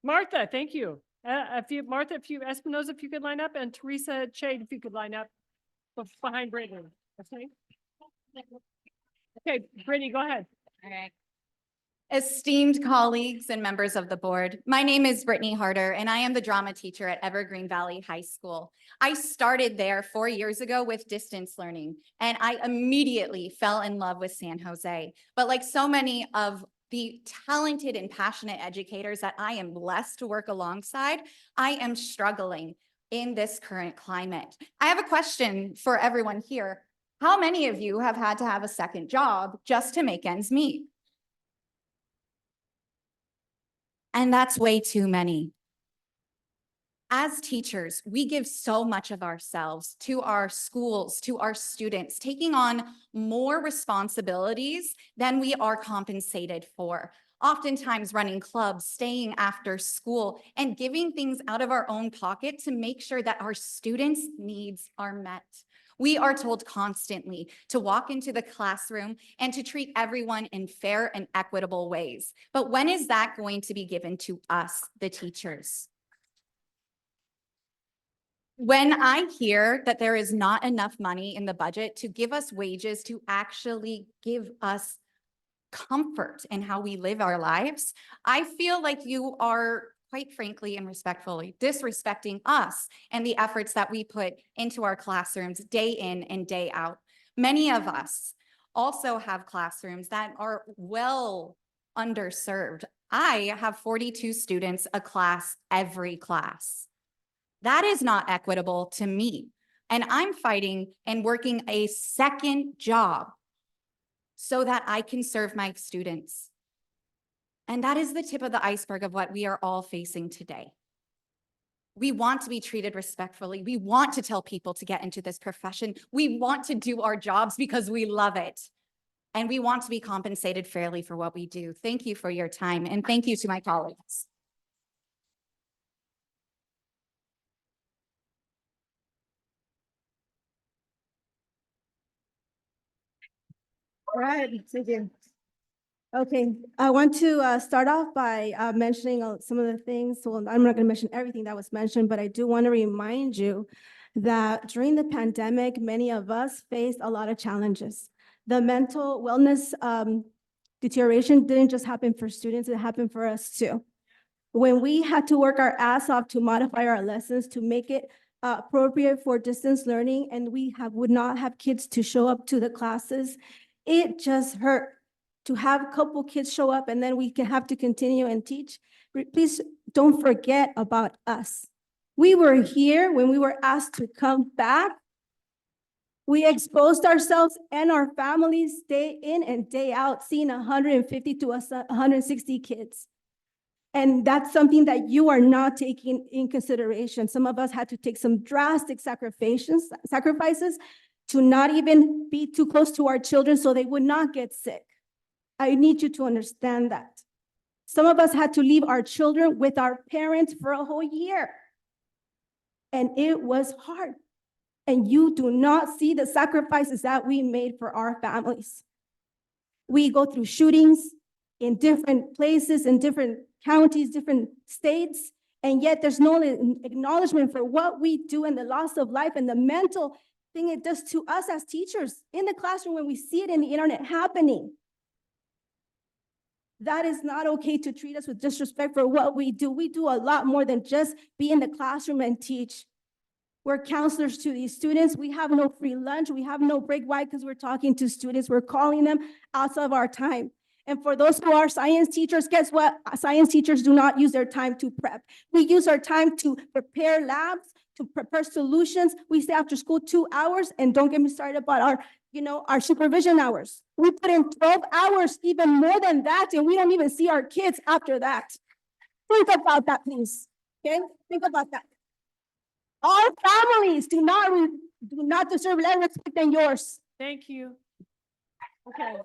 Martha, thank you. Martha, Espinoza, if you could line up, and Teresa Chade, if you could line up behind Brittany. Okay. Okay, Brittany, go ahead. All right. Esteemed colleagues and members of the board, my name is Brittany Harder, and I am the drama teacher at Evergreen Valley High School. I started there 4 years ago with distance learning, and I immediately fell in love with San Jose. But like so many of the talented and passionate educators that I am blessed to work alongside, I am struggling in this current climate. I have a question for everyone here. How many of you have had to have a second job just to make ends meet? And that's way too many. As teachers, we give so much of ourselves to our schools, to our students, taking on more responsibilities than we are compensated for. Oftentimes running clubs, staying after school, and giving things out of our own pocket to make sure that our students' needs are met. We are told constantly to walk into the classroom and to treat everyone in fair and equitable ways. But when is that going to be given to us, the teachers? When I hear that there is not enough money in the budget to give us wages to actually give us comfort in how we live our lives, I feel like you are, quite frankly and respectfully, disrespecting us and the efforts that we put into our classrooms day in and day out. Many of us also have classrooms that are well underserved. I have 42 students a class every class. That is not equitable to me. And I'm fighting and working a second job so that I can serve my students. And that is the tip of the iceberg of what we are all facing today. We want to be treated respectfully. We want to tell people to get into this profession. We want to do our jobs because we love it. And we want to be compensated fairly for what we do. Thank you for your time, and thank you to my colleagues. All right, thank you. Okay, I want to start off by mentioning some of the things. Well, I'm not going to mention everything that was mentioned, but I do want to remind you that during the pandemic, many of us faced a lot of challenges. The mental wellness deterioration didn't just happen for students, it happened for us too. When we had to work our ass off to modify our lessons to make it appropriate for distance learning, and we would not have kids to show up to the classes, it just hurt to have a couple kids show up and then we can have to continue and teach. Please don't forget about us. We were here when we were asked to come back. We exposed ourselves and our families day in and day out, seeing 150 to 160 kids. And that's something that you are not taking in consideration. Some of us had to take some drastic sacrifices to not even be too close to our children so they would not get sick. I need you to understand that. Some of us had to leave our children with our parents for a whole year. And it was hard. And you do not see the sacrifices that we made for our families. We go through shootings in different places, in different counties, different states, and yet there's no acknowledgement for what we do and the loss of life and the mental thing it does to us as teachers in the classroom when we see it in the internet happening. That is not okay to treat us with disrespect for what we do. We do a lot more than just be in the classroom and teach. We're counselors to these students. We have no free lunch. We have no break. Why? Because we're talking to students. We're calling them outside of our time. And for those who are science teachers, guess what? Science teachers do not use their time to prep. We use our time to prepare labs, to prepare solutions. We stay after school 2 hours, and don't get me started about our supervision hours. We put in 12 hours, even more than that, and we don't even see our kids after that. Think about that, please. Okay? Think about that. Our families do not deserve less respect than yours. Thank you. Okay.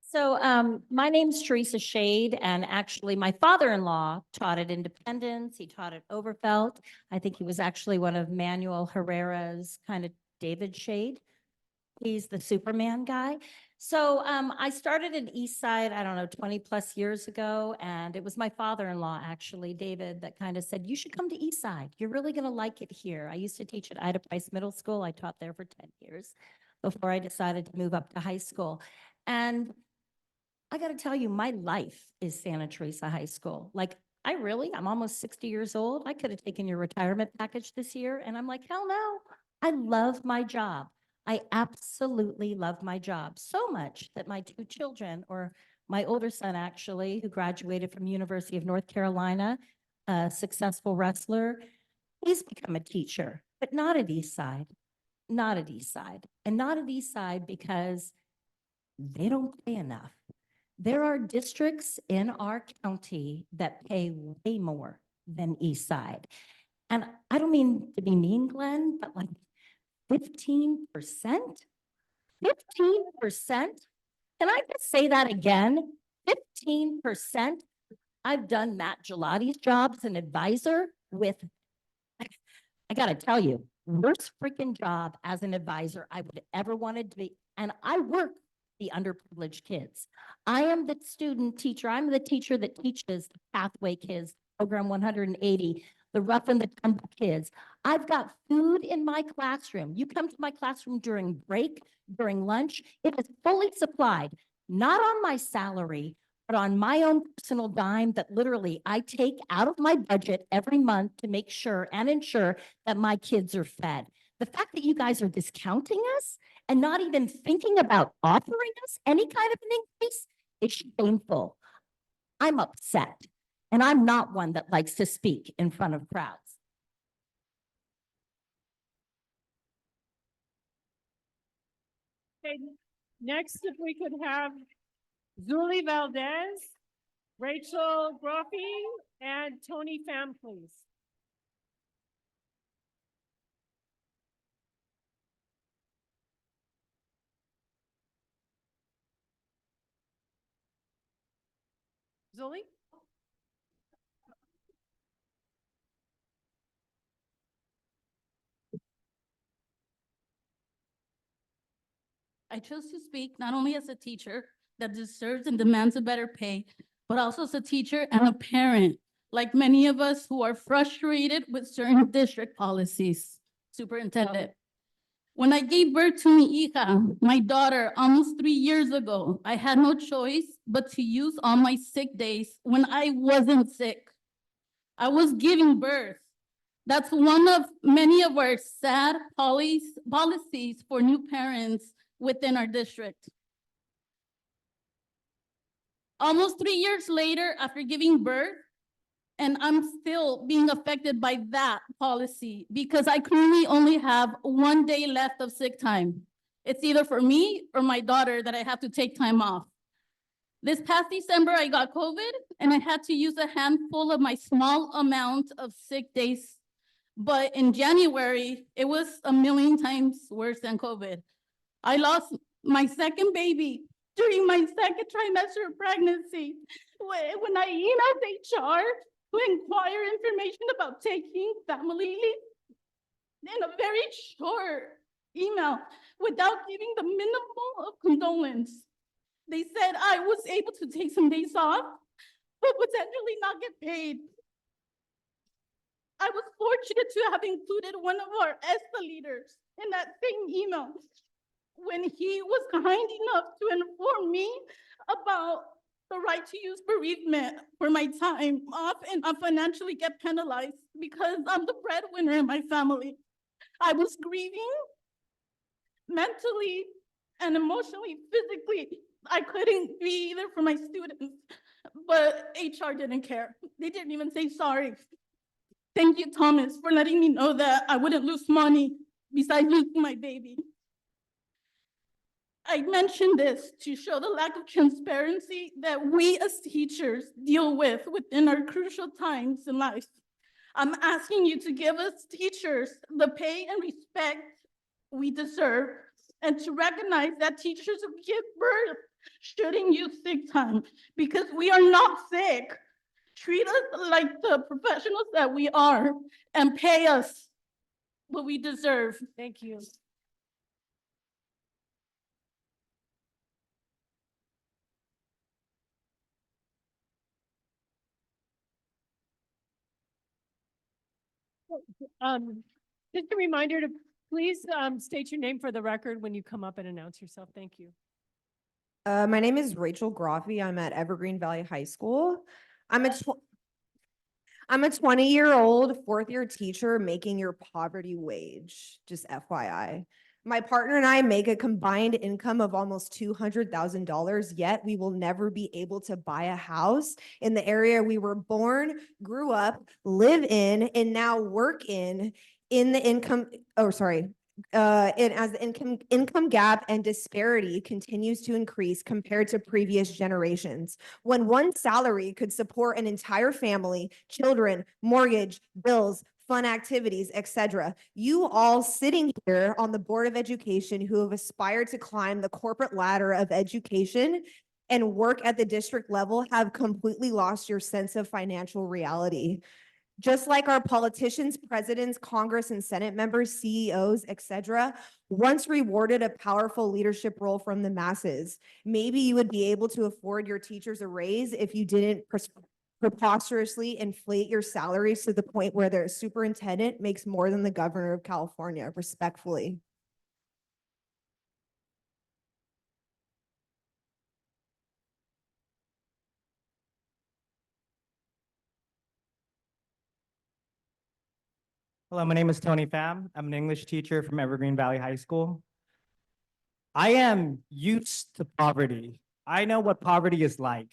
So my name's Teresa Shade, and actually my father-in-law taught at Independence. He taught at Overfelt. I think he was actually one of Manuel Herrera's kind of David Shade. He's the Superman guy. So I started in Eastside, I don't know, 20 plus years ago. And it was my father-in-law, actually, David, that kind of said, you should come to Eastside. You're really going to like it here. I used to teach at Ida Price Middle School. I taught there for 10 years before I decided to move up to high school. And I got to tell you, my life is Santa Teresa High School. Like, I'm almost 60 years old. I could have taken your retirement package this year. And I'm like, hell no, I love my job. I absolutely love my job so much that my two children, or my older son actually, who graduated from University of North Carolina, a successful wrestler, he's become a teacher, but not at Eastside, not at Eastside, and not at Eastside because they don't pay enough. There are districts in our county that pay way more than Eastside. And I don't mean to be mean, Glenn, but like 15%? 15%? Can I just say that again? 15%? I've done Matt Gelati's job as an advisor with, I gotta tell you, worst freaking job as an advisor I would ever wanted to be. And I work the underprivileged kids. I am the student teacher. I'm the teacher that teaches the Pathway kids, Program 180, the rough and the tumble kids. I've got food in my classroom. You come to my classroom during break, during lunch, it is fully supplied, not on my salary, but on my own personal dime that literally I take out of my budget every month to make sure and ensure that my kids are fed. The fact that you guys are discounting us and not even thinking about offering us any kind of an increase is shameful. I'm upset, and I'm not one that likes to speak in front of crowds. Okay, next, if we could have Zuli Valdez, Rachel Groffey, and Tony Pham, please. Zuli? I chose to speak not only as a teacher that deserves and demands a better pay, but also as a teacher and a parent, like many of us who are frustrated with certain district policies. Superintendent, when I gave birth to mi hija, my daughter, almost 3 years ago, I had no choice but to use all my sick days when I wasn't sick. I was giving birth. That's one of many of our sad policies for new parents within our district. Almost 3 years later, after giving birth, and I'm still being affected by that policy because I currently only have 1 day left of sick time. It's either for me or my daughter that I have to take time off. This past December, I got COVID and I had to use a handful of my small amount of sick days. But in January, it was a million times worse than COVID. I lost my second baby during my second trimester of pregnancy. When I emailed HR to inquire information about taking family leave, in a very short email, without giving the minimum of condolence, they said I was able to take some days off, but potentially not get paid. I was fortunate to have included one of our ESTA leaders in that same email when he was kind enough to inform me about the right to use bereavement for my time off and not financially get penalized because I'm the breadwinner in my family. I was grieving mentally and emotionally, physically. I couldn't be either for my students, but HR didn't care. They didn't even say sorry. Thank you, Thomas, for letting me know that I wouldn't lose money besides losing my baby. I mentioned this to show the lack of transparency that we as teachers deal with within our crucial times in life. I'm asking you to give us teachers the pay and respect we deserve and to recognize that teachers who give birth shouldn't use sick time because we are not sick. Treat us like the professionals that we are and pay us what we deserve. Thank you. Just a reminder to please state your name for the record when you come up and announce yourself. Thank you. My name is Rachel Groffey. I'm at Evergreen Valley High School. I'm a 20-year-old fourth-year teacher making your poverty wage, just FYI. My partner and I make a combined income of almost $200,000, yet we will never be able to buy a house in the area we were born, grew up, live in, and now work in the income, and as the income gap and disparity continues to increase compared to previous generations. When one salary could support an entire family, children, mortgage, bills, fun activities, etc. You all sitting here on the Board of Education who have aspired to climb the corporate ladder of education and work at the district level have completely lost your sense of financial reality. Just like our politicians, presidents, Congress and Senate members, CEOs, etc., once rewarded a powerful leadership role from the masses. Maybe you would be able to afford your teachers a raise if you didn't preposterously inflate your salaries to the point where their superintendent makes more than the governor of California, respectfully. Hello, my name is Tony Pham. I'm an English teacher from Evergreen Valley High School. I am used to poverty. I know what poverty is like.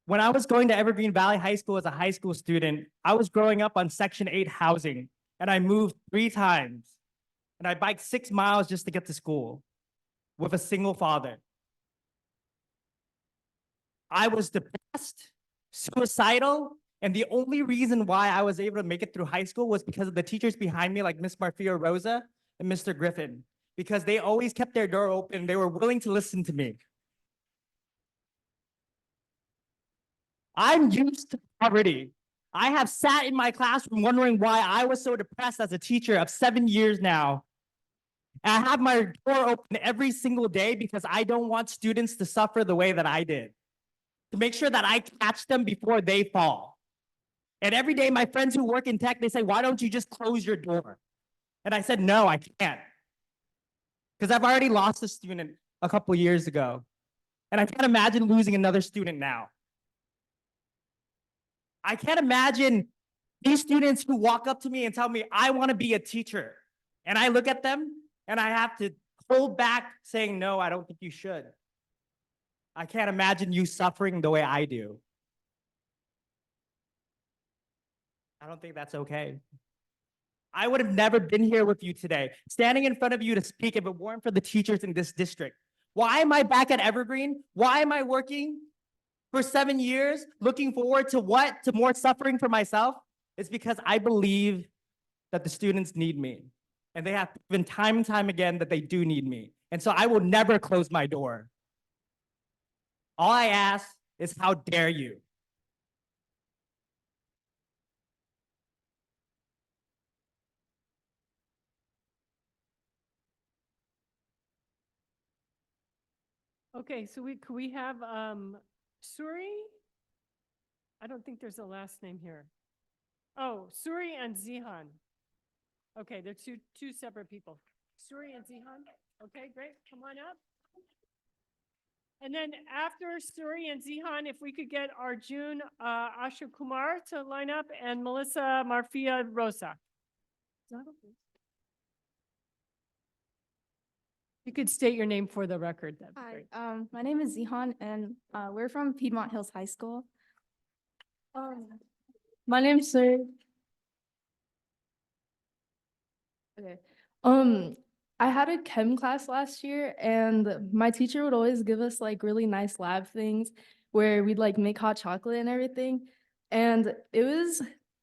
When I was going to Evergreen Valley High School as a high school student, I was growing up on Section 8 housing, and I moved 3 times. And I biked 6 miles just to get to school with a single father. I was depressed, suicidal, and the only reason why I was able to make it through high school was because of the teachers behind me, like Miss Marfia Rosa and Mr. Griffin, because they always kept their door open. They were willing to listen to me. I'm used to poverty. I have sat in my classroom wondering why I was so depressed as a teacher of 7 years now. And I have my door open every single day because I don't want students to suffer the way that I did, to make sure that I catch them before they fall. And every day, my friends who work in tech, they say, why don't you just close your door? And I said, no, I can't. Because I've already lost a student a couple years ago. And I can't imagine losing another student now. I can't imagine these students who walk up to me and tell me, I want to be a teacher. And I look at them and I have to hold back saying, no, I don't think you should. I can't imagine you suffering the way I do. I don't think that's okay. I would have never been here with you today, standing in front of you to speak if it weren't for the teachers in this district. Why am I back at Evergreen? Why am I working for 7 years, looking forward to what? To more suffering for myself? It's because I believe that the students need me. And they have proven time and time again that they do need me. And so I will never close my door. All I ask is, how dare you? Okay, so could we have, Suri? I don't think there's a last name here. Oh, Suri and Zihan. Okay, they're two separate people. Suri and Zihan. Okay, great. Come on up. And then after Suri and Zihan, if we could get Arjun Ashu Kumar to line up and Melissa Marfia Rosa. Is that okay? You could state your name for the record. That'd be great. My name is Zihan, and we're from Piedmont Hills High School. My name is Sir. Okay. I had a chem class last year, and my teacher would always give us like really nice lab things where we'd like make hot chocolate and everything. And it was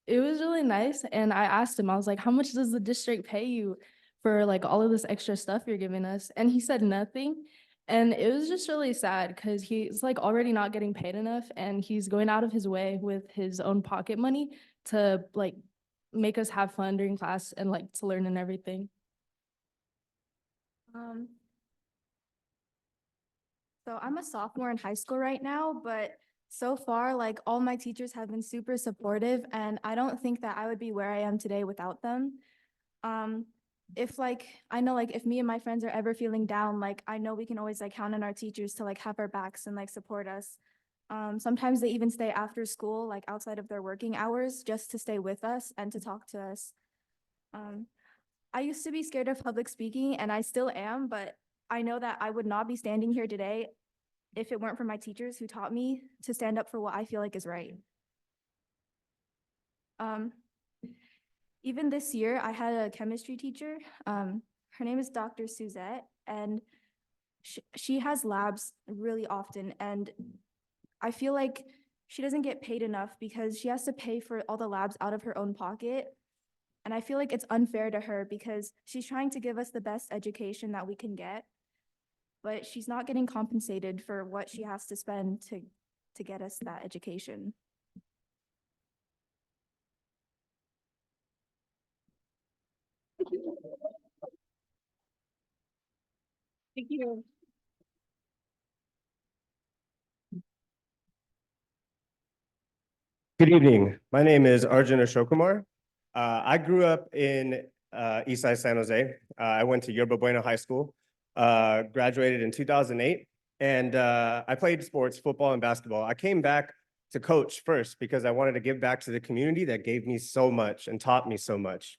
really nice. And I asked him, I was like, how much does the district pay you for like all of this extra stuff you're giving us? And he said nothing. And it was just really sad because he's like already not getting paid enough, and he's going out of his way with his own pocket money to like make us have fun during class and like to learn and everything. So I'm a sophomore in high school right now, but so far, like all my teachers have been super supportive, and I don't think that I would be where I am today without them. If like, I know like if me and my friends are ever feeling down, like I know we can always like count on our teachers to like have our backs and like support us. Sometimes they even stay after school, like outside of their working hours, just to stay with us and to talk to us. I used to be scared of public speaking, and I still am, but I know that I would not be standing here today if it weren't for my teachers who taught me to stand up for what I feel like is right. Even this year, I had a chemistry teacher. Her name is Dr. Suzette, and she has labs really often, and I feel like she doesn't get paid enough because she has to pay for all the labs out of her own pocket. And I feel like it's unfair to her because she's trying to give us the best education that we can get, but she's not getting compensated for what she has to spend to get us that education. Thank you. Good evening. My name is Arjun Ashokumar. I grew up in Eastside San Jose. I went to Yerba Buena High School, graduated in 2008, and I played sports, football and basketball. I came back to coach first because I wanted to give back to the community that gave me so much and taught me so much.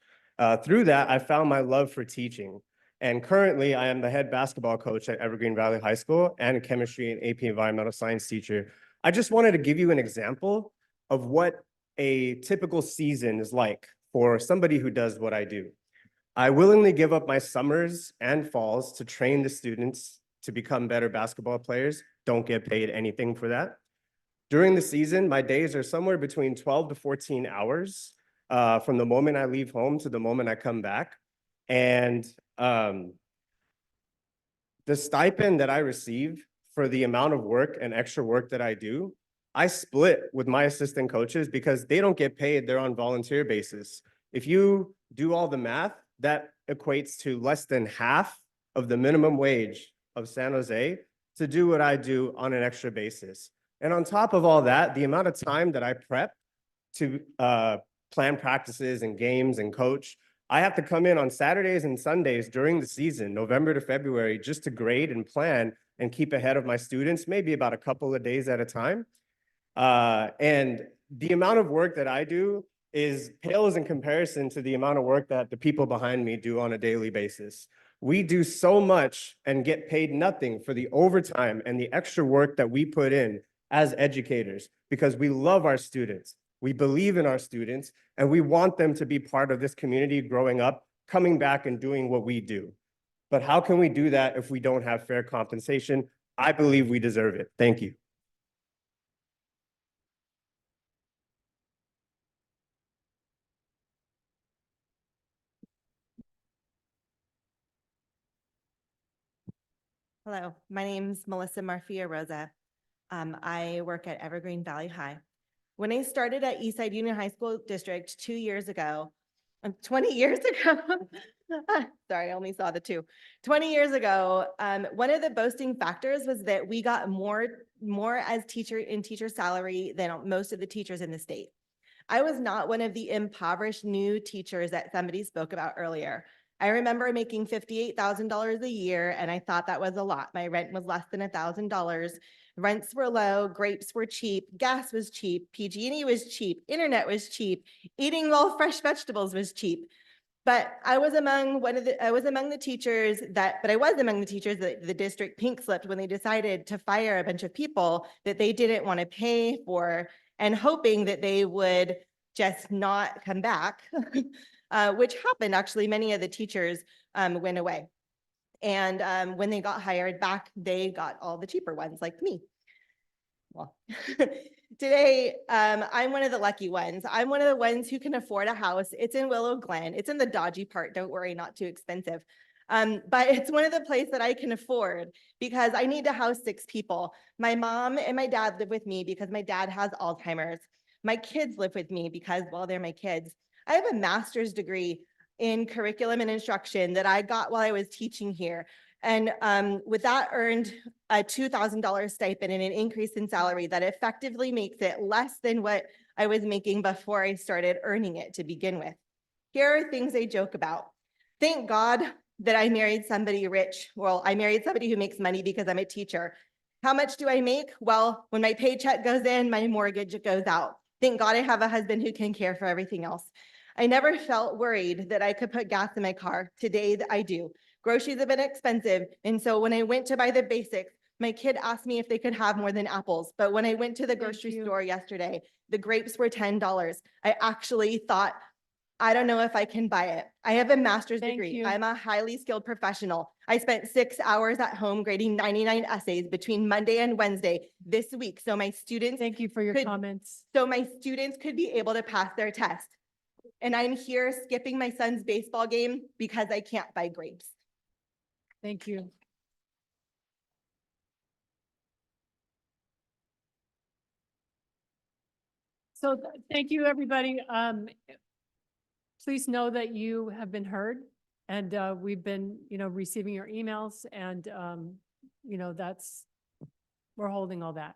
Through that, I found my love for teaching. And currently, I am the head basketball coach at Evergreen Valley High School and a chemistry and AP environmental science teacher. I just wanted to give you an example of what a typical season is like for somebody who does what I do. I willingly give up my summers and falls to train the students to become better basketball players. Don't get paid anything for that. During the season, my days are somewhere between 12 to 14 hours from the moment I leave home to the moment I come back. And the stipend that I receive for the amount of work and extra work that I do, I split with my assistant coaches because they don't get paid, they're on volunteer basis. If you do all the math, that equates to less than half of the minimum wage of San Jose to do what I do on an extra basis. And on top of all that, the amount of time that I prep to plan practices and games and coach, I have to come in on Saturdays and Sundays during the season, November to February, just to grade and plan and keep ahead of my students, maybe about a couple of days at a time. And the amount of work that I do pales in comparison to the amount of work that the people behind me do on a daily basis. We do so much and get paid nothing for the overtime and the extra work that we put in as educators because we love our students. We believe in our students and we want them to be part of this community growing up, coming back and doing what we do. But how can we do that if we don't have fair compensation? I believe we deserve it. Thank you. Hello, my name's Melissa Marfia Rosa. I work at Evergreen Valley High. When I started at Eastside Union High School District 2 years ago, 20 years ago, sorry, I only saw the two. 20 years ago, one of the boasting factors was that we got more as teacher salary than most of the teachers in the state. I was not one of the impoverished new teachers that somebody spoke about earlier. I remember making $58,000 a year, and I thought that was a lot. My rent was less than $1,000. Rents were low, grapes were cheap, gas was cheap, PG&E was cheap, internet was cheap, eating all fresh vegetables was cheap. But I was among the teachers that the district pink slipped when they decided to fire a bunch of people that they didn't want to pay for, and hoping that they would just not come back, which happened. Actually, many of the teachers went away. And when they got hired back, they got all the cheaper ones like me. Well, today, I'm one of the lucky ones. I'm one of the ones who can afford a house. It's in Willow Glen. It's in the dodgy part. Don't worry, not too expensive. But it's one of the places that I can afford because I need to house 6 people. My mom and my dad live with me because my dad has Alzheimer's. My kids live with me because, well, they're my kids. I have a master's degree in curriculum and instruction that I got while I was teaching here. And with that earned a $2,000 stipend and an increase in salary that effectively makes it less than what I was making before I started earning it to begin with. Here are things I joke about. Thank God that I married somebody rich. Well, I married somebody who makes money because I'm a teacher. How much do I make? Well, when my paycheck goes in, my mortgage goes out. Thank God I have a husband who can care for everything else. I never felt worried that I could put gas in my car. Today I do. Groceries have been expensive. And so when I went to buy the basics, my kid asked me if they could have more than apples. But when I went to the grocery store yesterday, the grapes were $10. I actually thought, I don't know if I can buy it. I have a master's degree. I'm a highly skilled professional. I spent 6 hours at home grading 99 essays between Monday and Wednesday this week. So my students. Thank you for your comments. So my students could be able to pass their test. And I'm here skipping my son's baseball game because I can't buy grapes. Thank you. So thank you, everybody. Please know that you have been heard, and we've been, receiving your emails, and we're holding all that.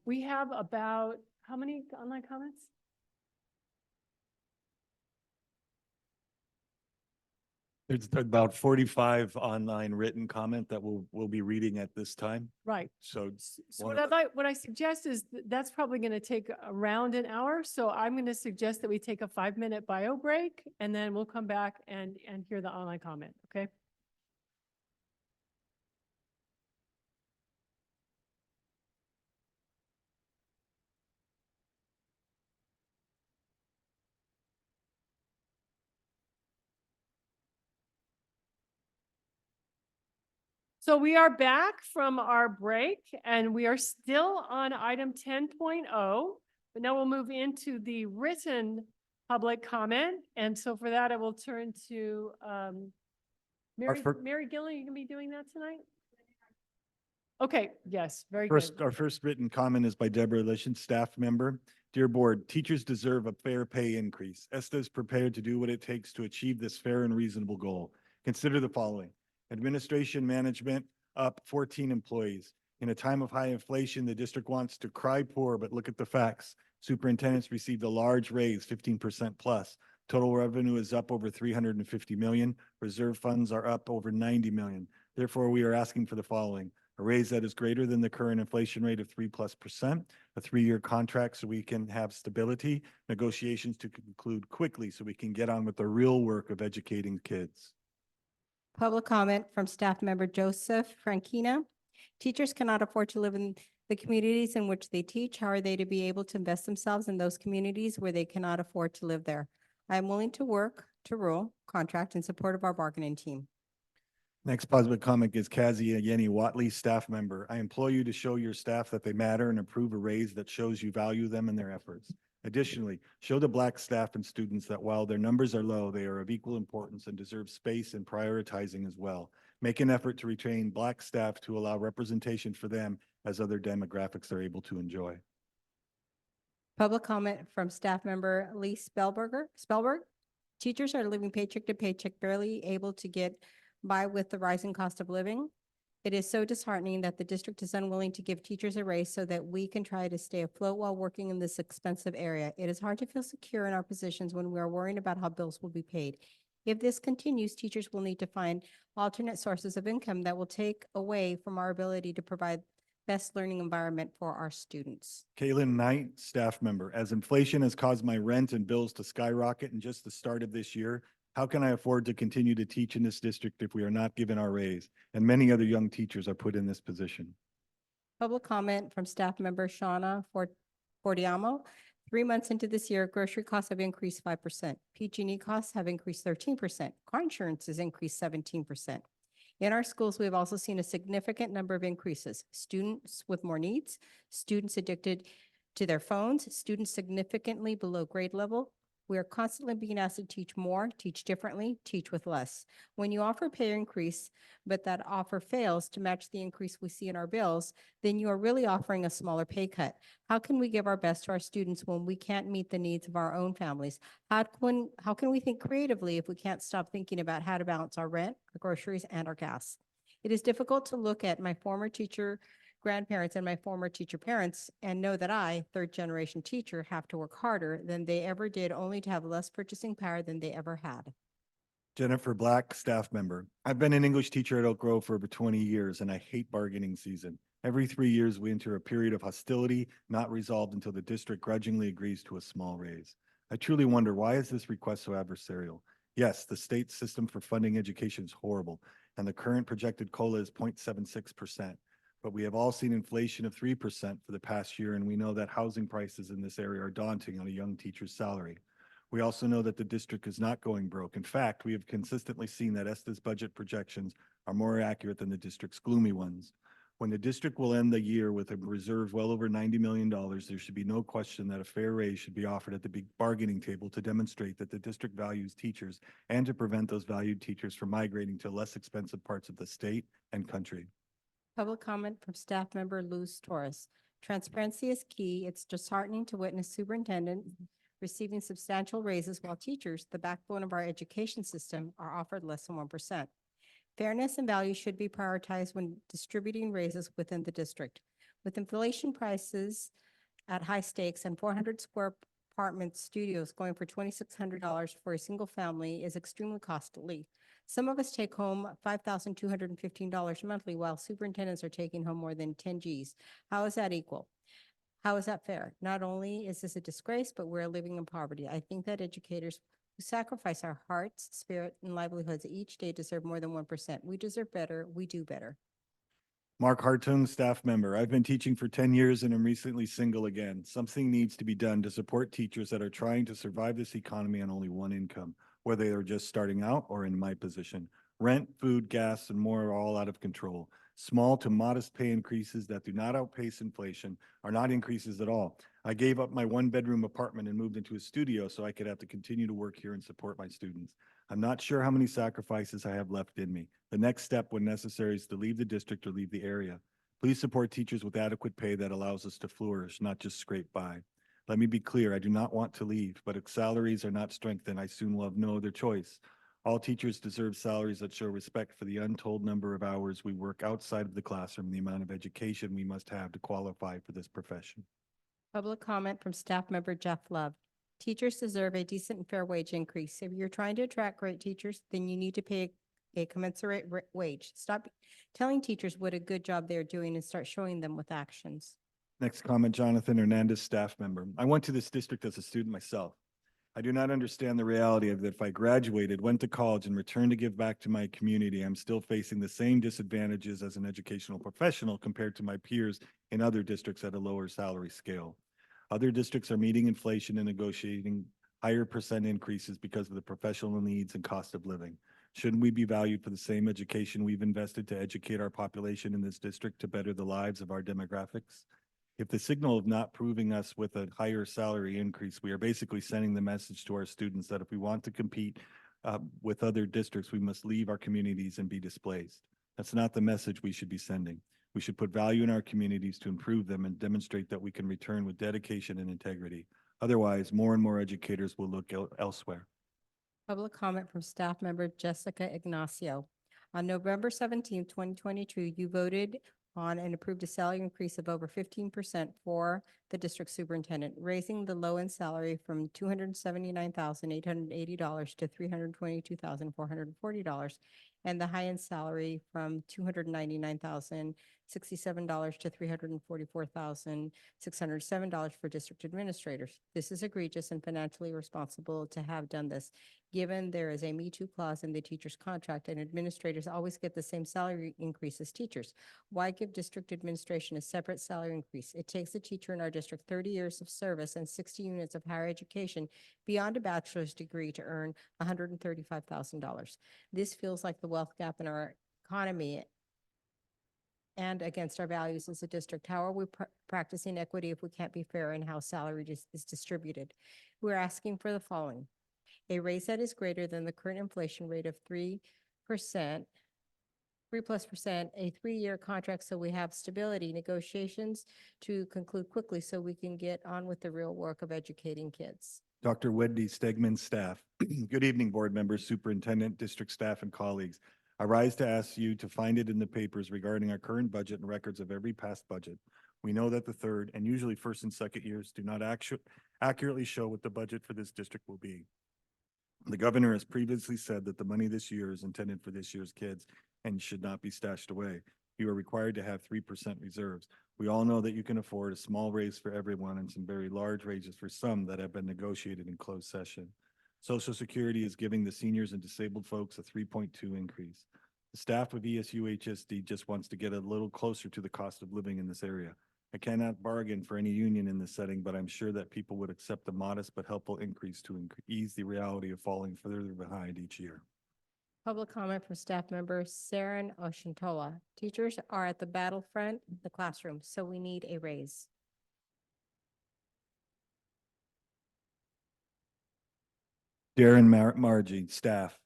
We have about how many online comments? There's about 45 online written comment that we'll be reading at this time. Right. So what I suggest is that's probably going to take around an hour. So I'm going to suggest that we take a 5-minute bio break, and then we'll come back and hear the online comment. Okay. So we are back from our break, and we are still on item 10.0, but now we'll move into the written public comment. And so for that, I will turn to Mary Gillen. You gonna be doing that tonight? Okay, yes, very good. Our first written comment is by Deborah Lishan, staff member. Dear board, teachers deserve a fair pay increase. ESTA is prepared to do what it takes to achieve this fair and reasonable goal. Consider the following. Administration management up 14 employees. In a time of high inflation, the district wants to cry poor, but look at the facts. Superintendents received a large raise, 15% plus. Total revenue is up over 350 million. Reserve funds are up over 90 million. Therefore, we are asking for the following. A raise that is greater than the current inflation rate of 3+%, a 3-year contract so we can have stability, negotiations to conclude quickly so we can get on with the real work of educating kids. Public comment from staff member Joseph Franchina. Teachers cannot afford to live in the communities in which they teach. How are they to be able to invest themselves in those communities where they cannot afford to live there? I am willing to work to rule, contract in support of our bargaining team. Next positive comment is Kazia Yeni Watley, staff member. I implore you to show your staff that they matter and approve a raise that shows you value them and their efforts. Additionally, show the Black staff and students that while their numbers are low, they are of equal importance and deserve space and prioritizing as well. Make an effort to retain Black staff to allow representation for them as other demographics are able to enjoy. Public comment from staff member Lee Spellberg. Teachers are living paycheck to paycheck, barely able to get by with the rising cost of living. It is so disheartening that the district is unwilling to give teachers a raise so that we can try to stay afloat while working in this expensive area. It is hard to feel secure in our positions when we are worrying about how bills will be paid. If this continues, teachers will need to find alternate sources of income that will take away from our ability to provide best learning environment for our students. Kaylin Knight, staff member. As inflation has caused my rent and bills to skyrocket in just the start of this year, how can I afford to continue to teach in this district if we are not given our raise? And many other young teachers are put in this position. Public comment from staff member Shauna Fordiamo. 3 months into this year, grocery costs have increased 5%. PG&E costs have increased 13%. Car insurance has increased 17%. In our schools, we have also seen a significant number of increases. Students with more needs, students addicted to their phones, students significantly below grade level. We are constantly being asked to teach more, teach differently, teach with less. When you offer a pay increase, but that offer fails to match the increase we see in our bills, then you are really offering a smaller pay cut. How can we give our best to our students when we can't meet the needs of our own families? How can we think creatively if we can't stop thinking about how to balance our rent, our groceries, and our gas? It is difficult to look at my former teacher grandparents and my former teacher parents and know that I, third generation teacher, have to work harder than they ever did, only to have less purchasing power than they ever had. Jennifer Black, staff member. I've been an English teacher at Oak Grove for over 20 years, and I hate bargaining season. Every 3 years, we enter a period of hostility not resolved until the district grudgingly agrees to a small raise. I truly wonder, why is this request so adversarial? Yes, the state system for funding education is horrible, and the current projected COLA is 0.76%. But we have all seen inflation of 3% for the past year, and we know that housing prices in this area are daunting on a young teacher's salary. We also know that the district is not going broke. In fact, we have consistently seen that ESTA's budget projections are more accurate than the district's gloomy ones. When the district will end the year with a reserve well over $90 million, there should be no question that a fair raise should be offered at the big bargaining table to demonstrate that the district values teachers and to prevent those valued teachers from migrating to less expensive parts of the state and country. Public comment from staff member Luz Torres. Transparency is key. It's disheartening to witness superintendents receiving substantial raises while teachers, the backbone of our education system, are offered less than 1%. Fairness and value should be prioritized when distributing raises within the district. With inflation prices at high stakes and 400 square apartment studios going for $2,600 for a single family is extremely costly. Some of us take home $5,215 monthly, while superintendents are taking home more than 10 Gs. How is that equal? How is that fair? Not only is this a disgrace, but we're living in poverty. I think that educators who sacrifice our hearts, spirit, and livelihoods each day deserve more than 1%. We deserve better. We do better. Mark Hartung, staff member. I've been teaching for 10 years and I'm recently single again. Something needs to be done to support teachers that are trying to survive this economy on only one income, whether they're just starting out or in my position. Rent, food, gas, and more are all out of control. Small to modest pay increases that do not outpace inflation are not increases at all. I gave up my one-bedroom apartment and moved into a studio so I could have to continue to work here and support my students. I'm not sure how many sacrifices I have left in me. The next step when necessary is to leave the district or leave the area. Please support teachers with adequate pay that allows us to flourish, not just scrape by. Let me be clear, I do not want to leave, but if salaries are not strengthened, I soon will have no other choice. All teachers deserve salaries that show respect for the untold number of hours we work outside of the classroom and the amount of education we must have to qualify for this profession. Public comment from staff member Jeff Love. Teachers deserve a decent and fair wage increase. If you're trying to attract great teachers, then you need to pay a commensurate wage. Stop telling teachers what a good job they're doing and start showing them with actions. Next comment, Jonathan Hernandez, staff member. I went to this district as a student myself. I do not understand the reality of that if I graduated, went to college, and returned to give back to my community, I'm still facing the same disadvantages as an educational professional compared to my peers in other districts at a lower salary scale. Other districts are meeting inflation and negotiating higher percent increases because of the professional needs and cost of living. Shouldn't we be valued for the same education we've invested to educate our population in this district to better the lives of our demographics? If the signal of not proving us with a higher salary increase, we are basically sending the message to our students that if we want to compete with other districts, we must leave our communities and be displaced. That's not the message we should be sending. We should put value in our communities to improve them and demonstrate that we can return with dedication and integrity. Otherwise, more and more educators will look elsewhere. Public comment from staff member Jessica Ignacio. On November 17th, 2022, you voted on and approved a salary increase of over 15% for the district superintendent, raising the low-end salary from $279,880 to $322,440, and the high-end salary from $299,067 to $344,607 for district administrators. This is egregious and financially irresponsible to have done this, given there is a Me Too clause in the teacher's contract and administrators always get the same salary increase as teachers. Why give district administration a separate salary increase? It takes a teacher in our district 30 years of service and 60 units of higher education beyond a bachelor's degree to earn $135,000. This feels like the wealth gap in our economy and against our values as a district. How are we practicing equity if we can't be fair in how salary is distributed? We're asking for the following: a raise that is greater than the current inflation rate of 3%, 3+%, a 3-year contract so we have stability, negotiations to conclude quickly so we can get on with the real work of educating kids. Dr. Wendy Stegman, staff. Good evening, board members, superintendent, district staff, and colleagues. I rise to ask you to find it in the papers regarding our current budget and records of every past budget. We know that the third and usually first and second years do not accurately show what the budget for this district will be. The governor has previously said that the money this year is intended for this year's kids and should not be stashed away. You are required to have 3% reserves. We all know that you can afford a small raise for everyone and some very large raises for some that have been negotiated in closed session. Social Security is giving the seniors and disabled folks a 3.2 increase. The staff of ESUHSD just wants to get a little closer to the cost of living in this area. I cannot bargain for any union in this setting, but I'm sure that people would accept a modest but helpful increase to ease the reality of falling further behind each year. Public comment from staff member Saren Oshintola. Teachers are at the battlefront, the classroom, so we need a raise. Darren Margie, staff.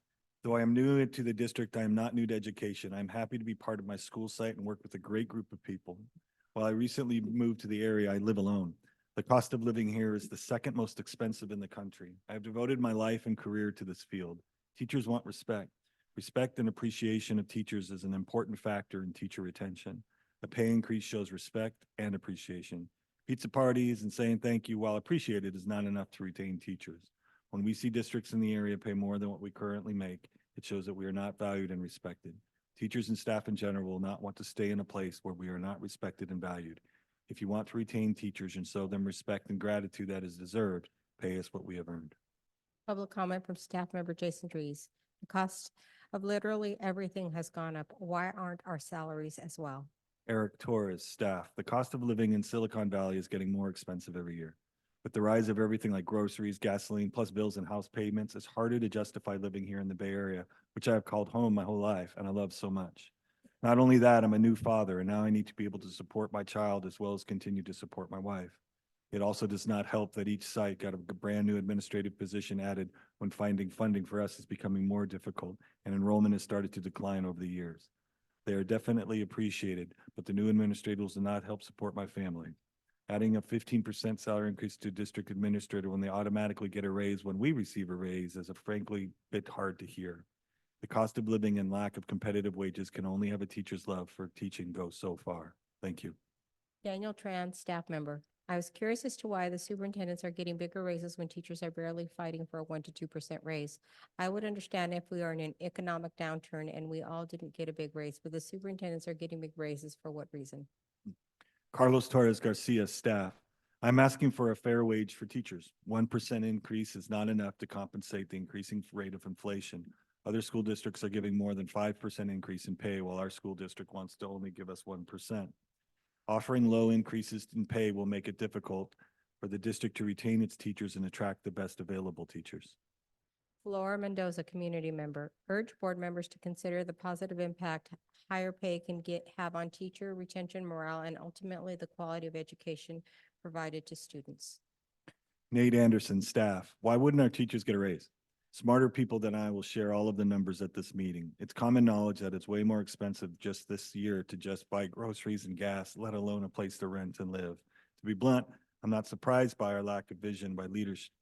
Though I am new to the district, I am not new to education. I'm happy to be part of my school site and work with a great group of people. While I recently moved to the area, I live alone. The cost of living here is the second most expensive in the country. I have devoted my life and career to this field. Teachers want respect. Respect and appreciation of teachers is an important factor in teacher retention. A pay increase shows respect and appreciation. Pizza parties and saying thank you while appreciated is not enough to retain teachers. When we see districts in the area pay more than what we currently make, it shows that we are not valued and respected. Teachers and staff in general will not want to stay in a place where we are not respected and valued. If you want to retain teachers and show them respect and gratitude that is deserved, pay us what we have earned. Public comment from staff member Jason Dries. The cost of literally everything has gone up. Why aren't our salaries as well? Eric Torres, staff. The cost of living in Silicon Valley is getting more expensive every year. With the rise of everything like groceries, gasoline, plus bills and house payments, it's harder to justify living here in the Bay Area, which I have called home my whole life and I love so much. Not only that, I'm a new father and now I need to be able to support my child as well as continue to support my wife. It also does not help that each site got a brand new administrative position added when finding funding for us is becoming more difficult and enrollment has started to decline over the years. They are definitely appreciated, but the new administrators will not help support my family. Adding a 15% salary increase to district administrator when they automatically get a raise when we receive a raise is frankly bit hard to hear. The cost of living and lack of competitive wages can only have a teacher's love for teaching go so far. Thank you. Daniel Tran, staff member. I was curious as to why the superintendents are getting bigger raises when teachers are barely fighting for a 1 to 2% raise. I would understand if we are in an economic downturn and we all didn't get a big raise, but the superintendents are getting big raises for what reason? Carlos Torres Garcia, staff. I'm asking for a fair wage for teachers. 1% increase is not enough to compensate the increasing rate of inflation. Other school districts are giving more than 5% increase in pay, while our school district wants to only give us 1%. Offering low increases in pay will make it difficult for the district to retain its teachers and attract the best available teachers. Flora Mendoza, community member. Urge board members to consider the positive impact higher pay can have on teacher retention, morale, and ultimately the quality of education provided to students. Nate Anderson, staff. Why wouldn't our teachers get a raise? Smarter people than I will share all of the numbers at this meeting. It's common knowledge that it's way more expensive just this year to just buy groceries and gas, let alone a place to rent and live. To be blunt, I'm not surprised by our lack of vision by leadership,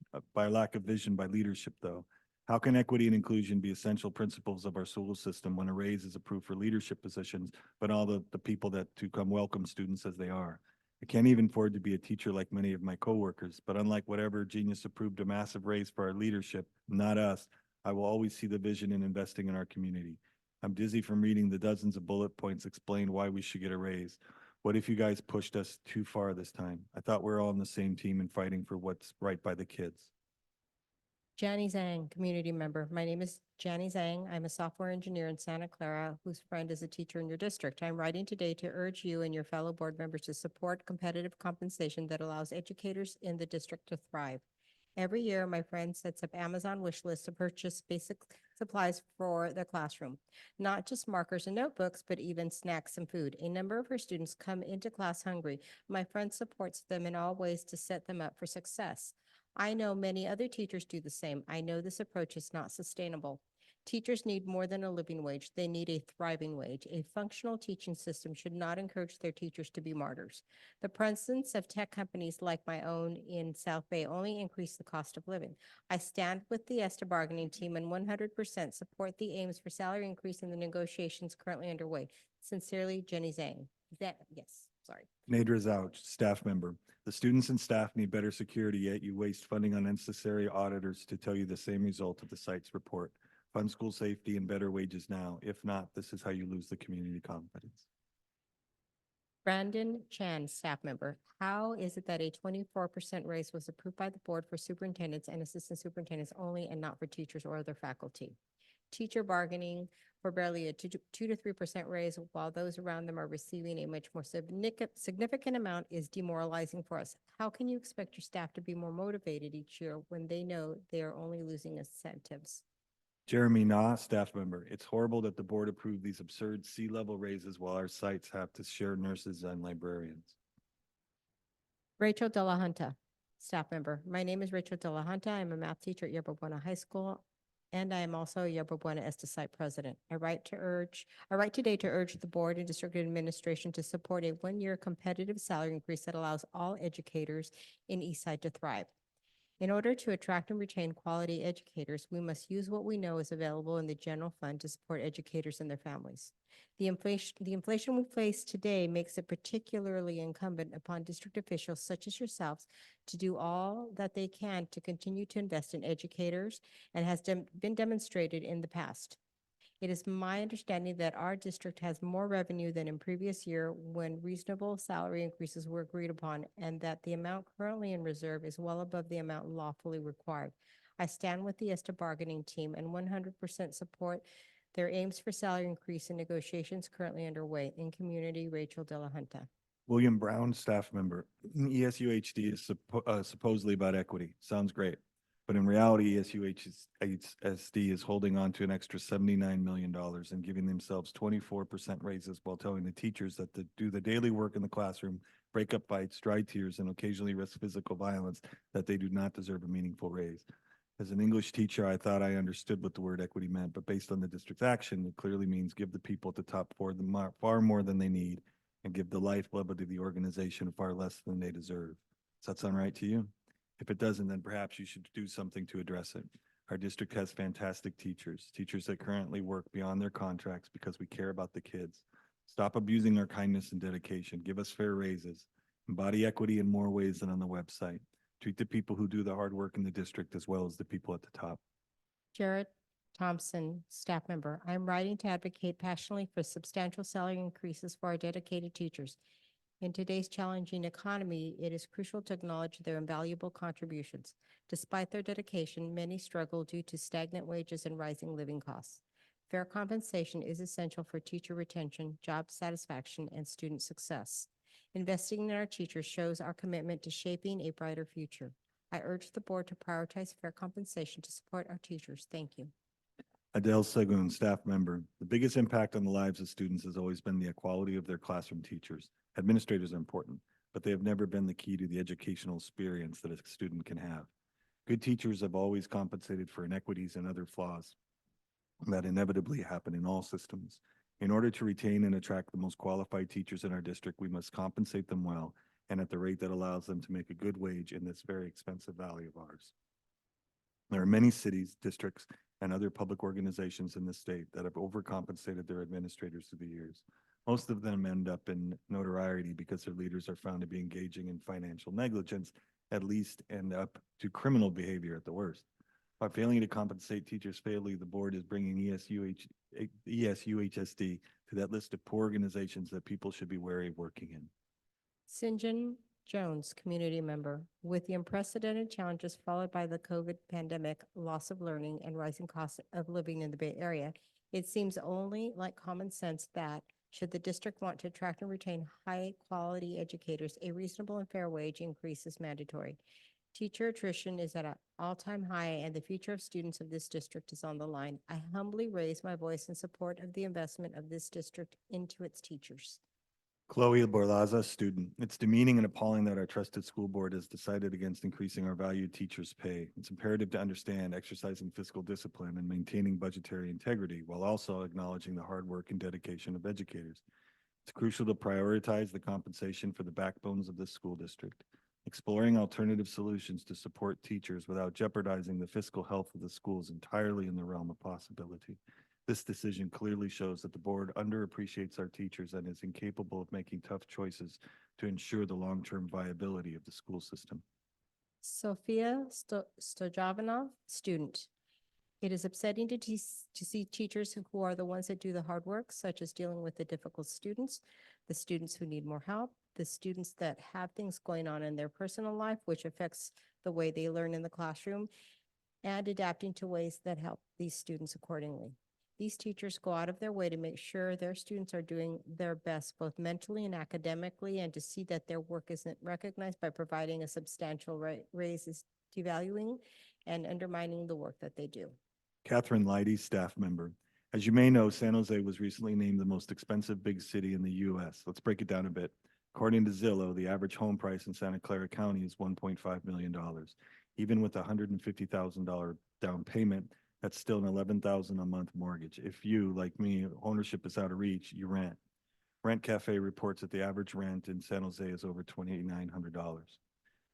though. How can equity and inclusion be essential principles of our school system when a raise is approved for leadership positions, but all the people that to come welcome students as they are? I can't even afford to be a teacher like many of my coworkers, but unlike whatever genius approved a massive raise for our leadership, not us, I will always see the vision in investing in our community. I'm dizzy from reading the dozens of bullet points explain why we should get a raise. What if you guys pushed us too far this time? I thought we were all on the same team and fighting for what's right by the kids. Jani Zhang, community member. My name is Jani Zhang. I'm a software engineer in Santa Clara whose friend is a teacher in your district. I'm writing today to urge you and your fellow board members to support competitive compensation that allows educators in the district to thrive. Every year, my friend sets up Amazon wish lists to purchase basic supplies for their classroom, not just markers and notebooks, but even snacks and food. A number of her students come into class hungry. My friend supports them in all ways to set them up for success. I know many other teachers do the same. I know this approach is not sustainable. Teachers need more than a living wage. They need a thriving wage. A functional teaching system should not encourage their teachers to be martyrs. The presence of tech companies like my own in South Bay only increase the cost of living. I stand with the ESTA bargaining team and 100% support the aims for salary increase in the negotiations currently underway. Sincerely, Jenny Zhang. Yes, sorry. Nadra Zouch, staff member. The students and staff need better security, yet you waste funding on unnecessary auditors to tell you the same result of the site's report. Fund school safety and better wages now. If not, this is how you lose the community confidence. Brandon Chan, staff member. How is it that a 24% raise was approved by the board for superintendents and assistant superintendents only and not for teachers or other faculty? Teacher bargaining for barely a 2 to 3% raise while those around them are receiving a much more significant amount is demoralizing for us. How can you expect your staff to be more motivated each year when they know they are only losing incentives? Jeremy Na, staff member. It's horrible that the board approved these absurd C-level raises while our sites have to share nurses and librarians. Rachel De La Junta, staff member. My name is Rachel De La Junta. I'm a math teacher at Yerba Buena High School, and I am also a Yerba Buena ESTA site president. I write today to urge the board and district administration to support a one-year competitive salary increase that allows all educators in Eastside to thrive. In order to attract and retain quality educators, we must use what we know is available in the general fund to support educators and their families. The inflation we face today makes it particularly incumbent upon district officials such as yourselves to do all that they can to continue to invest in educators and has been demonstrated in the past. It is my understanding that our district has more revenue than in previous year when reasonable salary increases were agreed upon, and that the amount currently in reserve is well above the amount lawfully required. I stand with the ESTA bargaining team and 100% support their aims for salary increase in negotiations currently underway. In community, Rachel De La Junta. William Brown, staff member. ESUHD is supposedly about equity. Sounds great. But in reality, ESUHSD is holding on to an extra $79 million and giving themselves 24% raises while telling the teachers that to do the daily work in the classroom, break up fights, dry tears, and occasionally risk physical violence, that they do not deserve a meaningful raise. As an English teacher, I thought I understood what the word equity meant, but based on the district's action, it clearly means give the people at the top far more than they need and give the lifeblood to the organization far less than they deserve. Does that sound right to you? If it doesn't, then perhaps you should do something to address it. Our district has fantastic teachers that currently work beyond their contracts because we care about the kids. Stop abusing our kindness and dedication. Give us fair raises. Embody equity in more ways than on the website. Treat the people who do the hard work in the district as well as the people at the top. Jared Thompson, staff member. I'm writing to advocate passionately for substantial salary increases for our dedicated teachers. In today's challenging economy, it is crucial to acknowledge their invaluable contributions. Despite their dedication, many struggle due to stagnant wages and rising living costs. Fair compensation is essential for teacher retention, job satisfaction, and student success. Investing in our teachers shows our commitment to shaping a brighter future. I urge the board to prioritize fair compensation to support our teachers. Thank you. Adele Segun, staff member. The biggest impact on the lives of students has always been the quality of their classroom teachers. Administrators are important, but they have never been the key to the educational experience that a student can have. Good teachers have always compensated for inequities and other flaws that inevitably happen in all systems. In order to retain and attract the most qualified teachers in our district, we must compensate them well and at the rate that allows them to make a good wage in this very expensive valley of ours. There are many cities, districts, and other public organizations in the state that have overcompensated their administrators through the years. Most of them end up in notoriety because their leaders are found to be engaging in financial negligence, at least, and up to criminal behavior at the worst. By failing to compensate teachers fairly, the board is bringing ESUHSD to that list of poor organizations that people should be wary of working in. St. John Jones, community member. With the unprecedented challenges followed by the COVID pandemic, loss of learning, and rising costs of living in the Bay Area, it seems only like common sense that should the district want to attract and retain high-quality educators, a reasonable and fair wage increase is mandatory. Teacher attrition is at an all-time high, and the future of students of this district is on the line. I humbly raise my voice in support of the investment of this district into its teachers. Chloe Borlaza, student. It's demeaning and appalling that our trusted school board has decided against increasing our valued teachers' pay. It's imperative to understand exercising fiscal discipline and maintaining budgetary integrity while also acknowledging the hard work and dedication of educators. It's crucial to prioritize the compensation for the backbones of this school district. Exploring alternative solutions to support teachers without jeopardizing the fiscal health of the school is entirely in the realm of possibility. This decision clearly shows that the board underappreciates our teachers and is incapable of making tough choices to ensure the long-term viability of the school system. Sophia Stojanov, student. It is upsetting to see teachers who are the ones that do the hard work, such as dealing with the difficult students, the students who need more help, the students that have things going on in their personal life, which affects the way they learn in the classroom, and adapting to ways that help these students accordingly. These teachers go out of their way to make sure their students are doing their best, both mentally and academically, and to see that their work isn't recognized by providing a substantial raise is devaluing and undermining the work that they do. Catherine Leidy, staff member. As you may know, San Jose was recently named the most expensive big city in the U.S. Let's break it down a bit. According to Zillow, the average home price in Santa Clara County is $1.5 million. Even with a $150,000 down payment, that's still an $11,000 a month mortgage. If you, like me, ownership is out of reach, you rent. Rent Cafe reports that the average rent in San Jose is over $2,900.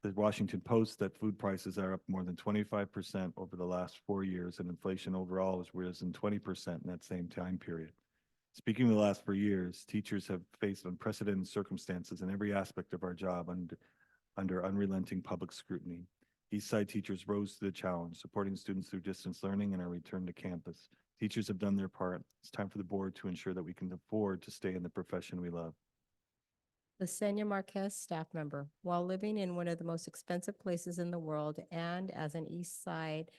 The Washington Post that food prices are up more than 25% over the last 4 years, and inflation overall has risen 20% in that same time period. Speaking of the last 4 years, teachers have faced unprecedented circumstances in every aspect of our job under unrelenting public scrutiny. Eastside teachers rose to the challenge, supporting students through distance learning and our return to campus. Teachers have done their part. It's time for the board to ensure that we can afford to stay in the profession we love. Lasenia Marquez, staff member. While living in one of the most expensive places in the world and as an East Side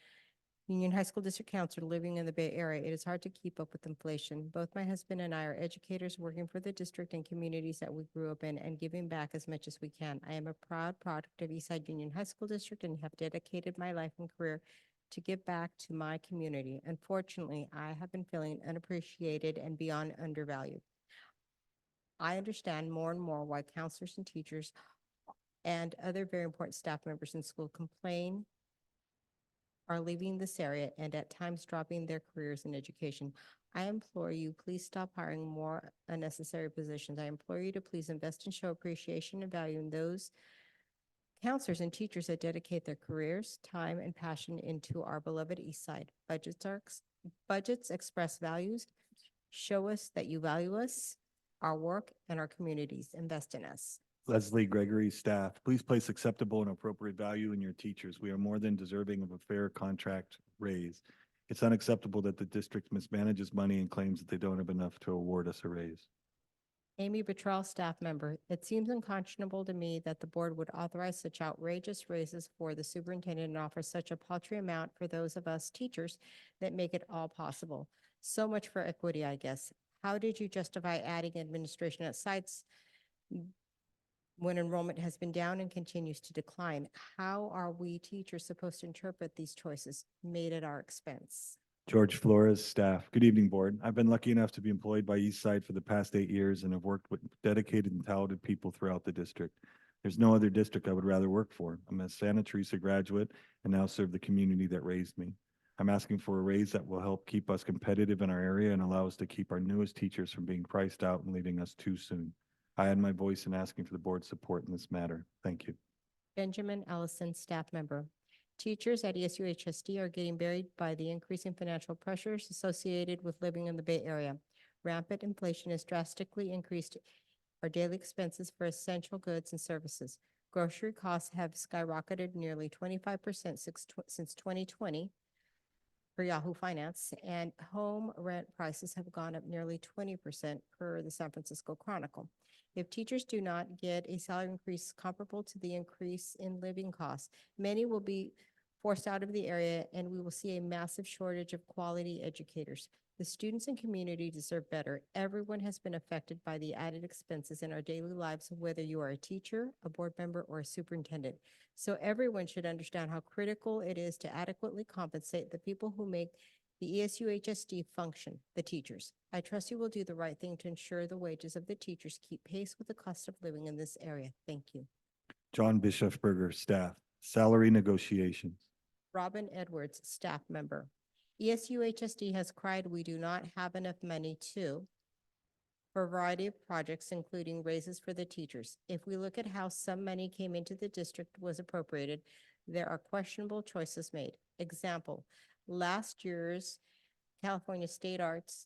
Union High School District counselor living in the Bay Area, it is hard to keep up with inflation. Both my husband and I are educators working for the district and communities that we grew up in and giving back as much as we can. I am a proud product of Eastside Union High School District and have dedicated my life and career to give back to my community. Unfortunately, I have been feeling unappreciated and beyond undervalued. I understand more and more why counselors and teachers and other very important staff members in school complain, are leaving this area, and at times dropping their careers in education. I implore you, please stop hiring more unnecessary positions. I implore you to please invest and show appreciation and value in those counselors and teachers that dedicate their careers, time, and passion into our beloved East Side. Budgets express values. Show us that you value us, our work, and our communities. Invest in us. Leslie Gregory, staff, please place acceptable and appropriate value in your teachers. We are more than deserving of a fair contract raise. It's unacceptable that the district mismanages money and claims that they don't have enough to award us a raise. Amy Betrell, staff member. It seems unconscionable to me that the board would authorize such outrageous raises for the superintendent and offer such a paltry amount for those of us teachers that make it all possible. So much for equity, I guess. How did you justify adding administration at sites when enrollment has been down and continues to decline? How are we teachers supposed to interpret these choices made at our expense? George Flores, staff. Good evening, board. I've been lucky enough to be employed by Eastside for the past 8 years and have worked with dedicated and talented people throughout the district. There's no other district I would rather work for. I'm a Santa Teresa graduate and now serve the community that raised me. I'm asking for a raise that will help keep us competitive in our area and allow us to keep our newest teachers from being priced out and leaving us too soon. I add my voice in asking for the board's support in this matter. Thank you. Benjamin Ellison, staff member. Teachers at ESUHSD are getting buried by the increasing financial pressures associated with living in the Bay Area. Rampant inflation has drastically increased our daily expenses for essential goods and services. Grocery costs have skyrocketed nearly 25% since 2020 for Yahoo Finance, and home rent prices have gone up nearly 20% per the San Francisco Chronicle. If teachers do not get a salary increase comparable to the increase in living costs, many will be forced out of the area, and we will see a massive shortage of quality educators. The students and community deserve better. Everyone has been affected by the added expenses in our daily lives, whether you are a teacher, a board member, or a superintendent. So everyone should understand how critical it is to adequately compensate the people who make the ESUHSD function, the teachers. I trust you will do the right thing to ensure the wages of the teachers keep pace with the cost of living in this area. Thank you. John Bischofberger, staff. Salary negotiations. Robin Edwards, staff member. ESUHSD has cried we do not have enough money for a variety of projects, including raises for the teachers. If we look at how some money came into the district was appropriated, there are questionable choices made. Example, last year's California State Arts,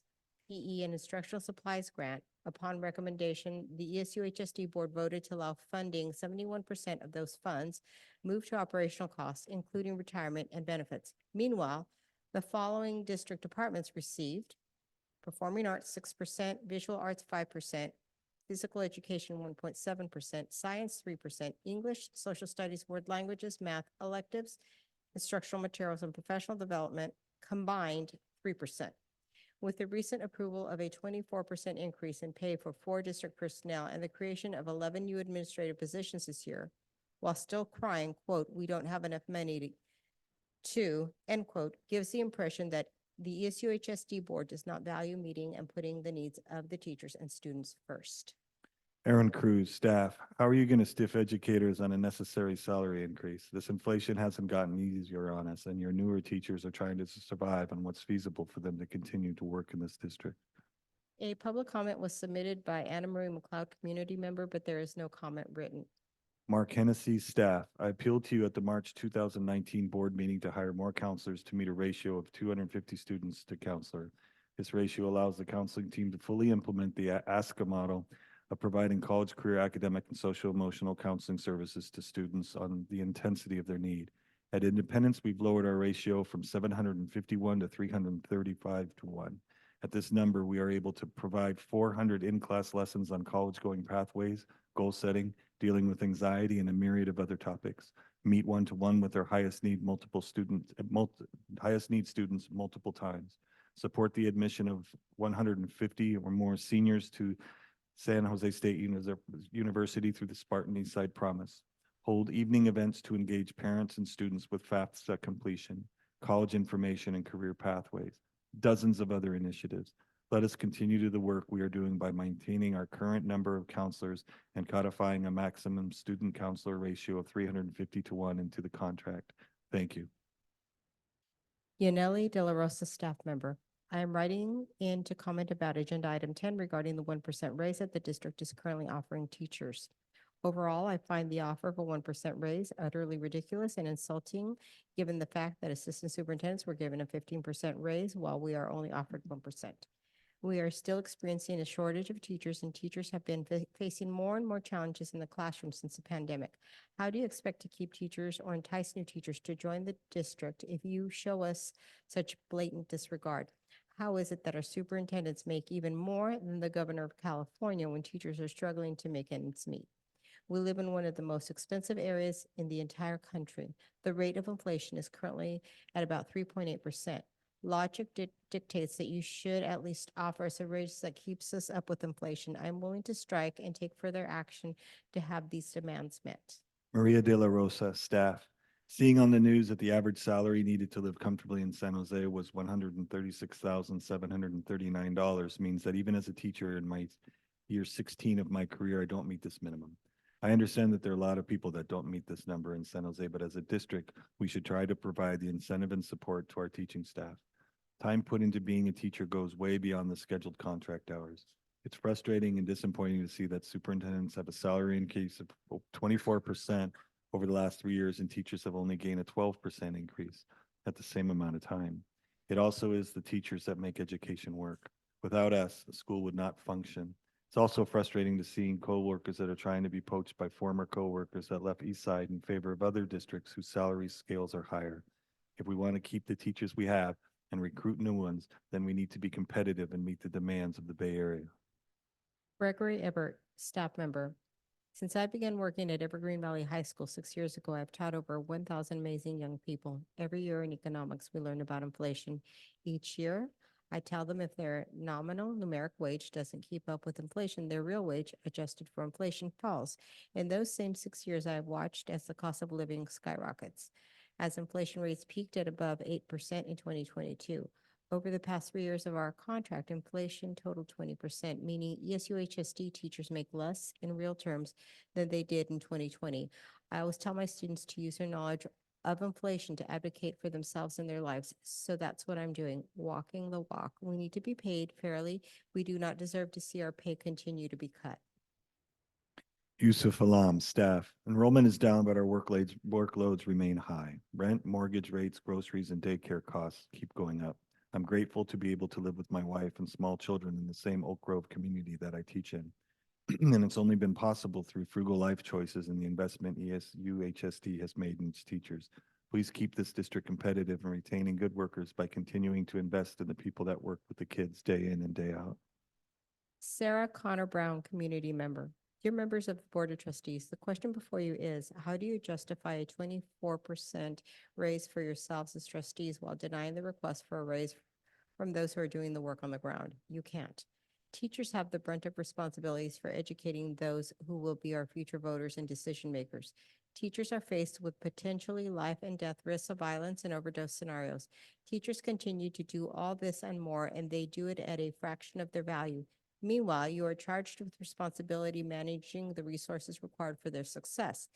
PE, and Instructional Supplies Grant, upon recommendation, the ESUHSD board voted to allow funding 71% of those funds moved to operational costs, including retirement and benefits. Meanwhile, the following district departments received: performing arts 6%, visual arts 5%, physical education 1.7%, science 3%, English, social studies, world languages, math, electives, instructional materials, and professional development combined 3%. With the recent approval of a 24% increase in pay for 4 district personnel and the creation of 11 new administrative positions this year, while still crying, quote, "We don't have enough money to," end quote, gives the impression that the ESUHSD board does not value meeting and putting the needs of the teachers and students first. Aaron Cruz, staff. How are you going to stiff educators on a necessary salary increase? This inflation hasn't gotten easier on us, and your newer teachers are trying to survive on what's feasible for them to continue to work in this district. A public comment was submitted by Anna Marie McLeod, community member, but there is no comment written. Mark Hennessy, staff. I appealed to you at the March 2019 board meeting to hire more counselors to meet a ratio of 250 students to counselor. This ratio allows the counseling team to fully implement the ASCA model of providing college, career, academic, and social emotional counseling services to students on the intensity of their need. At Independence, we've lowered our ratio from 751 to 335 to 1. At this number, we are able to provide 400 in-class lessons on college-going pathways, goal setting, dealing with anxiety, and a myriad of other topics. Meet one-to-one with our highest need students multiple times. Support the admission of 150 or more seniors to San Jose State University through the Spartan Eastside Promise. Hold evening events to engage parents and students with FAFSA completion, college information, and career pathways. Dozens of other initiatives. Let us continue to the work we are doing by maintaining our current number of counselors and codifying a maximum student counselor ratio of 350 to 1 into the contract. Thank you. Yaneli De La Rosa, staff member. I am writing in to comment about agenda item 10 regarding the 1% raise that the district is currently offering teachers. Overall, I find the offer of a 1% raise utterly ridiculous and insulting, given the fact that assistant superintendents were given a 15% raise while we are only offered 1%. We are still experiencing a shortage of teachers, and teachers have been facing more and more challenges in the classroom since the pandemic. How do you expect to keep teachers or entice new teachers to join the district if you show us such blatant disregard? How is it that our superintendents make even more than the governor of California when teachers are struggling to make ends meet? We live in one of the most expensive areas in the entire country. The rate of inflation is currently at about 3.8%. Logic dictates that you should at least offer us a raise that keeps us up with inflation. I'm willing to strike and take further action to have these demands met. Maria De La Rosa, staff. Seeing on the news that the average salary needed to live comfortably in San Jose was $136,739 means that even as a teacher in my year 16 of my career, I don't meet this minimum. I understand that there are a lot of people that don't meet this number in San Jose, but as a district, we should try to provide the incentive and support to our teaching staff. Time put into being a teacher goes way beyond the scheduled contract hours. It's frustrating and disappointing to see that superintendents have a salary increase of 24% over the last 3 years, and teachers have only gained a 12% increase at the same amount of time. It also is the teachers that make education work. Without us, the school would not function. It's also frustrating to see coworkers that are trying to be poached by former coworkers that left Eastside in favor of other districts whose salary scales are higher. If we want to keep the teachers we have and recruit new ones, then we need to be competitive and meet the demands of the Bay Area. Gregory Ebert, staff member. Since I began working at Evergreen Valley High School 6 years ago, I've taught over 1,000 amazing young people. Every year in economics, we learn about inflation. Each year, I tell them if their nominal numeric wage doesn't keep up with inflation, their real wage, adjusted for inflation, falls. In those same 6 years, I have watched as the cost of living skyrockets, as inflation rates peaked at above 8% in 2022. Over the past 3 years of our contract, inflation totaled 20%, meaning ESUHSD teachers make less in real terms than they did in 2020. I always tell my students to use their knowledge of inflation to advocate for themselves and their lives. So that's what I'm doing, walking the walk. We need to be paid fairly. We do not deserve to see our pay continue to be cut. Yusuf Alam, staff. Enrollment is down, but our workloads remain high. Rent, mortgage rates, groceries, and daycare costs keep going up. I'm grateful to be able to live with my wife and small children in the same Oak Grove community that I teach in. And it's only been possible through frugal life choices and the investment ESUHSD has made in its teachers. Please keep this district competitive and retaining good workers by continuing to invest in the people that work with the kids day in and day out. Sarah Connor Brown, community member. Dear members of the Board of Trustees, the question before you is, how do you justify a 24% raise for yourselves as trustees while denying the request for a raise from those who are doing the work on the ground? You can't. Teachers have the brunt of responsibilities for educating those who will be our future voters and decision makers. Teachers are faced with potentially life and death risks of violence and overdose scenarios. Teachers continue to do all this and more, and they do it at a fraction of their value. Meanwhile, you are charged with responsibility managing the resources required for their success.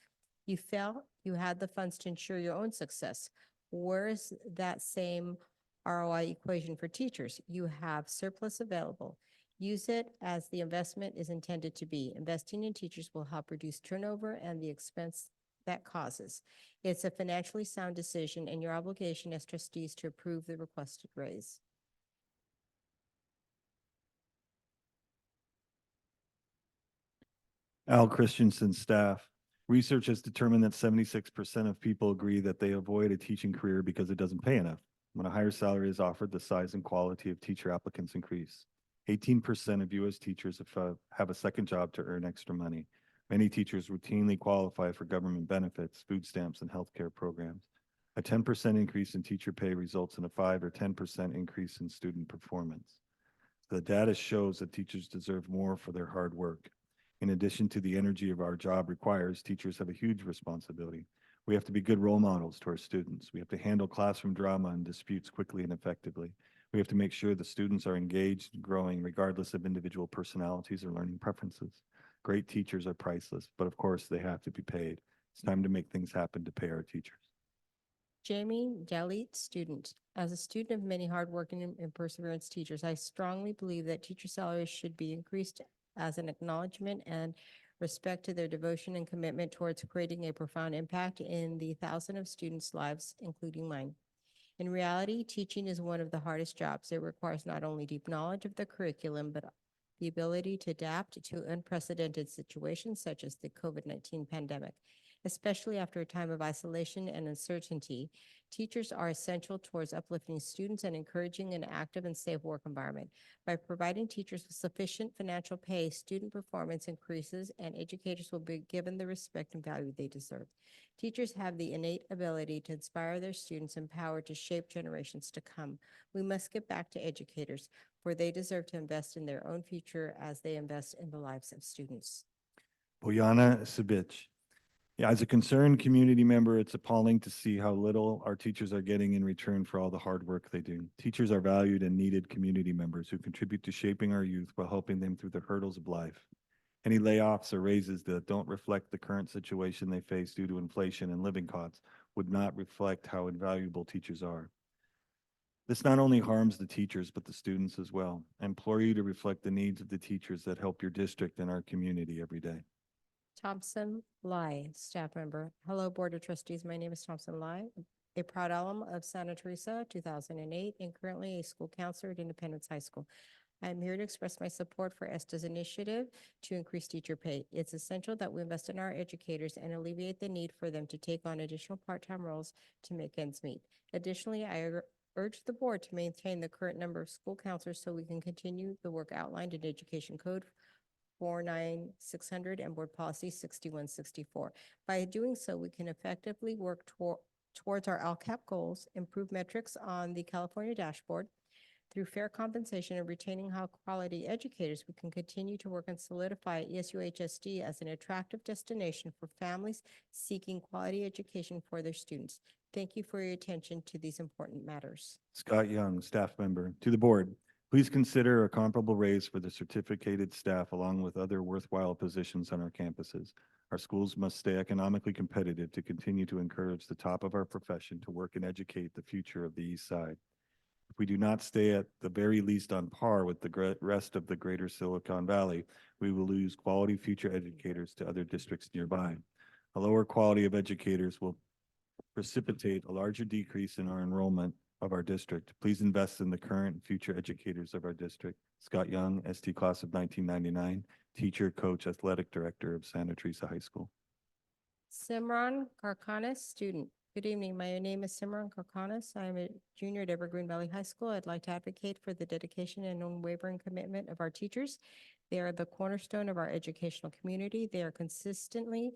You felt you had the funds to ensure your own success. Where is that same ROI equation for teachers? You have surplus available. Use it as the investment is intended to be. Investing in teachers will help reduce turnover and the expense that causes. It's a financially sound decision and your obligation as trustees to approve the requested raise. Al Christensen, staff. Research has determined that 76% of people agree that they avoid a teaching career because it doesn't pay enough. When a higher salary is offered, the size and quality of teacher applicants increase. 18% of U.S. teachers have a second job to earn extra money. Many teachers routinely qualify for government benefits, food stamps, and healthcare programs. A 10% increase in teacher pay results in a 5 or 10% increase in student performance. The data shows that teachers deserve more for their hard work. In addition to the energy of our job requires, teachers have a huge responsibility. We have to be good role models to our students. We have to handle classroom drama and disputes quickly and effectively. We have to make sure the students are engaged and growing regardless of individual personalities or learning preferences. Great teachers are priceless, but of course they have to be paid. It's time to make things happen to pay our teachers. Jamie Dalit, student. As a student of many hardworking and perseverance teachers, I strongly believe that teacher salaries should be increased as an acknowledgement and respect to their devotion and commitment towards creating a profound impact in the thousands of students' lives, including mine. In reality, teaching is one of the hardest jobs. It requires not only deep knowledge of the curriculum, but the ability to adapt to unprecedented situations such as the COVID-19 pandemic. Especially after a time of isolation and uncertainty, teachers are essential towards uplifting students and encouraging an active and safe work environment. By providing teachers with sufficient financial pay, student performance increases and educators will be given the respect and value they deserve. Teachers have the innate ability to inspire their students and power to shape generations to come. We must get back to educators, for they deserve to invest in their own future as they invest in the lives of students. Boyana Sabich. Yeah, as a concerned community member, it's appalling to see how little our teachers are getting in return for all the hard work they do. Teachers are valued and needed community members who contribute to shaping our youth while helping them through the hurdles of life. Any layoffs or raises that don't reflect the current situation they face due to inflation and living costs would not reflect how invaluable teachers are. This not only harms the teachers, but the students as well. I implore you to reflect the needs of the teachers that help your district and our community every day. Thompson Lai, staff member. Hello, Board of Trustees. My name is Thompson Lai, a proud alum of Santa Teresa, 2008, and currently a school counselor at Independence High School. I am here to express my support for ESTA's initiative to increase teacher pay. It's essential that we invest in our educators and alleviate the need for them to take on additional part-time roles to make ends meet. Additionally, I urge the board to maintain the current number of school counselors so we can continue the work outlined in Education Code 49600 and Board Policy 6164. By doing so, we can effectively work towards our LCAP goals, improve metrics on the California dashboard. Through fair compensation and retaining high-quality educators, we can continue to work and solidify ESUHSD as an attractive destination for families seeking quality education for their students. Thank you for your attention to these important matters. Scott Young, staff member. To the board, please consider a comparable raise for the certificated staff along with other worthwhile positions on our campuses. Our schools must stay economically competitive to continue to encourage the top of our profession to work and educate the future of the East Side. If we do not stay at the very least on par with the rest of the greater Silicon Valley, we will lose quality future educators to other districts nearby. A lower quality of educators will precipitate a larger decrease in our enrollment of our district. Please invest in the current and future educators of our district. Scott Young, ST class of 1999, teacher, coach, athletic director of Santa Teresa High School. Simran Karkanis, student. Good evening. My name is Simran Karkanis. I am a junior at Evergreen Valley High School. I'd like to advocate for the dedication and unwavering commitment of our teachers. They are the cornerstone of our educational community. They are consistently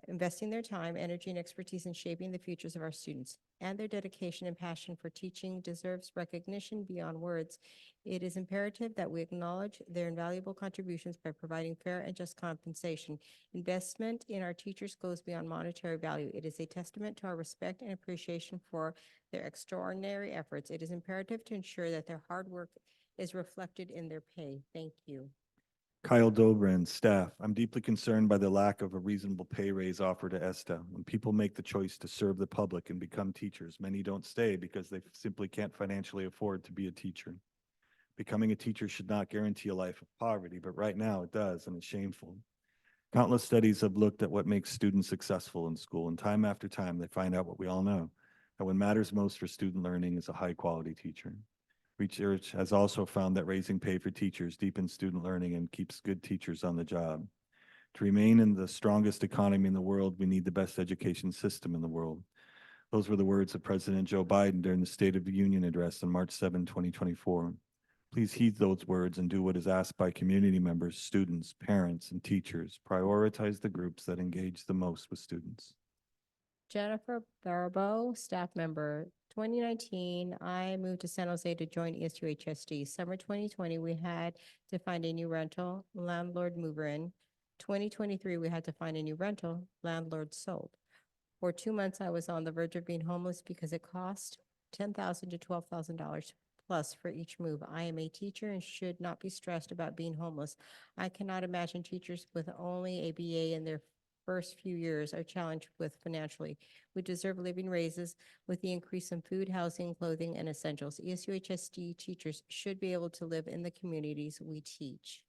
investing their time, energy, and expertise in shaping the futures of our students, and their dedication and passion for teaching deserves recognition beyond words. It is imperative that we acknowledge their invaluable contributions by providing fair and just compensation. Investment in our teachers goes beyond monetary value. It is a testament to our respect and appreciation for their extraordinary efforts. It is imperative to ensure that their hard work is reflected in their pay. Thank you. Kyle Dobrin, staff. I'm deeply concerned by the lack of a reasonable pay raise offered to ESTA. When people make the choice to serve the public and become teachers, many don't stay because they simply can't financially afford to be a teacher. Becoming a teacher should not guarantee a life of poverty, but right now it does, and it's shameful. Countless studies have looked at what makes students successful in school, and time after time, they find out what we all know, that what matters most for student learning is a high-quality teacher. Research has also found that raising pay for teachers deepens student learning and keeps good teachers on the job. To remain in the strongest economy in the world, we need the best education system in the world. Those were the words of President Joe Biden during the State of the Union address on March 7, 2024. Please heed those words and do what is asked by community members, students, parents, and teachers. Prioritize the groups that engage the most with students. Jennifer Barabo, staff member. 2019, I moved to San Jose to join ESUHSD. Summer 2020, we had to find a new rental, landlord mover in. 2023, we had to find a new rental, landlord sold. For 2 months, I was on the verge of being homeless because it cost $10,000 to $12,000 plus for each move. I am a teacher and should not be stressed about being homeless. I cannot imagine teachers with only a BA in their first few years are challenged with financially. We deserve living raises with the increase in food, housing, clothing, and essentials. ESUHSD teachers should be able to live in the communities we teach.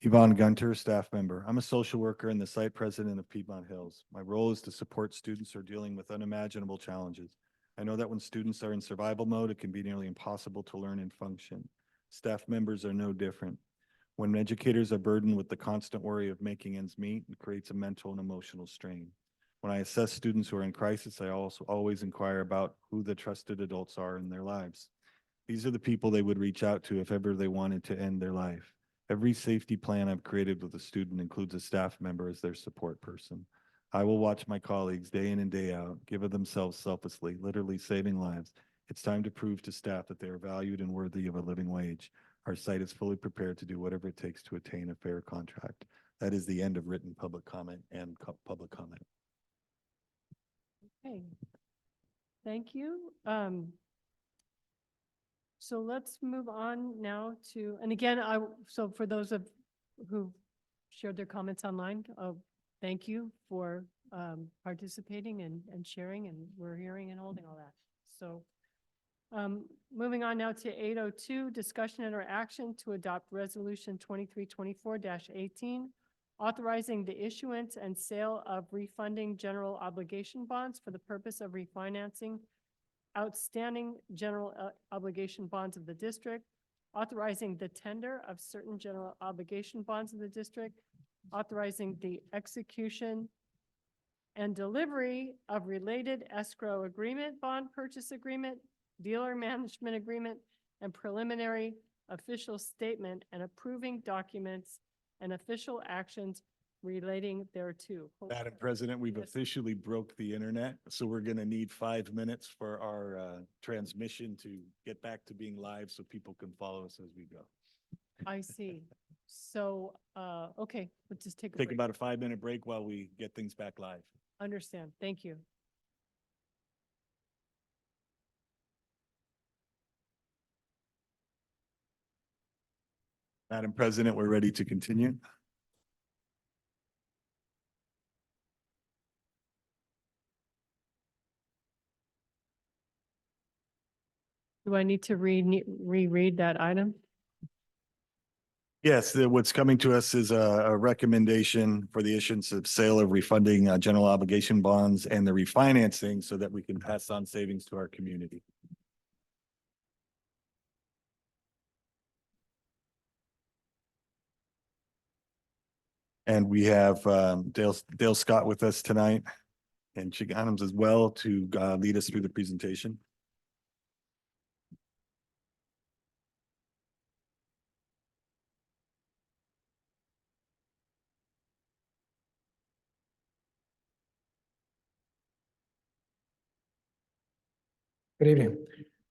Yvonne Gunter, staff member. I'm a social worker and the site president of Piedmont Hills. My role is to support students who are dealing with unimaginable challenges. I know that when students are in survival mode, it can be nearly impossible to learn and function. Staff members are no different. When educators are burdened with the constant worry of making ends meet, it creates a mental and emotional strain. When I assess students who are in crisis, I also always inquire about who the trusted adults are in their lives. These are the people they would reach out to if ever they wanted to end their life. Every safety plan I've created with a student includes a staff member as their support person. I will watch my colleagues day in and day out, give of themselves selflessly, literally saving lives. It's time to prove to staff that they are valued and worthy of a living wage. Our site is fully prepared to do whatever it takes to attain a fair contract. That is the end of written public comment and public comment. Okay. Thank you. So let's move on now to, and again, so for those of who shared their comments online. Thank you for participating and sharing, and we're hearing and holding all that. So moving on now to 802, discussion and or action to adopt resolution 2324-18, authorizing the issuance and sale of refunding general obligation bonds for the purpose of refinancing outstanding general obligation bonds of the district, authorizing the tender of certain general obligation bonds of the district, authorizing the execution and delivery of related escrow agreement, bond purchase agreement, dealer management agreement, and preliminary official statement, and approving documents and official actions relating thereto. Madam President, we've Yes. officially broke the internet, so we're going to need 5 minutes for our transmission to get back to being live so people can follow us as we go. I see. So, okay, let's just take a Take break. about a 5-minute break while we get things back live. Understand. Thank you. Madam President, we're ready to continue. Do I need to reread that item? Yes, what's coming to us is a recommendation for the issuance of sale of refunding general obligation bonds and the refinancing so that we can pass on savings to our community. And we have Dale Scott with us tonight and Chick Adams as well to lead us through the presentation. Good evening.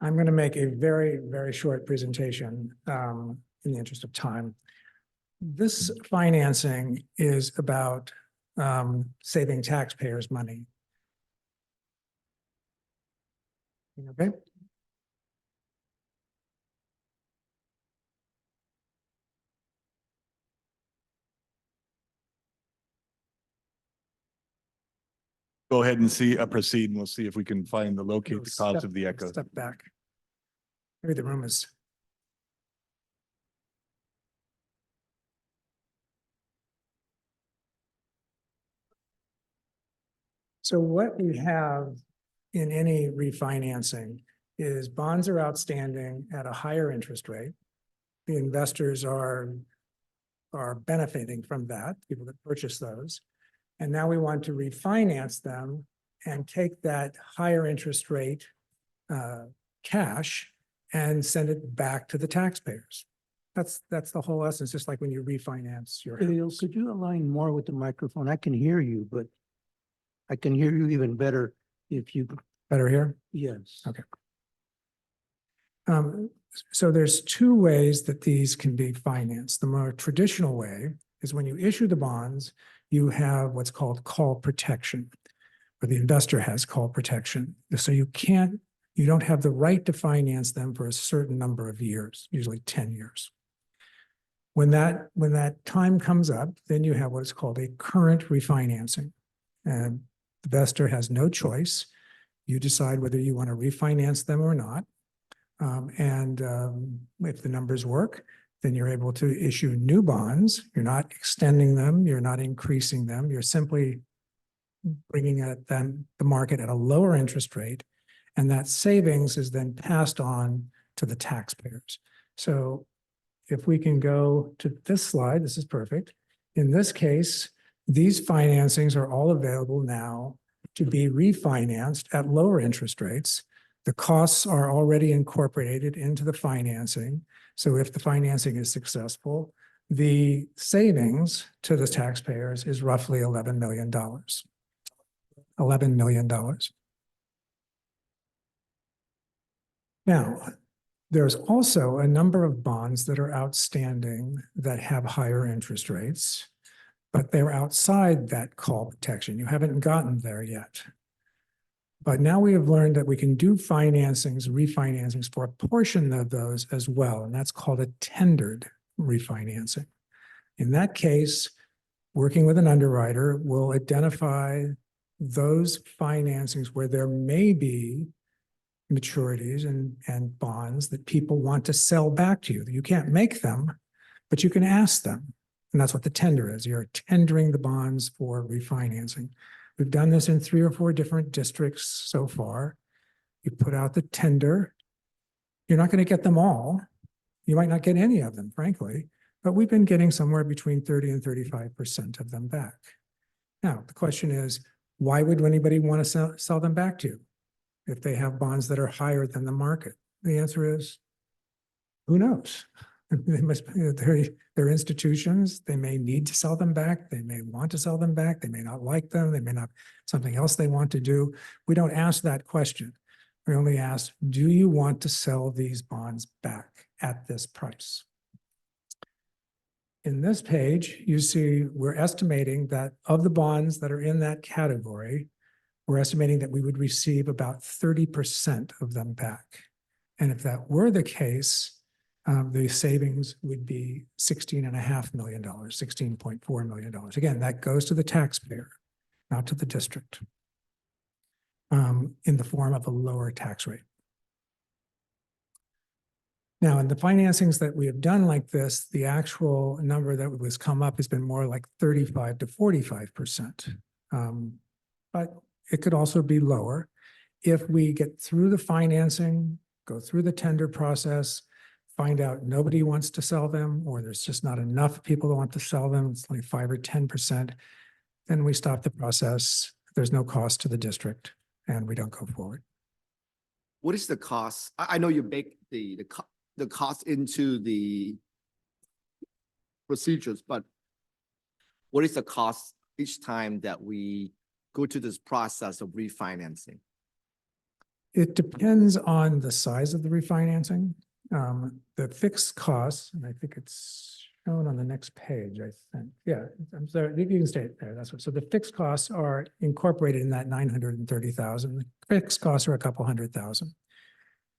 I'm going to make a very, very short presentation in the interest of time. This financing is about saving taxpayers money. Okay. Go ahead and proceed, and we'll see if we can find locate the cause of the echo. Step back. Maybe the room is. So what we have in any refinancing is bonds are outstanding at a higher interest rate. The investors are benefiting from that, people that purchase those. And now we want to refinance them and take that higher interest rate cash and send it back to the taxpayers. That's the whole essence, just like when you refinance your house. Could you align more with the microphone? I can hear you, but I can hear you even better if you. Better here? Yes. Okay. So there's two ways that these can be financed. The more traditional way is when you issue the bonds, you have what's called call protection, or the investor has call protection. So you don't have the right to finance them for a certain number of years, usually 10 years. When that time comes up, then you have what's called a current refinancing. And the investor has no choice. You decide whether you want to refinance them or not. If the numbers work, then you're able to issue new bonds. You're not extending them. You're not increasing them. You're simply bringing it then the market at a lower interest rate. And that savings is then passed on to the taxpayers. So if we can go to this slide, this is perfect. In this case, these financings are all available now to be refinanced at lower interest rates. The costs are already incorporated into the financing. So if the financing is successful, the savings to the taxpayers is roughly $11 million. $11 million. Now, there's also a number of bonds that are outstanding that have higher interest rates, but they're outside that call protection. You haven't gotten there yet. But now we have learned that we can do refinancings for a portion of those as well, and that's called a tendered refinancing. In that case, working with an underwriter will identify those financings where there may be maturities and bonds that people want to sell back to you. You can't make them, but you can ask them. And that's what the tender is. You're tendering the bonds for refinancing. We've done this in 3 or 4 different districts so far. You put out the tender. You're not going to get them all. You might not get any of them, frankly, but we've been getting somewhere between 30 and 35% of them back. Now, the question is, why would anybody want to sell them back to you if they have bonds that are higher than the market? The answer is, who knows? They must be, they're institutions. They may need to sell them back. They may want to sell them back. They may not like them. They may not, something else they want to do. We don't ask that question. We only ask, do you want to sell these bonds back at this price? In this page, you see we're estimating that of the bonds that are in that category, we're estimating that we would receive about 30% of them back. And if that were the case, the savings would be $16.5 million, $16.4 million. Again, that goes to the taxpayer, not to the district, in the form of a lower tax rate. Now, in the financings that we have done like this, the actual number that was come up has been more like 35 to 45%. But it could also be lower. If we get through the financing, go through the tender process, find out nobody wants to sell them, or there's just not enough people that want to sell them, it's like 5 or 10%, then we stop the process. There's no cost to the district, and we don't go forward. What is the cost? I know you bake the cost into the procedures, but what is the cost each time that we go to this process of refinancing? It depends on the size of the refinancing. The fixed costs, and I think it's shown on the next page, I think. Yeah, I'm sorry, you can stay there. That's what. So the fixed costs are incorporated in that 930,000. The fixed costs are a couple $100,000.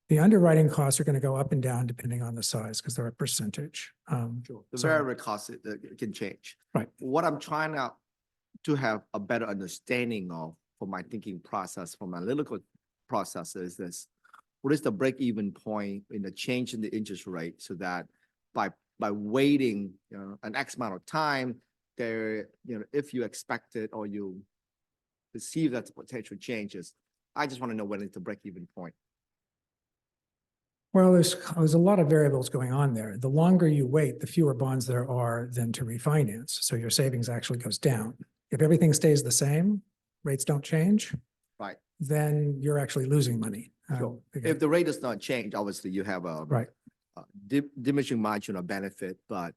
The underwriting costs are going to go up and down depending on the size because they're a percentage. Sure. The variable cost it can change. Right. What I'm trying to have a better understanding of for my thinking process, for my analytical process is this: what is the break-even point in the change in the interest rate, so that by waiting, an X amount of time, there, if you expect it or you perceive that potential changes, I just want to know when is the break-even point. Well, there's a lot of variables going on there. The longer you wait, the fewer bonds there are than to refinance. So your savings actually goes down. If everything stays the same, rates don't change, Right. then you're actually losing money. Sure. If the rate does not change, obviously you have a Right. diminishing margin of benefit, but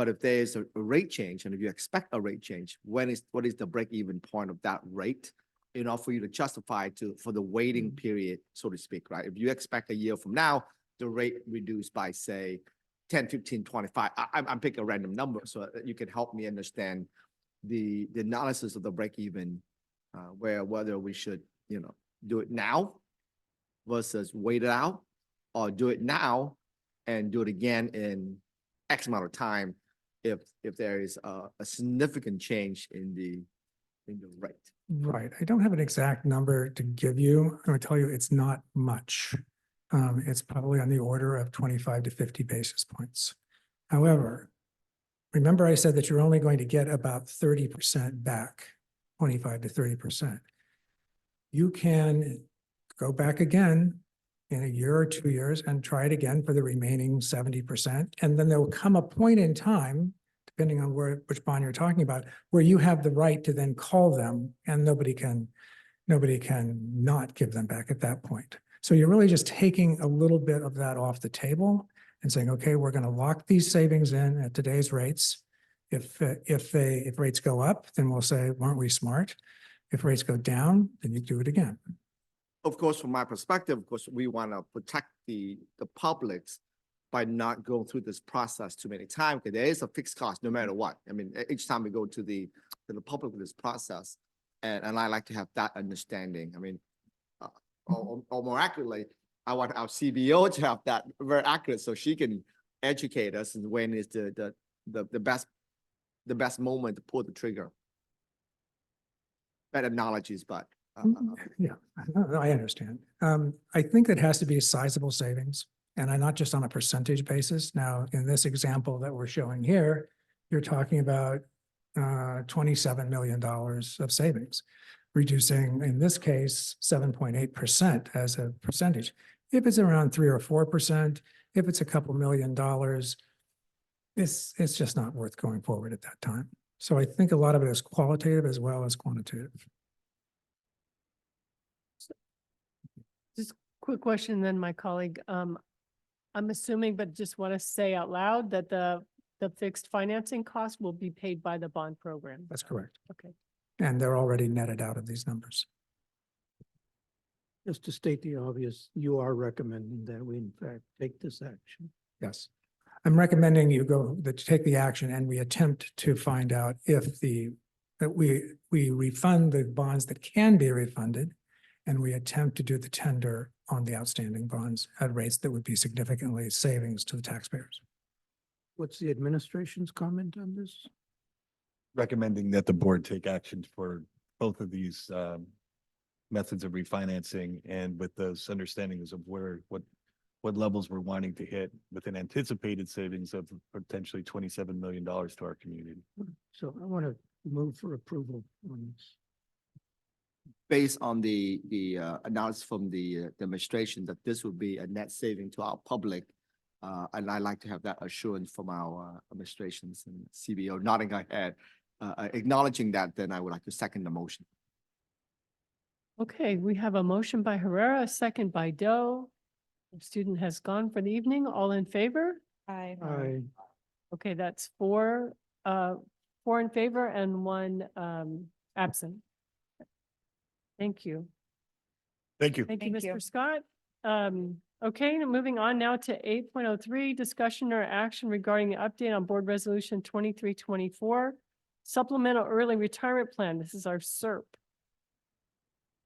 if there is a rate change, and if you expect a rate change, what is the break-even point of that rate in order for you to justify for the waiting period, so to speak, right? If you expect a year from now, the rate reduced by, say, 10, 15, 25, I'm picking a random number so that you can help me understand the analysis of the break-even, whether we should, do it now versus wait it out, or do it now and do it again in X amount of time if there is a significant change in the rate. Right. I don't have an exact number to give you. I'm going to tell you it's not much. It's probably on the order of 25 to 50 basis points. However, remember I said that you're only going to get about 30% back, 25 to 30%. You can go back again in a year or 2 years and try it again for the remaining 70%. And then there will come a point in time, depending on which bond you're talking about, where you have the right to then call them, and nobody can not give them back at that point. So you're really just taking a little bit of that off the table and saying, okay, we're going to lock these savings in at today's rates. If rates go up, then we'll say, weren't we smart? If rates go down, then you do it again. Of course, from my perspective, of course, we want to protect the publics by not going through this process too many times, because there is a fixed cost no matter what. I mean, each time we go to the public with this process, and I like to have that understanding. I mean, or more accurately, I want our CBO to have that very accurate, so she can educate us and when is the best the best moment to pull the trigger. Bad analogies, but. Yeah, no, I understand. I think it has to be sizable savings and not just on a percentage basis. Now, in this example that we're showing here, you're talking about $27 million of savings, reducing, in this case, 7.8% as a percentage. If it's around 3 or 4%, if it's a couple $1 million, it's just not worth going forward at that time. So I think a lot of it is qualitative as well as quantitative. Just quick question, then my colleague, I'm assuming, but just want to say out loud that the fixed financing cost will be paid by the bond program. That's correct. Okay. And they're already netted out of these numbers. Just to state the obvious, you are recommending that we in fact take this action. Yes. I'm recommending you take the action and we attempt to find out if that we refund the bonds that can be refunded, and we attempt to do the tender on the outstanding bonds at rates that would be significantly savings to the taxpayers. What's the administration's comment on this? Recommending that the board take action for both of these methods of refinancing, and with those understandings of what levels we're wanting to hit with an anticipated savings of potentially $27 million to our community. So I want to move for approval on this. Based on the analysis from the administration that this would be a net saving to our public. And I'd like to have that assurance from our administrations and CBO nodding our head, acknowledging that, then I would like to second the motion. Okay, we have a motion by Herrera, a second by Doe. The student has gone for the evening. All in favor? Aye. Aye. Okay, that's four in favor and 1 absent. Thank you. Thank you. Thank you, Thank you. Mr. Scott. Okay, now moving on now to 8.03, discussion or action regarding the update on Board Resolution 2324, Supplemental Early Retirement Plan. This is our SERP.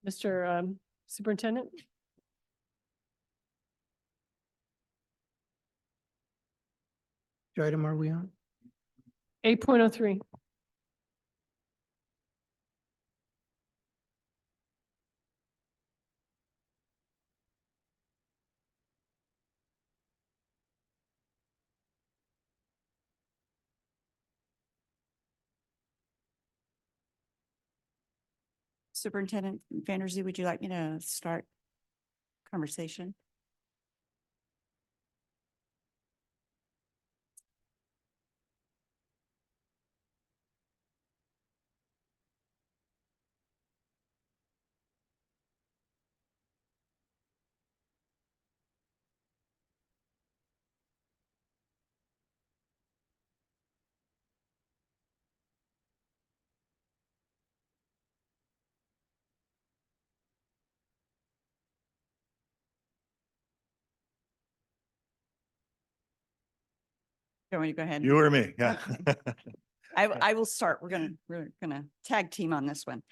Mr. Superintendent? Which item are we on? 8.03. Superintendent Vanderzee, would you like me to start conversation? You want me to go ahead? You or me, yeah. I will start. We're gonna tag team on this one.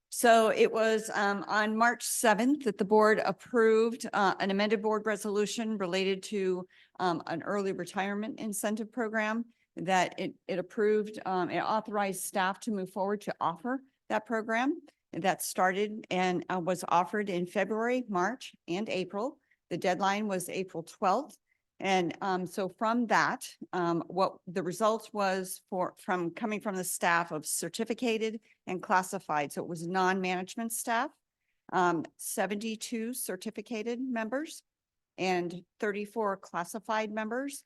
So it was on March 7th that the board approved an amended board resolution related to an early retirement incentive program that it approved. It authorized staff to move forward to offer that program. That started and was offered in February, March, and April. The deadline was April 12th. And so from that, what the results was coming from the staff of certificated and classified. So it was non-management staff, 72 certificated members and 34 classified members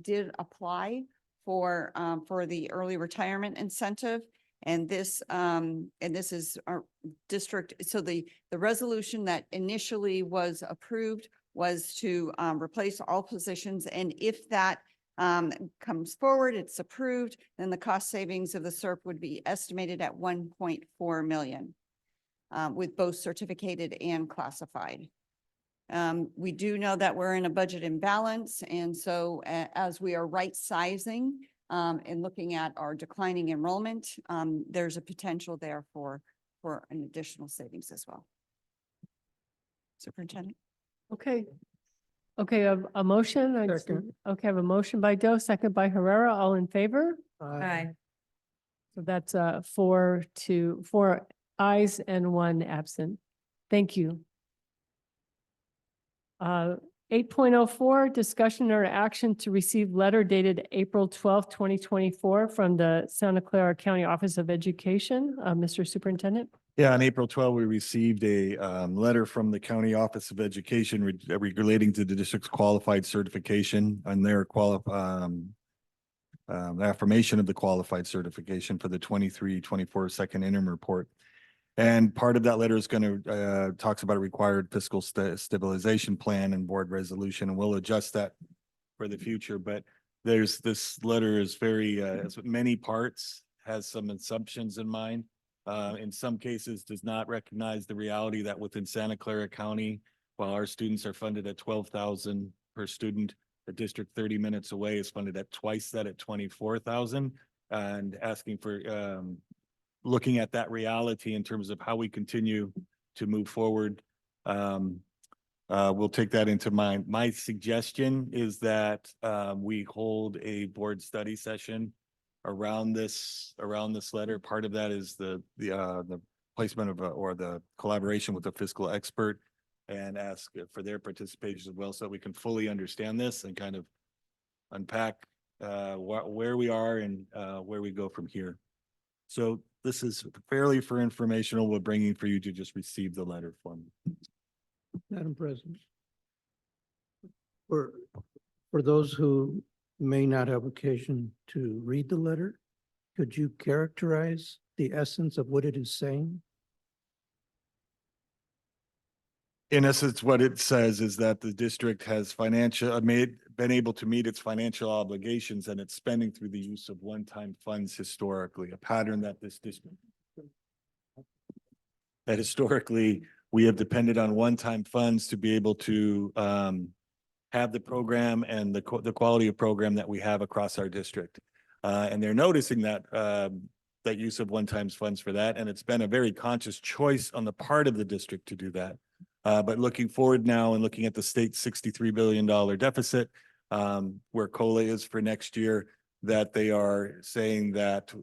did apply for the early retirement incentive. And this is our district. So the resolution that initially was approved was to replace all positions. And if that comes forward, it's approved, then the cost savings of the SERP would be estimated at 1.4 million with both certificated and classified. We do know that we're in a budget imbalance. And so as we are right sizing and looking at our declining enrollment, there's a potential there for an additional savings as well. Superintendent? Okay. Okay, a motion? Second. Okay, I have a motion by Doe, second by Herrera. All in favor? Aye. So that's 4 ayes and 1 absent. Thank you. 8.04, discussion or action to receive letter dated April 12th, 2024 from the Santa Clara County Office of Education. Mr. Superintendent? Yeah, on April 12, we received a letter from the County Office of Education relating to the district's qualified certification and their affirmation of the qualified certification for the 23-24 second interim report. And part of that letter is going to talks about a required fiscal stabilization plan and board resolution, and we'll adjust that for the future. But this letter is very has many parts, has some assumptions in mind. In some cases, does not recognize the reality that within Santa Clara County, while our students are funded at $12,000 per student, the district 30 minutes away is funded at twice that at $24,000, and asking for looking at that reality in terms of how we continue to move forward. We'll take that into mind. My suggestion is that we hold a board study session around this letter. Part of that is the placement of or the collaboration with a fiscal expert, and ask for their participation as well, so that we can fully understand this and kind of unpack where we are and where we go from here. So this is fairly for informational. We're bringing for you to just receive the letter from. Madam President. For those who may not have occasion to read the letter, could you characterize the essence of what it is saying? In essence, what it says is that the district has been able to meet its financial obligations, and it's spending through the use of one-time funds historically, a pattern that this district. That historically, we have depended on one-time funds to be able to have the program and the quality of program that we have across our district. And they're noticing that that use of one-time funds for that, and it's been a very conscious choice on the part of the district to do that. But looking forward now and looking at the state's $63 billion deficit, where COLA is for next year, that they are saying that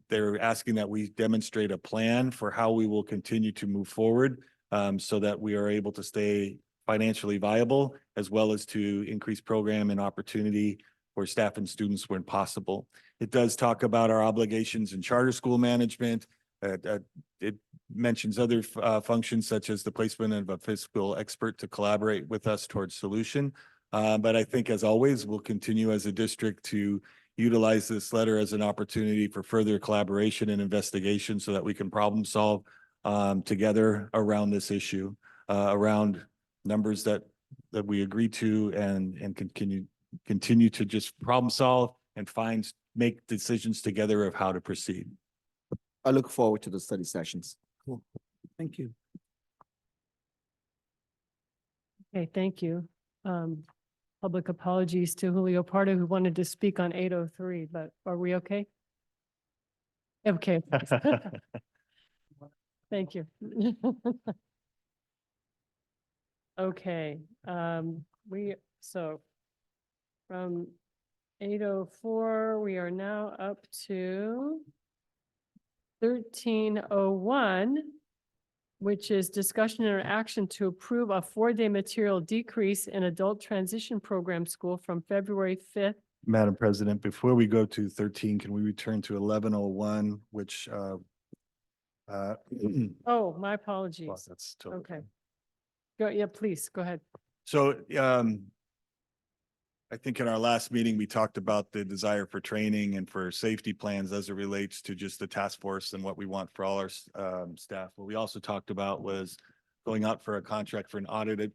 they're asking that we demonstrate a plan for how we will continue to move forward, so that we are able to stay financially viable, as well as to increase program and opportunity for staff and students when possible. It does talk about our obligations in charter school management. It mentions other functions, such as the placement of a fiscal expert to collaborate with us towards solution. But I think, as always, we'll continue as a district to utilize this letter as an opportunity for further collaboration and investigation, so that we can problem solve together around this issue, around numbers that we agree to, and continue to just problem solve and make decisions together of how to proceed. I look forward to the study sessions. Cool. Thank you. Okay, thank you. Public apologies to Julio Pardo, who wanted to speak on 803, but are we okay? Okay. Thank you. Okay, from 804, we are now up to 1301, which is discussion or action to approve a 4-day material decrease in adult transition program school from February 5th. Madam President, before we go to 13, can we return to 1101, which Oh, my apologies. well, that's totally Okay. Yeah, please, go ahead. So I think in our last meeting, we talked about the desire for training and for safety plans as it relates to just the task force and what we want for all our staff. What we also talked about was going out for a contract for an audit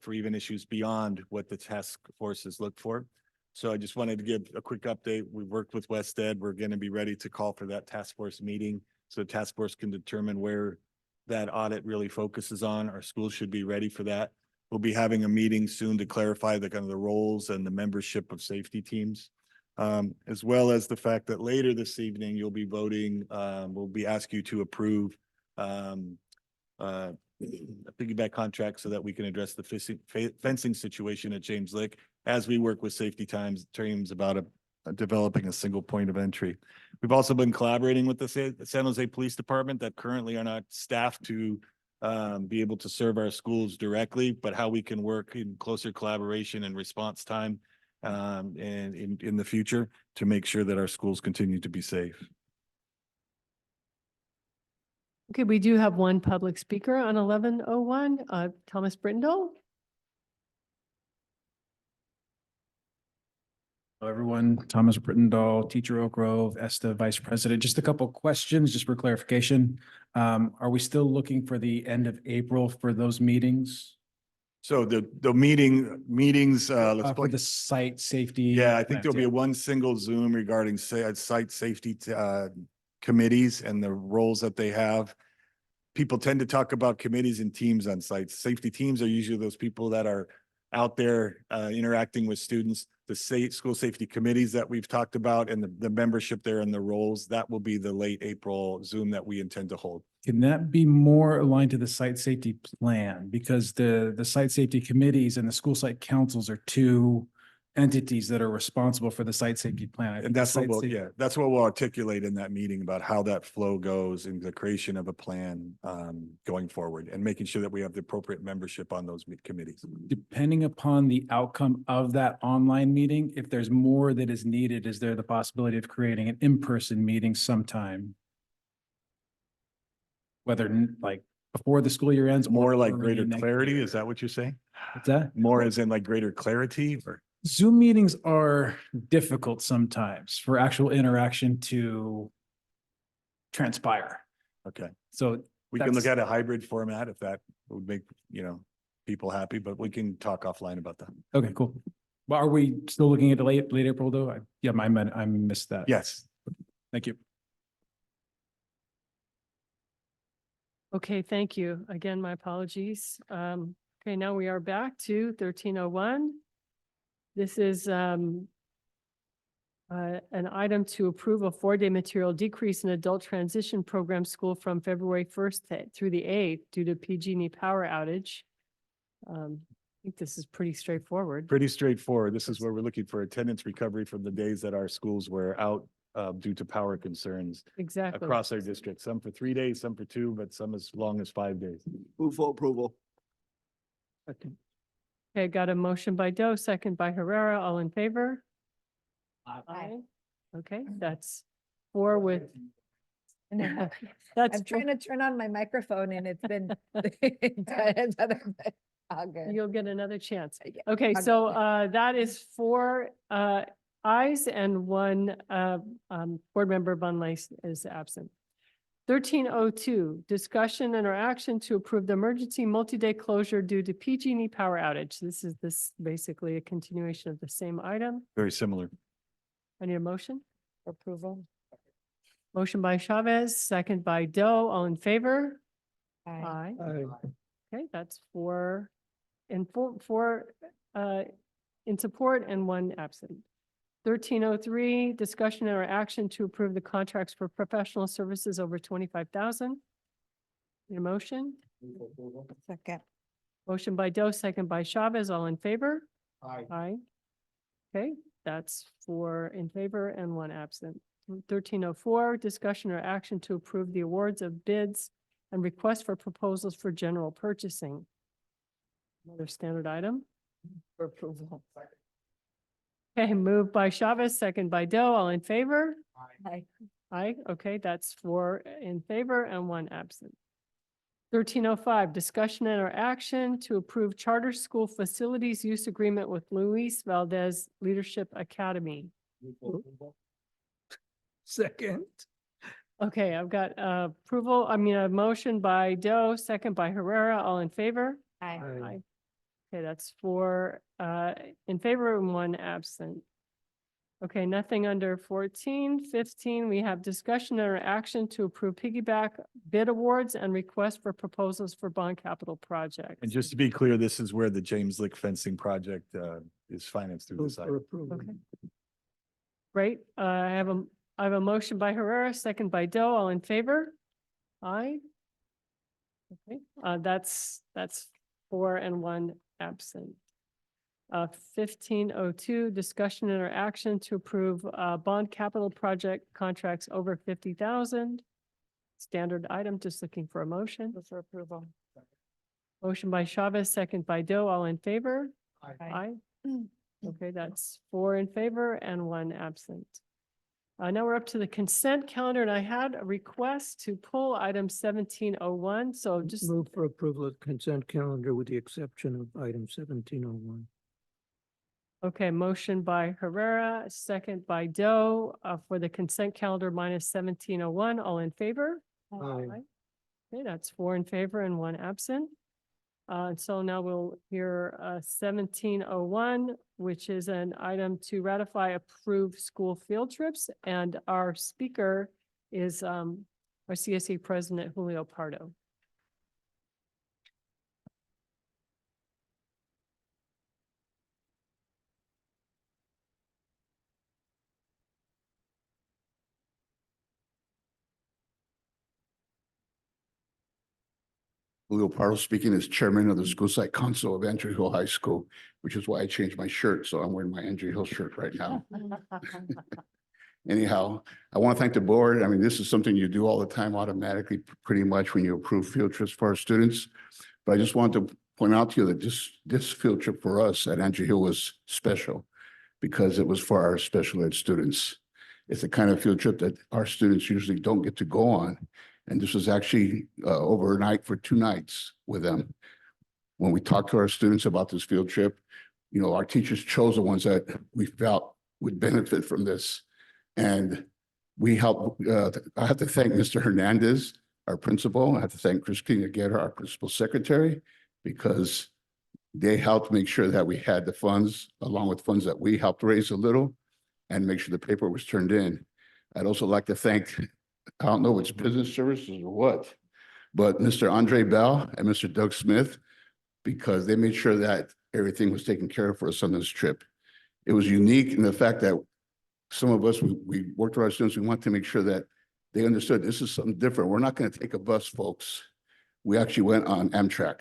for even issues beyond what the task forces look for. So I just wanted to give a quick update. We've worked with West Ed. We're going to be ready to call for that task force meeting, so the task force can determine where that audit really focuses on. Our schools should be ready for that. We'll be having a meeting soon to clarify the kind of the roles and the membership of safety teams, as well as the fact that later this evening you'll be voting. We'll be asking you to approve a piggyback contract so that we can address the fencing situation at James Lick as we work with safety teams about developing a single point of entry. We've also been collaborating with the San Jose Police Department that currently are not staffed to be able to serve our schools directly, but how we can work in closer collaboration and response time and in the future to make sure that our schools continue to be safe. Okay, we do have one public speaker on 1101, Thomas Brindle. Hello, everyone. Thomas Brittendahl, teacher, Oak Grove, ESTA vice president. Just a couple questions, just for clarification. Are we still looking for the end of April for those meetings? So the meetings, let's For the site safety? yeah, I think plans, there'll be yeah. one single Zoom regarding site safety committees and the roles that they have. People tend to talk about committees and teams on sites. Safety teams are usually those people that are out there interacting with students. The school safety committees that we've talked about and the membership there and the roles, that will be the late April Zoom that we intend to hold. Can that be more aligned to the site safety plan? Because the site safety committees and the school site councils are two entities that are responsible for the site safety plan. I think And the that's what site we'll, safety- yeah, that's what we'll articulate in that meeting about how that flow goes in the creation of a plan going forward and making sure that we have the appropriate membership on those committees. Depending upon the outcome of that online meeting, if there's more that is needed, is there the possibility of creating an in-person meeting sometime? Whether like before the school year ends. More or like early greater next clarity, year? is that what you're saying? What's that? More as in like greater clarity or? Zoom meetings are difficult sometimes for actual interaction to transpire. Okay. So We can look that's- at a hybrid format if that would make, people happy, but we can talk offline about that. Okay, cool. Well, are we still looking at the late April though? Yeah, I missed that. Yes. Thank you. Okay, thank you. Again, my apologies. Okay, now we are back to 1301. This is an item to approve a 4-day material decrease in adult transition program school from February 1st through the 8th due to PG&E power outage. I think this is pretty straightforward. Pretty straightforward. This is where we're looking for attendance recovery from the days that our schools were out due to power concerns Exactly. across our district. Some for 3 days, some for 2, but some as long as 5 days. Move for approval. Okay, got a motion by Doe, second by Herrera. All in favor? Aye. Okay, that's 4 with. That's I'm trying to turn on my microphone and it's been. All good. You'll get another chance. Yeah, Okay, I'll so get that is 4 ayes and 1 board member Van Lace is absent. 1302, discussion and or action to approve the emergency multi-day closure due to PG&E power outage. This is basically a continuation of the same item. Very similar. I need a motion for approval. Motion by Chavez, second by Doe. All in favor? Aye. Okay, that's 4 in support and 1 absent. 1303, discussion or action to approve the contracts for professional services over 25,000. Need a motion? Second. Motion by Doe, second by Chavez. All in favor? Aye. Aye. Okay, that's 4 in favor and 1 absent. 1304, discussion or action to approve the awards of bids and requests for proposals for general purchasing. Another standard item. For approval. Okay, moved by Chavez, second by Doe. All in favor? Aye. Aye, okay, that's 4 in favor and 1 absent. 1305, discussion and or action to approve charter school facilities use agreement with Luis Valdez Leadership Academy. Second. Okay, I've got a motion by Doe, second by Herrera. All in favor? Aye. Aye. Okay, that's 4 in favor and 1 absent. Okay, nothing under 14. 15, we have discussion or action to approve piggyback bid awards and request for proposals for bond capital projects. And just to be clear, this is where the James Lick fencing project is financed through this item. Okay. Great. I have a motion by Herrera, second by Doe. All in favor? Aye. Okay, that's 4 and 1 absent. 1502, discussion and or action to approve, bond capital project contracts over 50,000. Standard item, just looking for a motion. For approval. Motion by Chavez, second by Doe, all in favor? Aye. Okay, that's 4 in favor and 1 absent. Now we're up to the consent calendar, and I had a request to pull item 1701, so just. Move for approval of consent calendar with the exception of item 1701. Okay, motion by Herrera, second by Doe, for the consent calendar minus 1701, all in favor? Aye. Okay, that's 4 in favor and 1 absent. And so now we'll hear 1701, which is an item to ratify approved school field trips. And our speaker is our CSE President Julio Pardo. Julio Pardo speaking as chairman of the School Site Council of Andrew Hill High School, which is why I changed my shirt. So I'm wearing my Andrew Hill shirt right now. Anyhow, I want to thank the board. I mean, this is something you do all the time automatically, pretty much when you approve field trips for our students. But I just want to point out to you that this field trip for us at Andrew Hill was special because it was for our special ed students. It's the kind of field trip that our students usually don't get to go on. And this was actually overnight for 2 nights with them. When we talked to our students about this field trip, you know, our teachers chose the ones that we felt would benefit from this. And we helped, I have to thank Mr. Hernandez, our principal. I have to thank Christina Guerra, our principal secretary, because they helped make sure that we had the funds, along with funds that we helped raise a little, and make sure the paper was turned in. I'd also like to thank, I don't know if it's business services or what, but Mr. Andre Bell and Mr. Doug Smith, because they made sure that everything was taken care of for us on this trip. It was unique in the fact that some of us, we worked with our students, we want to make sure that they understood this is something different. We're not going to take a bus, folks. We actually went on Amtrak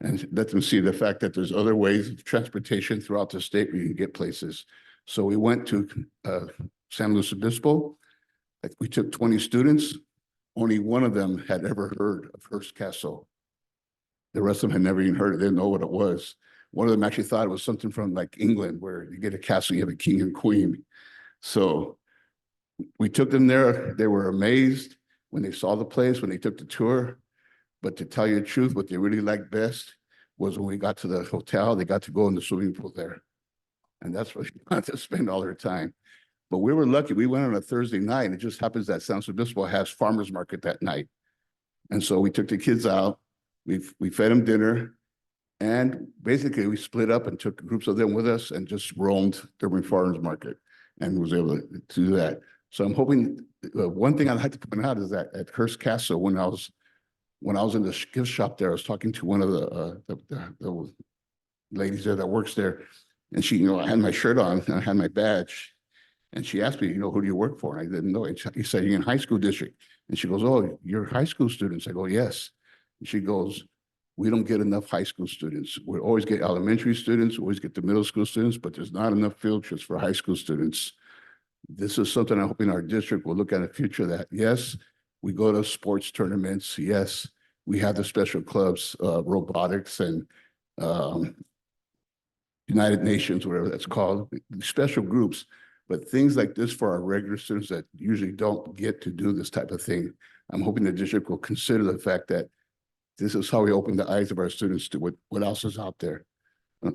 and let them see the fact that there's other ways of transportation throughout the state where you can get places. So we went to San Luis Obispo. We took 20 students. Only one of them had ever heard of Hearst Castle. The rest of them had never even heard it. They didn't know what it was. One of them actually thought it was something from like England, where you get a castle, you have a king and queen. So we took them there. They were amazed when they saw the place, when they took the tour. But to tell you the truth, what they really liked best was when we got to the hotel, they got to go in the swimming pool there. And that's where they wanted to spend all their time. But we were lucky. We went on a Thursday night, and it just happens that San Luis Obispo has farmers market that night. And so we took the kids out, we fed them dinner, and basically we split up and took groups of them with us and just roamed during farmers market and was able to do that. So I'm hoping, one thing I'd like to point out is that at Hearst Castle, when I was in the gift shop there, I was talking to one of the ladies there that works there, and she, I had my shirt on and I had my badge. And she asked me, who do you work for? And I didn't know. He said, you're in high school district. And she goes, oh, you're high school students. I go, yes. And she goes, we don't get enough high school students. We always get elementary students, we always get the middle school students, but there's not enough field trips for high school students. This is something I'm hoping our district will look at in the future, that yes, we go to sports tournaments. Yes, we have the special clubs, robotics and United Nations, whatever that's called, special groups. But things like this for our regular students that usually don't get to do this type of thing, I'm hoping the district will consider the fact that this is how we open the eyes of our students to what else is out there.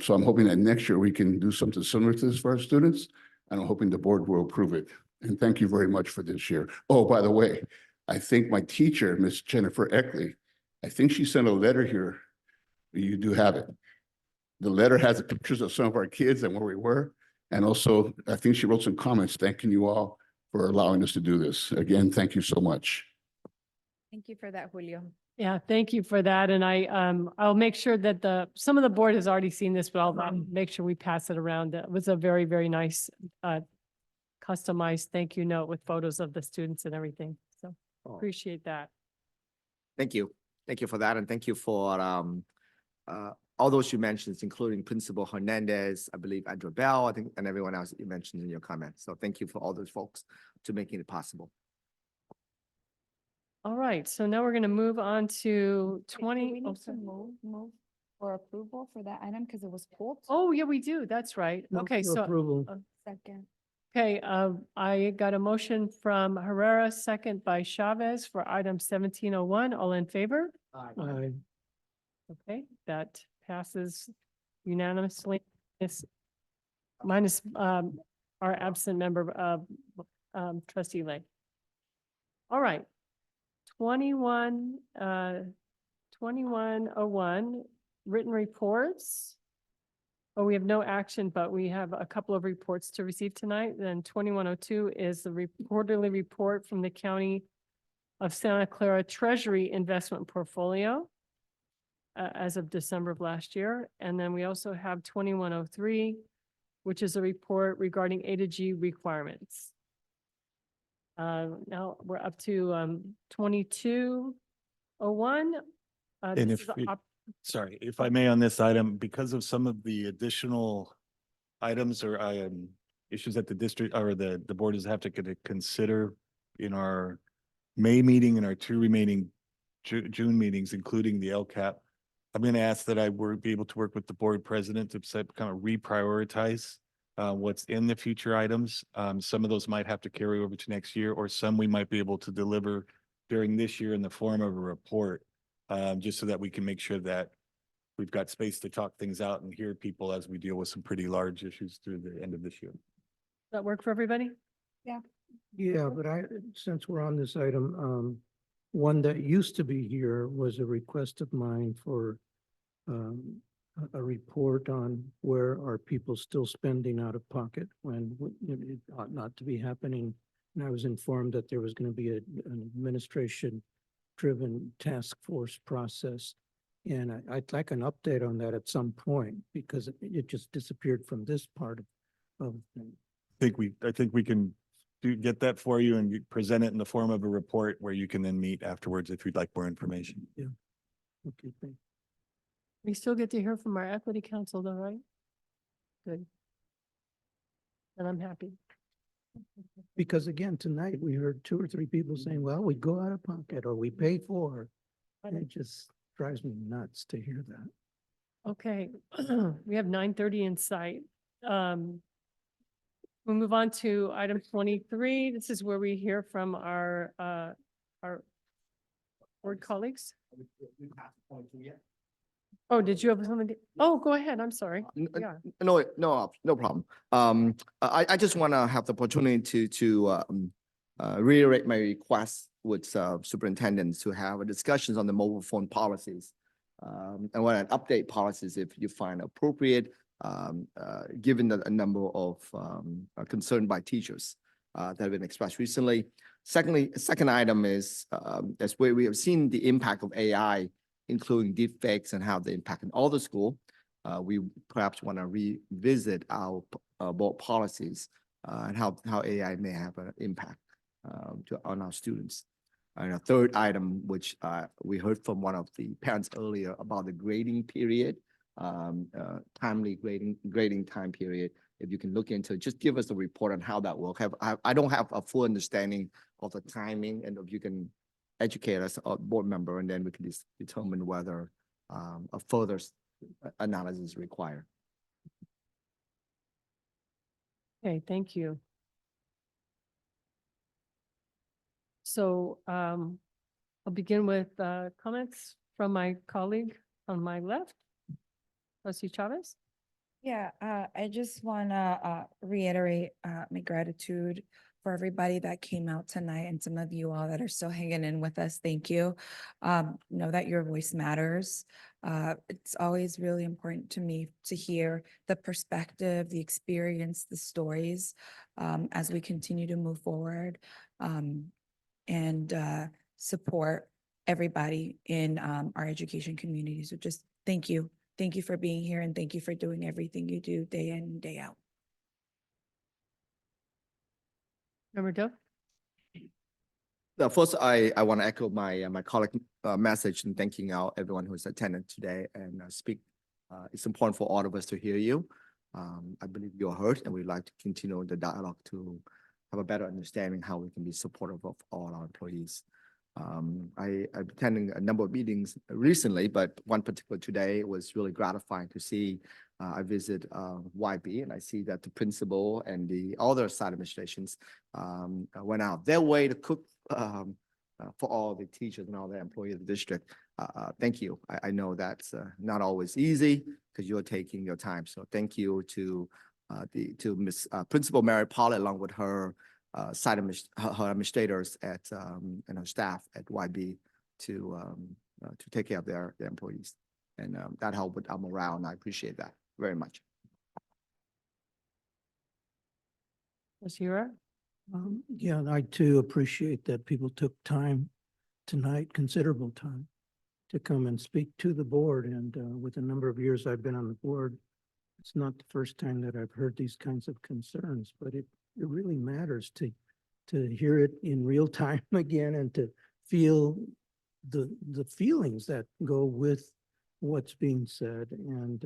So I'm hoping that next year we can do something similar to this for our students, and I'm hoping the board will approve it. And thank you very much for this year. Oh, by the way, I think my teacher, Miss Jennifer Eckley, I think she sent a letter here. You do have it. The letter has the pictures of some of our kids and where we were. And also, I think she wrote some comments thanking you all for allowing us to do this. Again, thank you so much. Thank you for that, Julio. Yeah, thank you for that. And I'll make sure that some of the board has already seen this, but I'll make sure we pass it around. It was a very, very nice customized thank you note with photos of the students and everything. So appreciate that. Thank you. Thank you for that, and thank you for all those you mentioned, including Principal Hernandez, I believe Andrew Bell, I think, and everyone else you mentioned in your comments. So thank you for all those folks to making it possible. All right, so now we're going to move on to Do 20. we oh, need to sorry. move for approval for that item because it was pulled? Oh, yeah, we do. That's right. Move Okay, for so. approval. Second. Okay, I got a motion from Herrera, second by Chavez for item 1701. All in favor? Aye. Okay, that passes unanimously. Minus our absent member, trustee Lay. All right. 2101, written reports. Oh, we have no action, but we have a couple of reports to receive tonight. Then 2102 is the quarterly report from the County of Santa Clara Treasury Investment Portfolio as of December of last year. And then we also have 2103, which is a report regarding A to G requirements. Now we're up to 2201. And This if is a it- op- Sorry, if I may on this item, because of some of the additional items or issues that the district or the board is have to consider in our May meeting and our two remaining June meetings, including the LCAP, I'm going to ask that I be able to work with the board president to kind of reprioritize what's in the future items. Some of those might have to carry over to next year, or some we might be able to deliver during this year in the form of a report. Just so that we can make sure that we've got space to talk things out and hear people as we deal with some pretty large issues through the end of this year. Does that work for everybody? Yeah. Yeah, but since we're on this item, one that used to be here was a request of mine for a report on where are people still spending out of pocket when it ought not to be happening. And I was informed that there was going to be an administration-driven task force process. And I'd like an update on that at some point because it just disappeared from this part of I think we can get that for you and present it in the form of a report where you can then meet afterwards if you'd like more information. Yeah. Okay, thanks. We still get to hear from our equity council though, right? Good. And I'm happy. Because again, tonight we heard 2 or 3 people saying, well, we go out of pocket or we pay for. It just drives me nuts to hear that. Okay, we have 9:30 in sight. We'll move on to item 23. This is where we hear from our board colleagues. Oh, did you have something? Oh, go ahead. I'm sorry. Yeah. No problem. I just want to have the opportunity to reiterate my request with superintendents to have a discussions on the mobile phone policies. And want to update policies if you find appropriate, given a number of concern by teachers that have been expressed recently. Second item is that's where we have seen the impact of AI, including deepfakes and how they impact in all the school. We perhaps want to revisit our board policies and how AI may have an impact on our students. And a third item, which we heard from one of the parents earlier about the grading period, timely grading time period. If you can look into it, just give us a report on how that will have. I don't have a full understanding of the timing, and if you can educate us, a board member, and then we can determine whether a further analysis is required. Okay, thank you. So I'll begin with comments from my colleague on my left, Trustee Chavez. Yeah, I just want to reiterate my gratitude for everybody that came out tonight and some of you all that are still hanging in with us. Thank you. Know that your voice matters. It's always really important to me to hear the perspective, the experience, the stories as we continue to move forward and support everybody in our education community. So just thank you. Thank you for being here and thank you for doing everything you do day in and day out. Member Doe? First, I want to echo my colleague message and thanking out everyone who's attended today and speak. It's important for all of us to hear you. I believe you're heard, and we'd like to continue the dialogue to have a better understanding how we can be supportive of all our employees. I'm attending a number of meetings recently, but one particular today was really gratifying to see. I visit YB, and I see that the principal and the other side administrations went out their way to cook for all the teachers and all the employees of the district. Thank you. I know that's not always easy because you're taking your time. So thank you to Miss Principal Mary Pollitt along with her her administrators at and her staff at YB to take care of their employees, and that helped with our morale, and I appreciate that very much. Ms. Hura? Yeah, I too appreciate that people took time tonight, considerable time, to come and speak to the board. And with the number of years I've been on the board, it's not the first time that I've heard these kinds of concerns, but it really matters to hear it in real time again and to feel the feelings that go with what's being said. And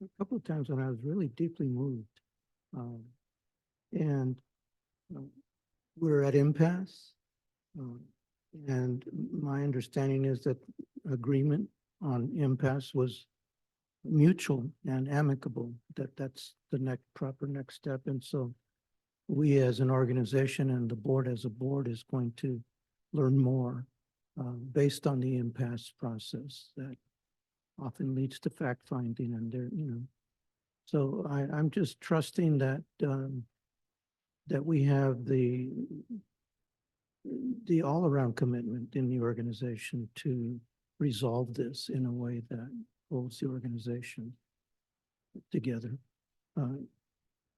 a couple of times when I was really deeply moved. And we're at impasse. And my understanding is that agreement on impasse was mutual and amicable, that's the proper next step. And so we as an organization and the board as a board is going to learn more based on the impasse process that often leads to fact finding. And there, so I'm just trusting that that we have the all-around commitment in the organization to resolve this in a way that holds the organization together.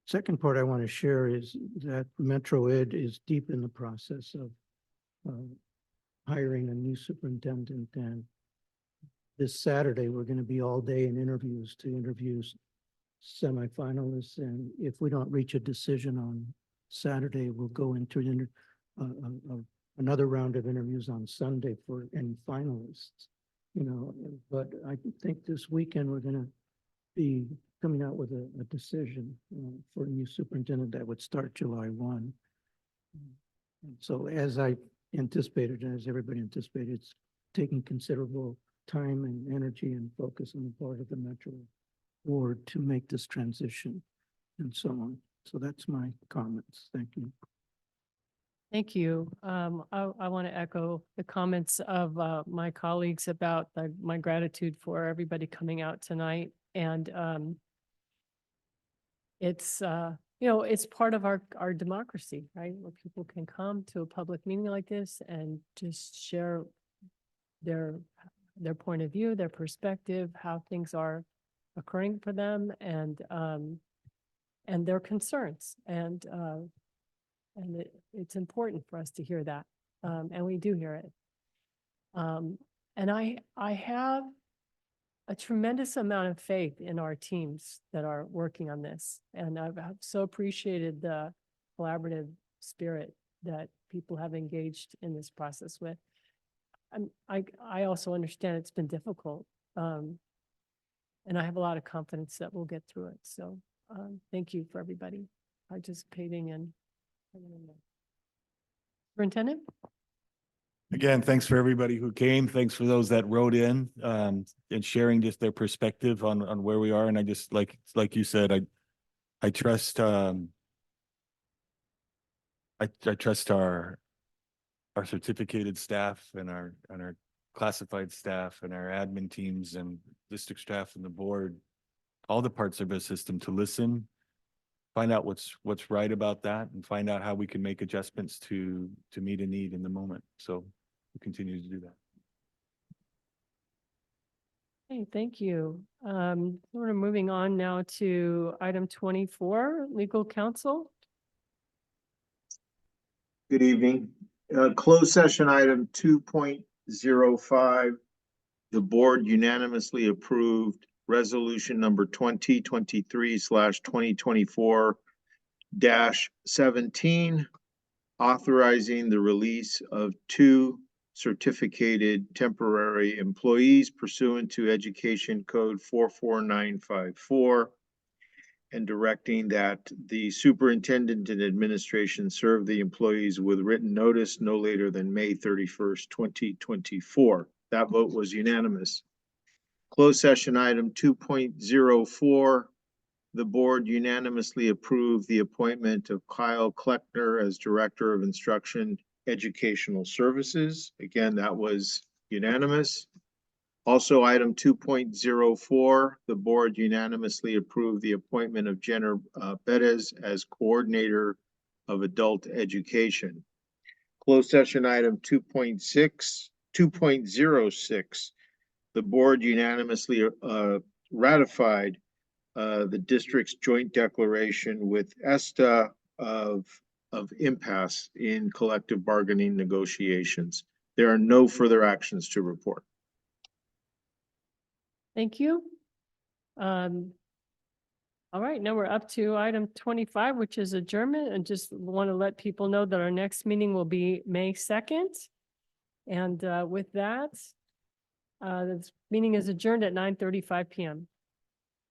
Second part I want to share is that Metro Ed is deep in the process of hiring a new superintendent, and this Saturday we're going to be all day in interviews to interview semifinalists, and if we don't reach a decision on Saturday, we'll go into another round of interviews on Sunday for any finalists. But I think this weekend we're going to be coming out with a decision for a new superintendent that would start July 1. And so as I anticipated, and as everybody anticipated, it's taking considerable time and energy and focus on the part of the Metro board to make this transition and so on. So that's my comments. Thank you. Thank you. I want to echo the comments of my colleagues about my gratitude for everybody coming out tonight. And it's, it's part of our democracy, right? Where people can come to a public meeting like this and just share their point of view, their perspective, how things are occurring for them, and their concerns. And it's important for us to hear that, and we do hear it. And I have a tremendous amount of faith in our teams that are working on this, and I've so appreciated the collaborative spirit that people have engaged in this process with. I also understand it's been difficult, and I have a lot of confidence that we'll get through it. So thank you for everybody participating and Superintendent? Again, thanks for everybody who came. Thanks for those that wrote in and sharing just their perspective on where we are. And I just like you said, I trust I trust our certificated staff and our classified staff and our admin teams and district staff and the board, all the parts of our system to listen, find out what's right about that, and find out how we can make adjustments to meet a need in the moment. So we continue to do that. Okay, thank you. We're moving on now to item 24, legal counsel. Good evening. Closed session item 2.05. The board unanimously approved resolution number 2023/2024-17, authorizing the release of 2 certificated temporary employees pursuant to Education Code 44954, and directing that the superintendent and administration serve the employees with written notice no later than May 31st, 2024. That vote was unanimous. Closed session item 2.04, the board unanimously approved the appointment of Kyle Kleckner as Director of Instruction Educational Services. Again, that was unanimous. Also, item 2.04, the board unanimously approved the appointment of Jenner Bettis as Coordinator of Adult Education. Closed session item 2.06, the board unanimously ratified the district's joint declaration with ESTA of impasse in collective bargaining negotiations. There are no further actions to report. Thank you. All right, now we're up to item 25, which is adjournment, and just want to let people know that our next meeting will be May 2nd. And with that, this meeting is adjourned at 9:35 p.m.